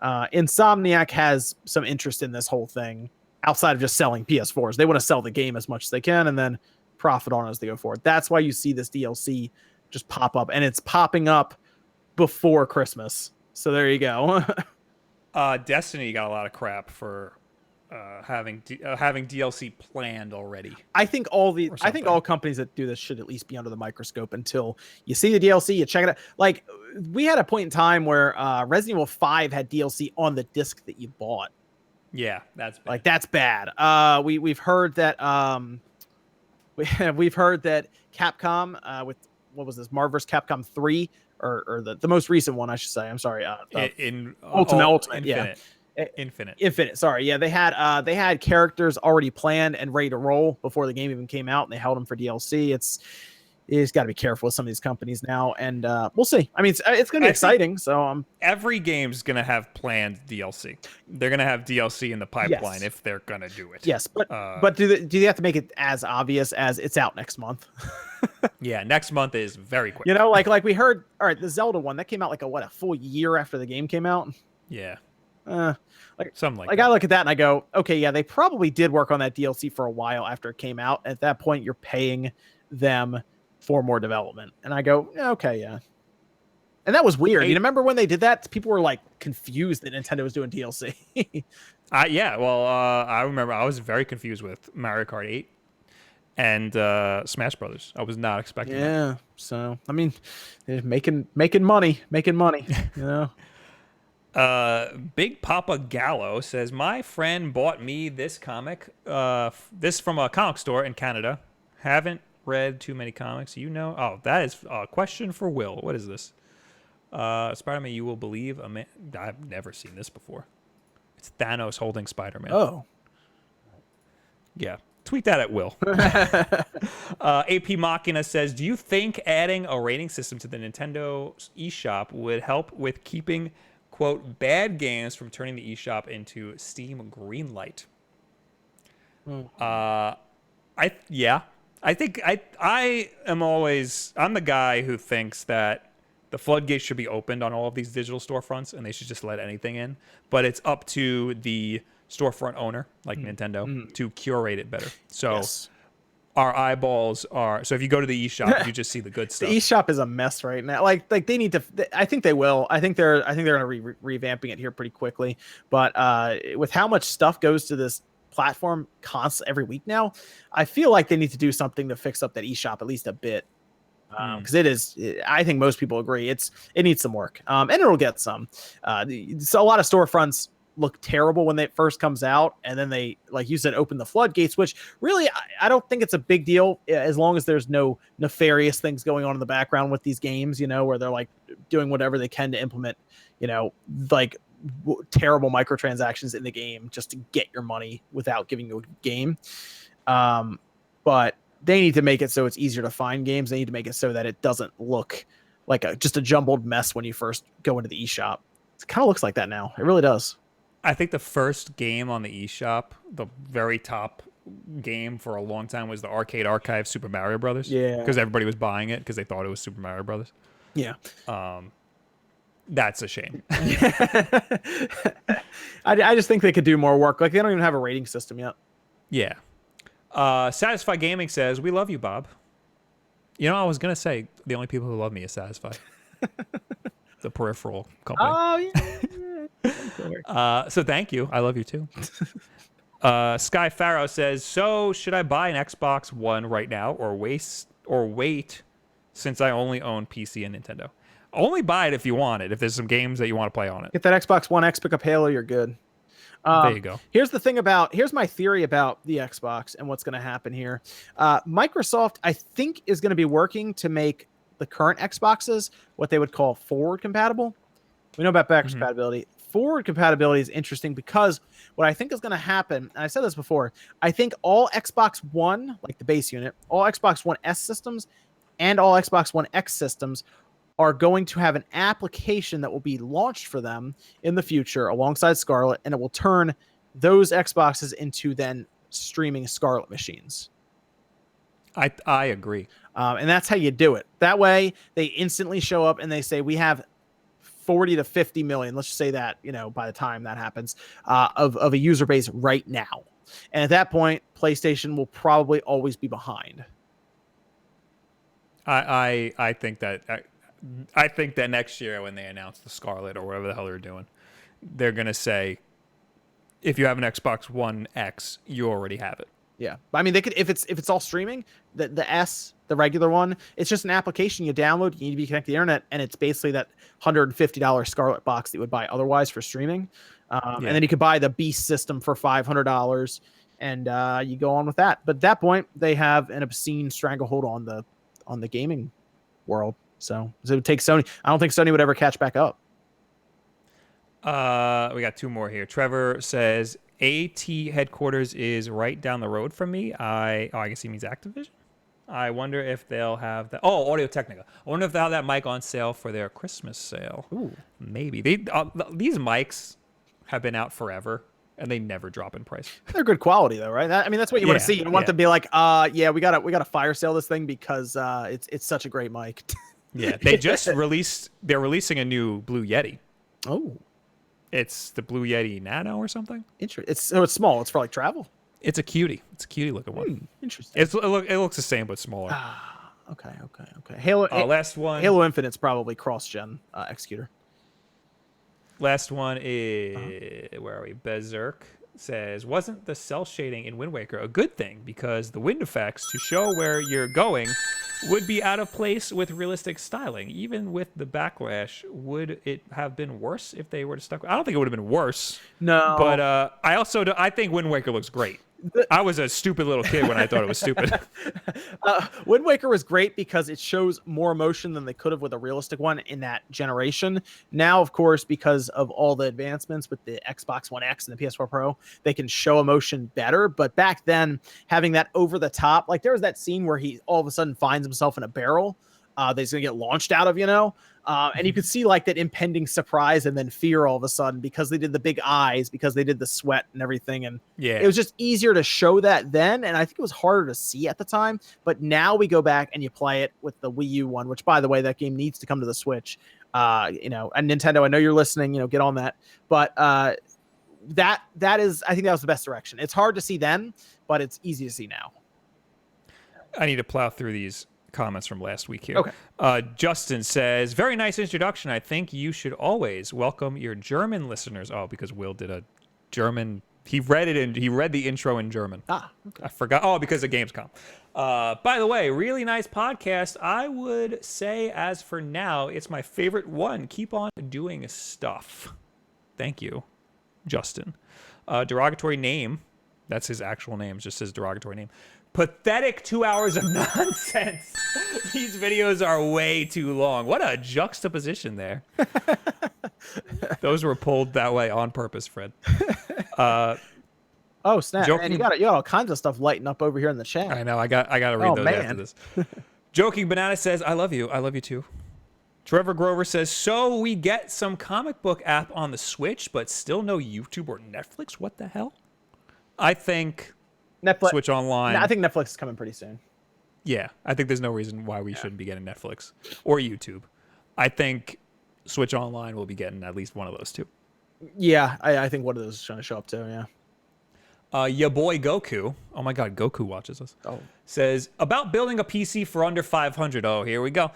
Insomniac has some interest in this whole thing outside of just selling PS4s. They want to sell the game as much as they can and then profit on it as they go forward. That's why you see this DLC just pop up, and it's popping up before Christmas. So there you go. Destiny got a lot of crap for having DLC planned already. I think all companies that do this should at least be under the microscope until you see the DLC, you check it out. Like, we had a point in time where Resident Evil 5 had DLC on the disc that you bought. Yeah, that's bad. Like, that's bad. We've heard that we've heard that Capcom with, what was this, Marvel vs. Capcom 3 or the most recent one, I should say. I'm sorry. Ultimate. Infinite. Yeah. Infinite. Sorry. Yeah, they had characters already planned and ready to roll before the game even came out, and they held them for DLC. It's got to be careful with some of these companies now, and we'll see. I mean, it's going to be exciting. So every game's going to have planned DLC. They're going to have DLC in the pipeline if they're going to do it. Yes, but do they have to make it as obvious as it's out next month? Yeah, next month is very quick. You know, like we heard. All right, the Zelda one that came out like a full year after the game came out. Yeah. Something like that. I look at that and I go, okay, yeah, they probably did work on that DLC for a while after it came out. At that point, you're paying them for more development. And I go, yeah, okay, yeah. And that was weird. You remember when they did that? People were like confused that Nintendo was doing DLC. I remember I was very confused with Mario Kart 8 and Smash Brothers. I was not expecting that. Yeah. So, I mean, making money, you know. Big Papa Gallo says, my friend bought me this comic, this from a comic store in Canada. Haven't read too many comics, you know. Oh, that is a question for Will. What is this? Spider-Man, you will believe a man. I've never seen this before. It's Thanos holding Spider-Man. Oh. Yeah. Tweet that at Will. AP Machina says, do you think adding a rating system to the Nintendo eShop would help with keeping, quote, bad games from turning the eShop into Steam Greenlight? I think I'm the guy who thinks that the floodgates should be opened on all of these digital storefronts and they should just let anything in. But it's up to the storefront owner, like Nintendo, to curate it better. So our eyeballs are... So if you go to the eShop, you just see the good stuff. The eShop is a mess right now. Like they need to... I think they will. I think they're going to be revamping it here pretty quickly. But with how much stuff goes to this platform constantly every week now, I feel like they need to do something to fix up that eShop at least a bit, because I think most people agree it needs some work, and it'll get some. So a lot of storefronts look terrible when it first comes out, and then they, like you said, open the floodgates, which really I don't think it's a big deal as long as there's no nefarious things going on in the background with these games, where they're like doing whatever they can to implement, like terrible microtransactions in the game just to get your money without giving you a game. But they need to make it so it's easier to find games. They need to make it so that it doesn't look like just a jumbled mess when you first go into the eShop. It kind of looks like that now. It really does. I think the first game on the eShop, the very top game for a long time, was the Arcade Archive Super Mario Brothers. Yeah. Because everybody was buying it because they thought it was Super Mario Brothers. Yeah. That's a shame. I just think they could do more work. Like, they don't even have a rating system yet. Yeah. Satisfy Gaming says, we love you, Bob. I was going to say the only people who love me is Satisfy. The peripheral company. Oh, yeah. So thank you. I love you too. Sky Farrow says, so should I buy an Xbox One right now or wait since I only own PC and Nintendo? Only buy it if you want it, if there's some games that you want to play on it. Get that Xbox One X, pick up Halo, you're good. There you go. Here's my theory about the Xbox and what's going to happen here. Microsoft, I think, is going to be working to make the current Xboxes what they would call forward compatible. We know about backwards compatibility. Forward compatibility is interesting because what I think is going to happen, and I said this before, I think all Xbox One, like the base unit, all Xbox One S systems and all Xbox One X systems are going to have an application that will be launched for them in the future alongside Scarlet, and it will turn those Xboxes into then streaming Scarlet machines. I agree. And that's how you do it. That way, they instantly show up and they say, we have 40 to 50 million, let's just say that, by the time that happens, of a user base right now. And at that point, PlayStation will probably always be behind. I think that next year when they announce the Scarlet or whatever the hell they're doing, they're going to say, if you have an Xbox One X, you already have it. Yeah. I mean, they could, if it's all streaming, the S, the regular one, it's just an application you download, you need to be connected to the internet, and it's basically that $150 Scarlet box that you would buy otherwise for streaming. And then you could buy the Beast system for $500, and you go on with that. But at that point, they have an obscene stranglehold on the gaming world. So it would take Sony. I don't think Sony would ever catch back up. We got two more here. Trevor says, AT headquarters is right down the road from me. I guess he means Activision. I wonder if they'll have that. Oh, Audio Technica. I wonder if they'll have that mic on sale for their Christmas sale. Ooh. Maybe. These mics have been out forever, and they never drop in price. They're good quality, though, right? That's what you want to see. You don't want to be like, we gotta fire sale this thing because it's such a great mic. Yeah, they're releasing a new Blue Yeti. Oh. It's the Blue Yeti Nano or something. Interesting. It's small. It's for like travel. It's a cutie. It's a cutie looking one. Interesting. It looks the same but smaller. Okay. Halo. Last one. Halo Infinite's probably cross-gen executor. Last one is where are we? Berserk says, wasn't the cell shading in Wind Waker a good thing because the wind effects to show where you're going would be out of place with realistic styling? Even with the backlash, would it have been worse if they were to stuck? I don't think it would have been worse. No, but I think Wind Waker looks great. I was a stupid little kid when I thought it was stupid. Wind Waker was great because it shows more emotion than they could have with a realistic one in that generation. Now, of course, because of all the advancements with the Xbox One X and the PS4 Pro, they can show emotion better. But back then, having that over the top, like there was that scene where he all of a sudden finds himself in a barrel that he's going to get launched out of, and you could see like that impending surprise and then fear all of a sudden because they did the big eyes, because they did the sweat and everything. And it was just easier to show that then. And I think it was harder to see at the time. But now we go back and you play it with the Wii U one, which, by the way, that game needs to come to the Switch. And Nintendo, I know you're listening, get on that. But that is, I think that was the best direction. It's hard to see then, but it's easy to see now. I need to plow through these comments from last week here. Okay. Justin says, very nice introduction. I think you should always welcome your German listeners. Oh, because Will did a German. He read the intro in German. Okay. I forgot. Oh, because of Gamescom. By the way, really nice podcast. I would say, as for now, it's my favorite one. Keep on doing stuff. Thank you. Justin. Derogatory name. That's his actual name. It just says derogatory name. Pathetic 2 hours of nonsense. These videos are way too long. What a juxtaposition there. Those were pulled that way on purpose, Fred. Oh snap! Joking, Man, you got all kinds of stuff lighting up over here in the chat. I know. I got to read those after this. Joking Banana says, "I love you. I love you too." Trevor Grover says, "So we get some comic book app on the Switch, but still no YouTube or Netflix. What the hell?" I think Netflix. Switch Online. I think Netflix is coming pretty soon. Yeah, I think there's no reason why we shouldn't be getting Netflix or YouTube. I think Switch Online will be getting at least one of those two. Yeah, I think one of those is trying to show up too. Yeah. Your boy Goku, oh my God, Goku watches us. Oh. Says about building a PC for under 500. Oh, here we go.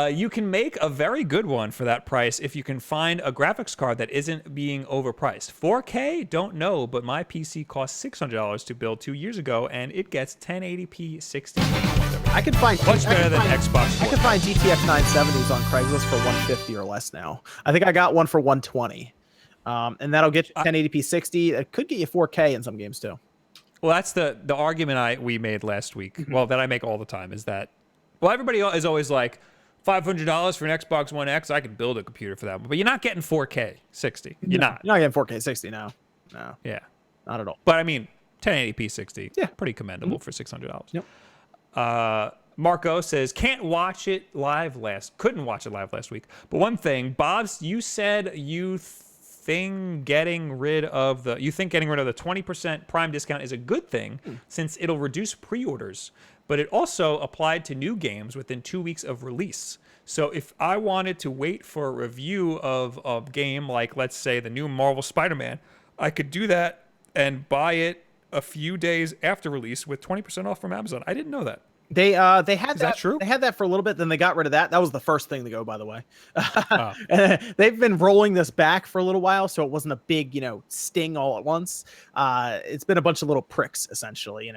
You can make a very good one for that price if you can find a graphics card that isn't being overpriced. 4K? Don't know, but my PC cost $600 to build 2 years ago, and it gets 1080p 60. I could find Much better than Xbox I One. could find GTX 970s on Craigslist for 150 or less now. I think I got one for 120. And that'll get you 1080p 60. It could get you 4K in some games too. Well, that's the argument we made last week. Well, that I make all the time is that, well, everybody is always like, $500 for an Xbox One X, I could build a computer for that. But you're not getting 4K 60. You're not. You're not getting 4K 60 now. No. Yeah. Not at all. But I mean, 1080p 60. Yeah. Pretty commendable for $600. Yep. Marco says, couldn't watch it live last week. But one thing, Bobs, you said you think getting rid of the 20% Prime discount is a good thing since it'll reduce pre-orders, but it also applied to new games within 2 weeks of release. So if I wanted to wait for a review of a game like, let's say, the new Marvel Spider-Man, I could do that and buy it a few days after release with 20% off from Amazon. I didn't know that. They had that true? They had that for a little bit, then they got rid of that. That was the first thing to go, by the way. They've been rolling this back for a little while, so it wasn't a big, sting all at once. It's been a bunch of little pricks, essentially,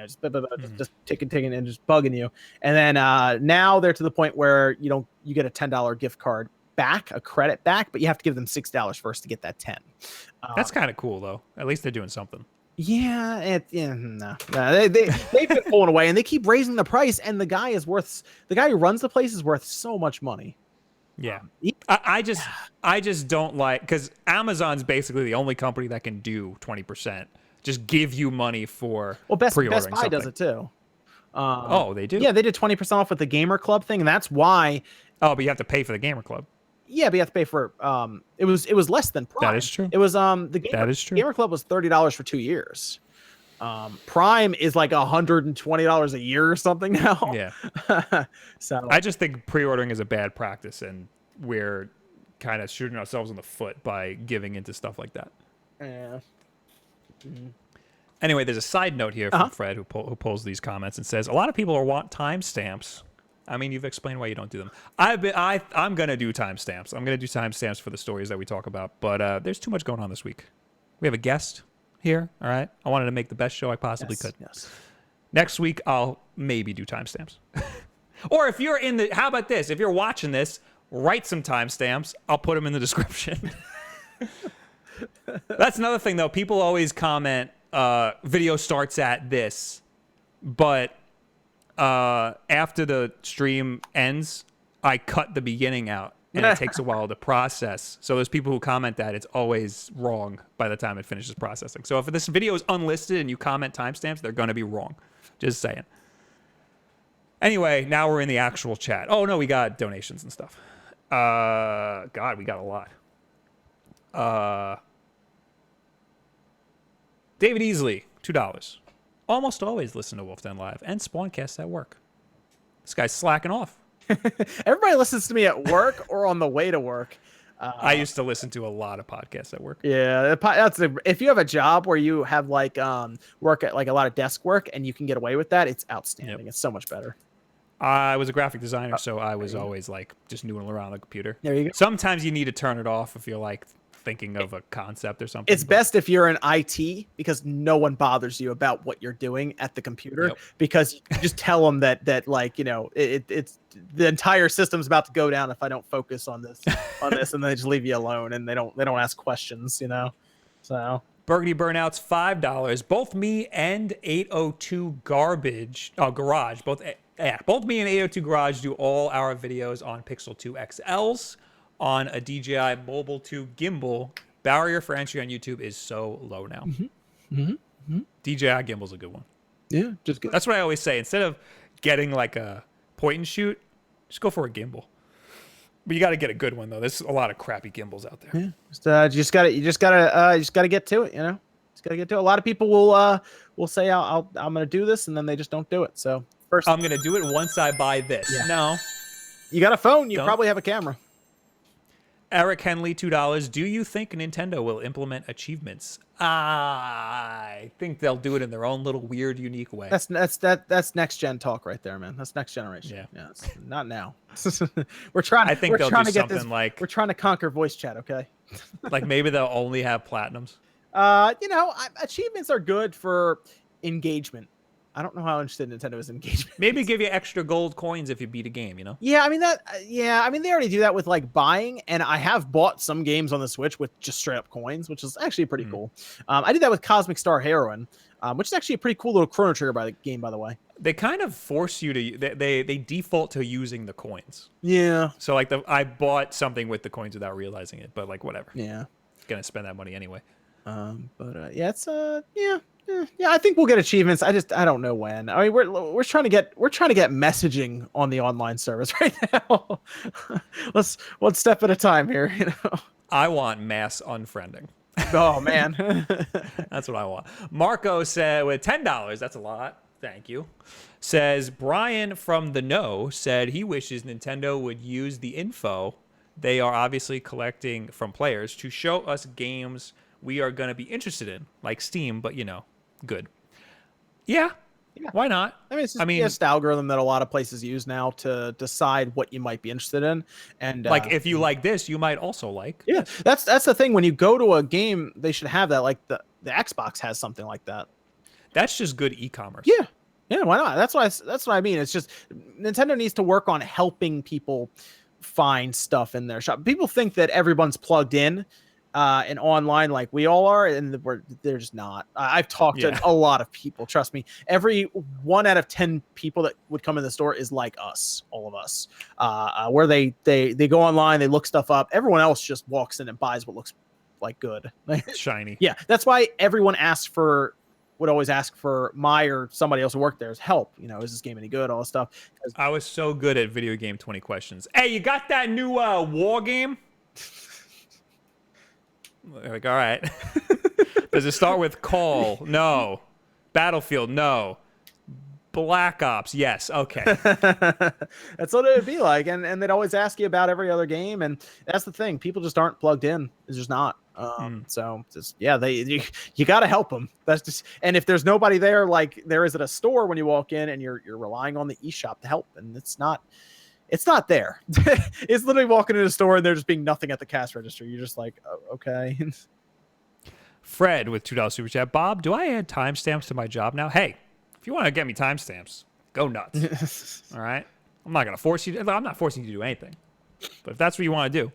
just ticking and just bugging you. And then now they're to the point where you get a $10 gift card back, a credit back, but you have to give them $6 first to get that 10. That's kind of cool, though. At least they're doing something. Yeah, no. They've been pulling away, and they keep raising the price. And the guy who runs the place is worth so much money. Yeah, I just don't like, because Amazon's basically the only company that can do 20%. Just give you money for Best pre-ordering Buy something. does it too. They do. Yeah, they did 20% off with the Gamer Club thing, and that's why. Oh, but you have to pay for the Gamer Club. Yeah, but you have to pay for it was less than Prime. That is true. It was that is true. Gamer Club was $30 for 2 years. Prime is like $120 a year or something now. Yeah. So I just think pre-ordering is a bad practice, and we're kind of shooting ourselves in the foot by giving into stuff like that. Yeah. Anyway, there's a side note here from Fred who pulls these comments and says a lot of people want timestamps. I mean, you've explained why you don't do them. I'm gonna do timestamps. I'm gonna do timestamps for the stories that we talk about. But there's too much going on this week. We have a guest here. All right. I wanted to make the best show I possibly could. Yes. Next week I'll maybe do timestamps. Or if you're how about this? If you're watching this, write some timestamps. I'll put them in the description. That's another thing, though. People always comment, video starts at this, but after the stream ends, I cut the beginning out, and it takes a while to process. So there's people who comment that it's always wrong by the time it finishes processing. So if this video is unlisted and you comment timestamps, they're going to be wrong. Just saying. Anyway, now we're in the actual chat. Oh, no, we got donations and stuff. God, we got a lot. David Easley, $2. Almost always listen to Wulff Den Live and Spawncast at work. This guy's slacking off. Everybody listens to me at work or on the way to work. I used to listen to a lot of podcasts at work. Yeah, if you have a job where you have work at a lot of desk work and you can get away with that, it's outstanding. Yep. It's so much better. I was a graphic designer, so I was always just noodling around the computer. There you go. Sometimes you need to turn it off if you're thinking of a concept or something. It's best if you're in IT because no one bothers you about what you're doing at the computer because you just tell them that it's the entire system's about to go down if I don't focus on this and they just leave you alone and they don't ask questions, So Burgundy Burnout's $5. Both me and 802 Garage, both me and 802 Garage do all our videos on Pixel 2 XLs on a DJI Mobile 2 gimbal. Barrier for entry on YouTube is so low now. DJI gimbal's a good one. Yeah, just good. That's what I always say. Instead of getting like a point and shoot, just go for a gimbal. But you got to get a good one though. There's a lot of crappy gimbals out there. Yeah, you just gotta get to it. You know, just gotta get to it. A lot of people will say I'm gonna do this, and then they just don't do it. So first, I'm gonna do it once I buy this. Yeah. No, you got a phone. You Don't. probably have a camera. Eric Henley, $2. Do you think Nintendo will implement achievements? I think they'll do it in their own little weird, unique way. That's next gen talk right there, man. That's next generation. Yeah, it's not now. we're trying. I think we're they'll trying do to get something this. like We're trying to conquer voice chat. Okay. like maybe they'll only have platinums. Achievements are good for engagement. I don't know how interested Nintendo is in engagement. Maybe give you extra gold coins if you beat a game, you know? Yeah, I mean they already do that with like buying, and I have bought some games on the Switch with just straight up coins, which is actually pretty cool. I did that with Cosmic Star Heroine, which is actually a pretty cool little Chrono Trigger by the way. They kind of force you to they default to using the coins. Yeah. So like I bought something with the coins without realizing it, but like whatever. Yeah. Gonna spend that money anyway. It's yeah, I think we'll get achievements. I don't know when. I mean, we're trying to get messaging on the online service right now. Let's one step at a time here, you know. I want mass unfriending. Oh man. That's what I want. Marco said with $10, that's a lot. Thank you. Says Brian from the Know said he wishes Nintendo would use the info they are obviously collecting from players to show us games we are going to be interested in, like Steam, but you know, good. Yeah. Why not? I mean, it's just the algorithm that a lot of places use now to decide what you might be interested in. And like, if you like this, you might also like. Yeah, that's the thing. When you go to a game, they should have that. Like the Xbox has something like that. That's just good e-commerce. Yeah, why not? That's what I mean. It's just Nintendo needs to work on helping people find stuff in their shop. People think that everyone's plugged in and online like we all are, and they're just not. I've talked to a lot of people. Trust me, every 1 out of 10 people that would come in the store is like us, all of us. Where they go online, they look stuff up. Everyone else just walks in and buys what looks like good, shiny. Yeah, that's why everyone would always ask for my or somebody else who worked there as help. You know, is this game any good? All this stuff. I was so good at video game 20 questions. Hey, you got that new war game? Like, all right. Does it start with Call? No. Battlefield? No. Black Ops? Yes. Okay. That's what it would be like. And they'd always ask you about every other game. And that's the thing. People just aren't plugged in. It's just not. So just, you got to help them. That's just, and if there's nobody there, like there is at a store when you walk in and you're relying on the eShop to help, and it's not there. It's literally walking into a store and there just being nothing at the cash register. You're just like, oh, okay. Fred with $2 super chat. Bob, do I add timestamps to my job now? Hey, if you want to get me timestamps, go nuts. All right. I'm not forcing you to do anything. But if that's what you want to do,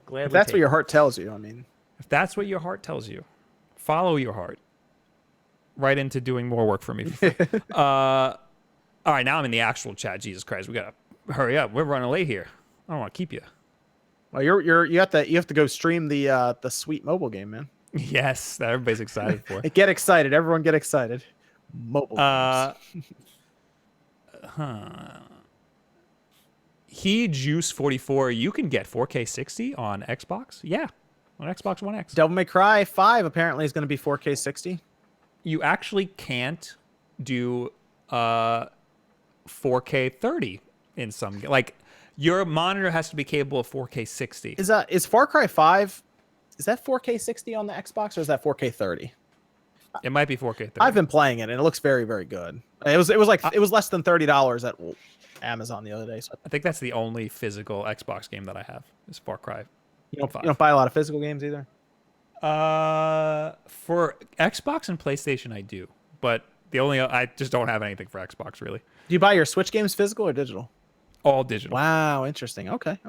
gladly if that's what your heart tells you, I mean. If that's what your heart tells you, follow your heart. Right into doing more work for me. For free. All right, now I'm in the actual chat. Jesus Christ, we gotta hurry up. We're running late here. I don't want to keep you. Well, you have to go stream the sweet mobile game, man. Yes, that everybody's excited for. Get excited, everyone! Get excited. Mobile games. He Juice 44. You can get 4K 60 on Xbox. Yeah, on Xbox One X. Devil May Cry 5 apparently is going to be 4K 60. You actually can't do 4K 30 in some, like, your monitor has to be capable of 4K 60. Is Far Cry 5, is that 4K 60 on the Xbox, or is that 4K 30? It might be 4K 30. I've been playing it and it looks very, very good. It was less than $30 at Amazon the other day. So I think that's the only physical Xbox game that I have is Far Cry. You don't buy a lot of physical games either? For Xbox and PlayStation I do, but I just don't have anything for Xbox really. Do you buy your Switch games physical or digital? All digital. Wow, interesting. Okay.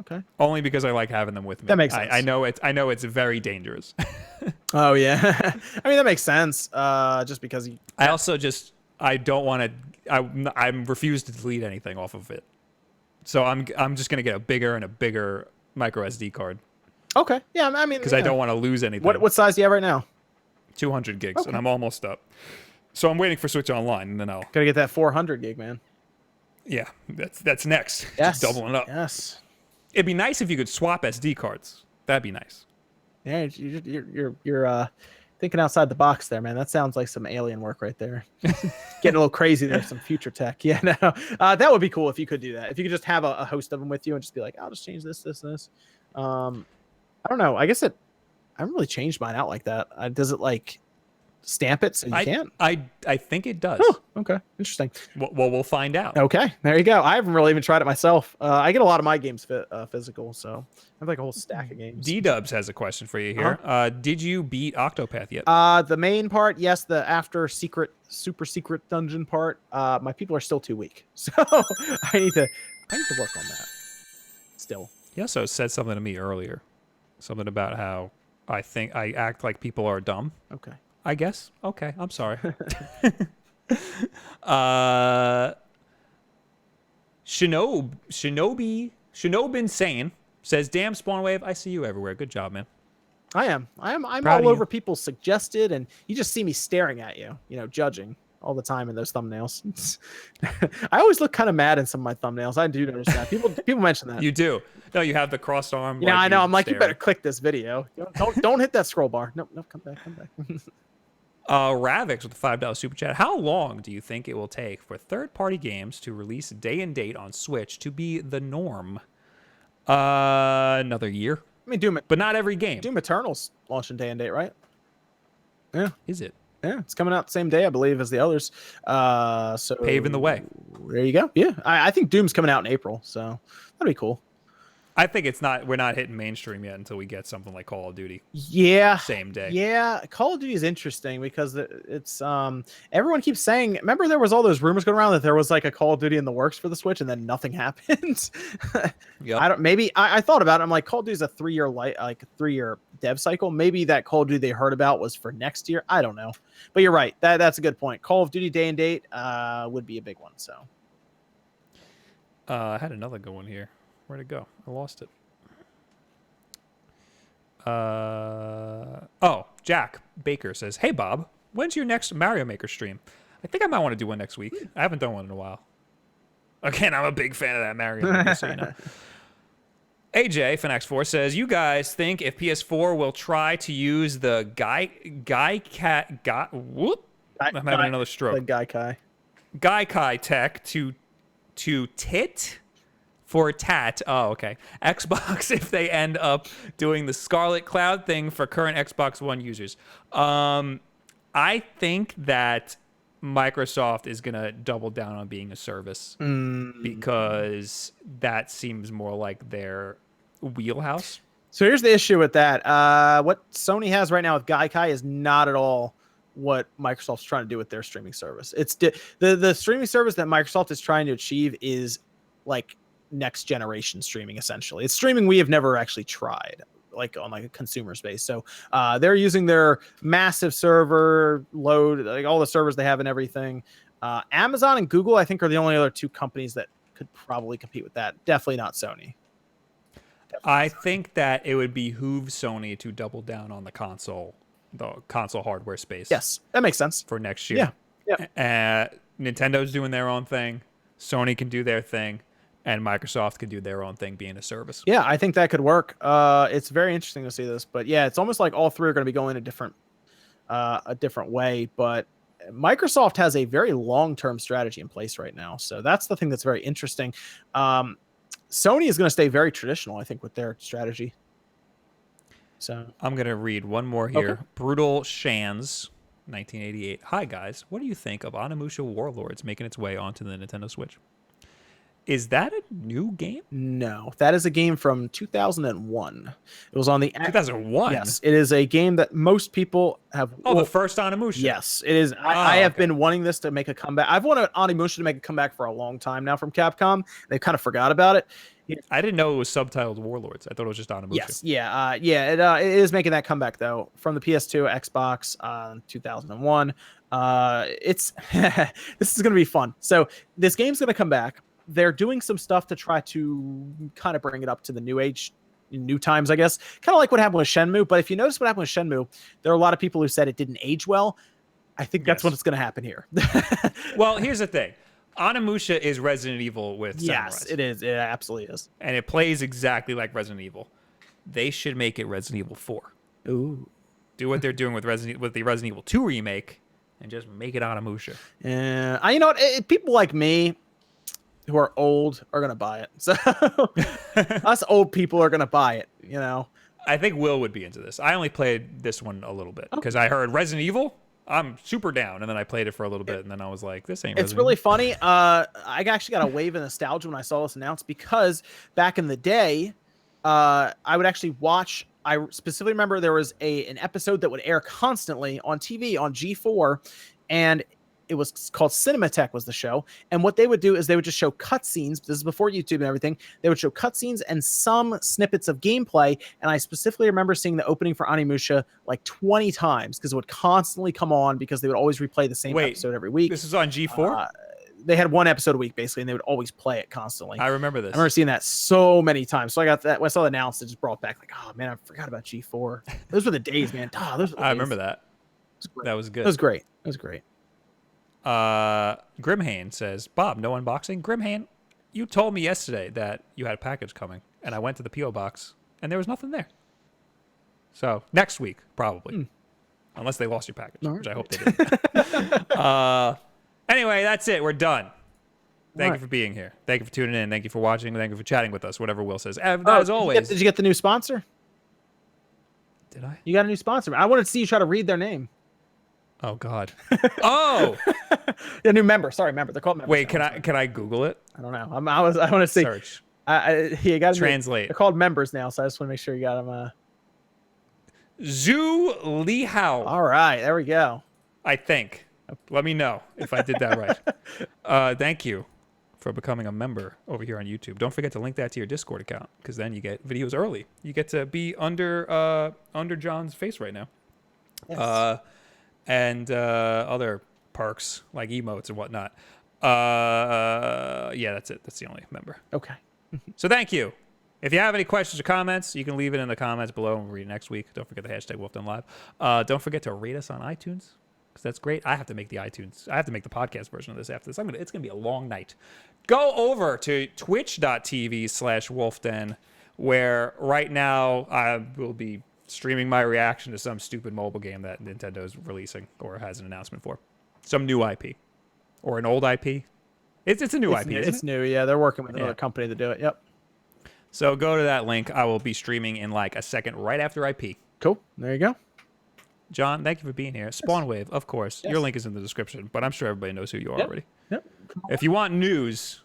Only because I like having them with me. That makes sense. I know it's very dangerous. Oh yeah, I mean that makes sense. Just because you. I also just I don't want to. I'm refused to delete anything off of it. So I'm just gonna get a bigger and a bigger micro SD card Okay, yeah, I mean, because yeah. I don't want to lose anything. What size do you have right now? 200 gigs, Okay. and I'm almost up. So I'm waiting for Switch Online, and then I'll. Gotta get that 400 gig, man. Yeah, that's next. Yes. Just doubling up. Yes. It'd be nice if you could swap SD cards. That'd be nice. Yeah, you're thinking outside the box there, man. That sounds like some alien work right there. Getting a little crazy there, some future tech. Yeah, no, that would be cool if you could do that. If you could just have a host of them with you and just be like, I'll just change this, this, and this. I don't know. I guess I haven't really changed mine out like that. Does it like stamp it so you can't? I think it does. Oh, okay, interesting. Well, we'll find out. Okay, there you go. I haven't really even tried it myself. I get a lot of my games physical, so I have like a whole stack of games. D-Dubs has a question for you here. Did you beat Octopath yet? The main part, yes. The after super secret dungeon part. My people are still too weak, so I need to work on that. Still. He also said something to me earlier, something about how I think I act like people are dumb. Okay. I guess. Okay, I'm sorry. Shinobi Insane says, "Damn Spawn Wave, I see you everywhere. Good job, man." I'm Proud all of you. over people's suggested, and you just see me staring at you, judging all the time in those thumbnails. I always look kind of mad in some of my thumbnails. I do notice that. People mention that. You do. No, you have the crossed arm. Yeah, I know. I'm like, you staring. better click this video. Don't hit that scroll bar. No, come back. Ravix with a $5 super chat. How long do you think it will take for third-party games to release day and date on Switch to be the norm? Another year. I mean, Doom, but not every game. Doom Eternal's launching day and date, right? Yeah. Is it? Yeah, it's coming out the same day, I believe, as the others. So paving the way. There you go. Yeah, I think Doom's coming out in April, so that'd be cool. I think we're not hitting mainstream yet until we get something like Call of Duty. Yeah. Same day. Yeah, Call of Duty is interesting because it's everyone keeps saying, remember there was all those rumors going around that there was like a Call of Duty in the works for the Switch and then nothing happened. Yeah. I thought about it. I'm like, Call of Duty is a 3-year dev cycle. Maybe that Call of Duty they heard about was for next year. I don't know. But you're right. That's a good point. Call of Duty day and date would be a big one, so. I had another good one here. Where'd it go? I lost it. Jack Baker says, "Hey Bob, when's your next Mario Maker stream? I think I might want to do one next week. I haven't done one in a while. Again, I'm a big fan of that Mario Maker, so you know." AJ Fanax4 says, "You guys think if PS4 will try to use the I'm having another stroke. The Gaikai tech to tit for tat. Oh, okay. Xbox if they end up doing the Scarlet Cloud thing for current Xbox One users." I think that Microsoft is going to double down on being a service because that seems more like their wheelhouse. So here's the issue with that. What Sony has right now with Gaikai is not at all what Microsoft's trying to do with their streaming service. It's the streaming service that Microsoft is trying to achieve is like next generation streaming. Essentially, it's streaming we have never actually tried, like on like a consumer space. So they're using their massive server load, like all the servers they have and everything. Amazon and Google, I think, are the only other two companies that could probably compete with that. Definitely not Sony. I think that it would behoove Sony to double down on the console hardware space. Yes, that makes sense for next year. Yeah. Nintendo's doing their own thing. Sony can do their thing. And Microsoft could do their own thing being a service. Yeah, I think that could work. It's very interesting to see this. But yeah, it's almost like all three are going to be going a different way. But Microsoft has a very long-term strategy in place right now. So that's the thing that's very interesting. Sony is going to stay very traditional, I think, with their strategy. So I'm going to read one more here. Okay. Brutal Shans, 1988. "Hi, guys. What do you think of Onimusha Warlords making its way onto the Nintendo Switch? Is that a new game?" No, that is a game from 2001. It was on the 2001. Yes, it is a game that most people have. The first Onimusha. Yes, it is. I have been wanting this to make a comeback. I've wanted Onimusha to make a comeback for a long time now from Capcom. They kind of forgot about it. I didn't know it was subtitled Warlords. I thought it was just Onimusha. Yes, yeah, it is making that comeback though from the PS2, Xbox, 2001. It's this is gonna be fun. So this game's gonna come back. They're doing some stuff to try to kind of bring it up to the new age, new times, I guess. Kind of like what happened with Shenmue. But if you notice what happened with Shenmue, there are a lot of people who said it didn't age well. I think that's what's going to happen here. Well, here's the thing. Onimusha is Resident Evil with samurais. Yes, it is. It absolutely is. And it plays exactly like Resident Evil. They should make it Resident Evil 4. Ooh. Do what they're doing with the Resident Evil 2 remake and just make it Onimusha. You know what? People like me who are old are going to buy it. So us old people are going to buy it, you know. I think Will would be into this. I only played this one a little bit because I heard Resident Evil. I'm super down, and then I played it for a little bit, and then I was like, "This ain't." It's really funny. I actually got a wave of nostalgia when I saw this announced because back in the day, I would actually watch. I specifically remember there was an episode that would air constantly on TV on G4, and it was called Cinematech was the show. And what they would do is they would just show cutscenes. This is before YouTube and everything. They would show cutscenes and some snippets of gameplay. And I specifically remember seeing the opening for Onimusha like 20 times because it would constantly come on because they would always replay the same episode every week. This is on G4? They had one episode a week basically, and they would always play it constantly. I remember this. I remember seeing that so many times. So I got that when I saw it announced, it just brought back like, oh man, I forgot about G4. Those were the days, man. Those were the days. I remember that. That was good. It was great. It was great. Grimhane says, Bob, no unboxing. Grimhane, you told me yesterday that you had a package coming, and I went to the P.O. box, and there was nothing there. So next week, probably, unless they lost your package, which I hope they did. Anyway, that's it. We're done. Thank you for being here. Thank you for tuning in. Thank you for watching. Thank you for chatting with us. Whatever Will says. As always. Did you get the new sponsor? Did I? You got a new sponsor. I wanted to see you try to read their name. Oh God. Oh. Yeah, new member. Sorry, member. They're called members. Wait, can I Google it? I don't know. I want to see. Search. You got to translate. They're called members now, so I just want to make sure you got them. Zhu Li Hao. All right, there we go. I think. Let me know if I did that right. Thank you for becoming a member over here on YouTube. Don't forget to link that to your Discord account because then you get videos early. You get to be under John's face right now. Yes. And other perks like emotes and whatnot. Yeah, that's it. That's the only member. Okay. So thank you. If you have any questions or comments, you can leave it in the comments below and we'll read it next week. Don't forget the hashtag Wulff Den Live. Don't forget to rate us on iTunes because that's great. I have to make the podcast version of this after this. It's gonna be a long night. Go over to twitch.tv/WulffDen where right now I will be streaming my reaction to some stupid mobile game that Nintendo's releasing or has an announcement for. Some new IP. Or an old IP. It's a new IP, isn't it? It's new, yeah. They're working with another company to do it. Yep. So go to that link. I will be streaming in like a second right after IP. Cool. There you go. John, thank you for being here. Spawnwave, of course. Yes. Your link is in the description, but I'm sure everybody knows who you are already. Yep. If you want news,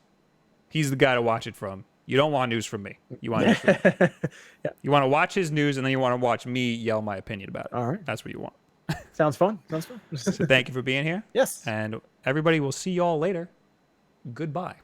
he's the guy to watch it from. You don't want news from me. You want news from me. Yeah. You want to watch his news, and then you want to watch me yell my opinion about it. All right. That's what you want. Sounds fun. So thank you for being here. Yes. And everybody will see you all later. Goodbye.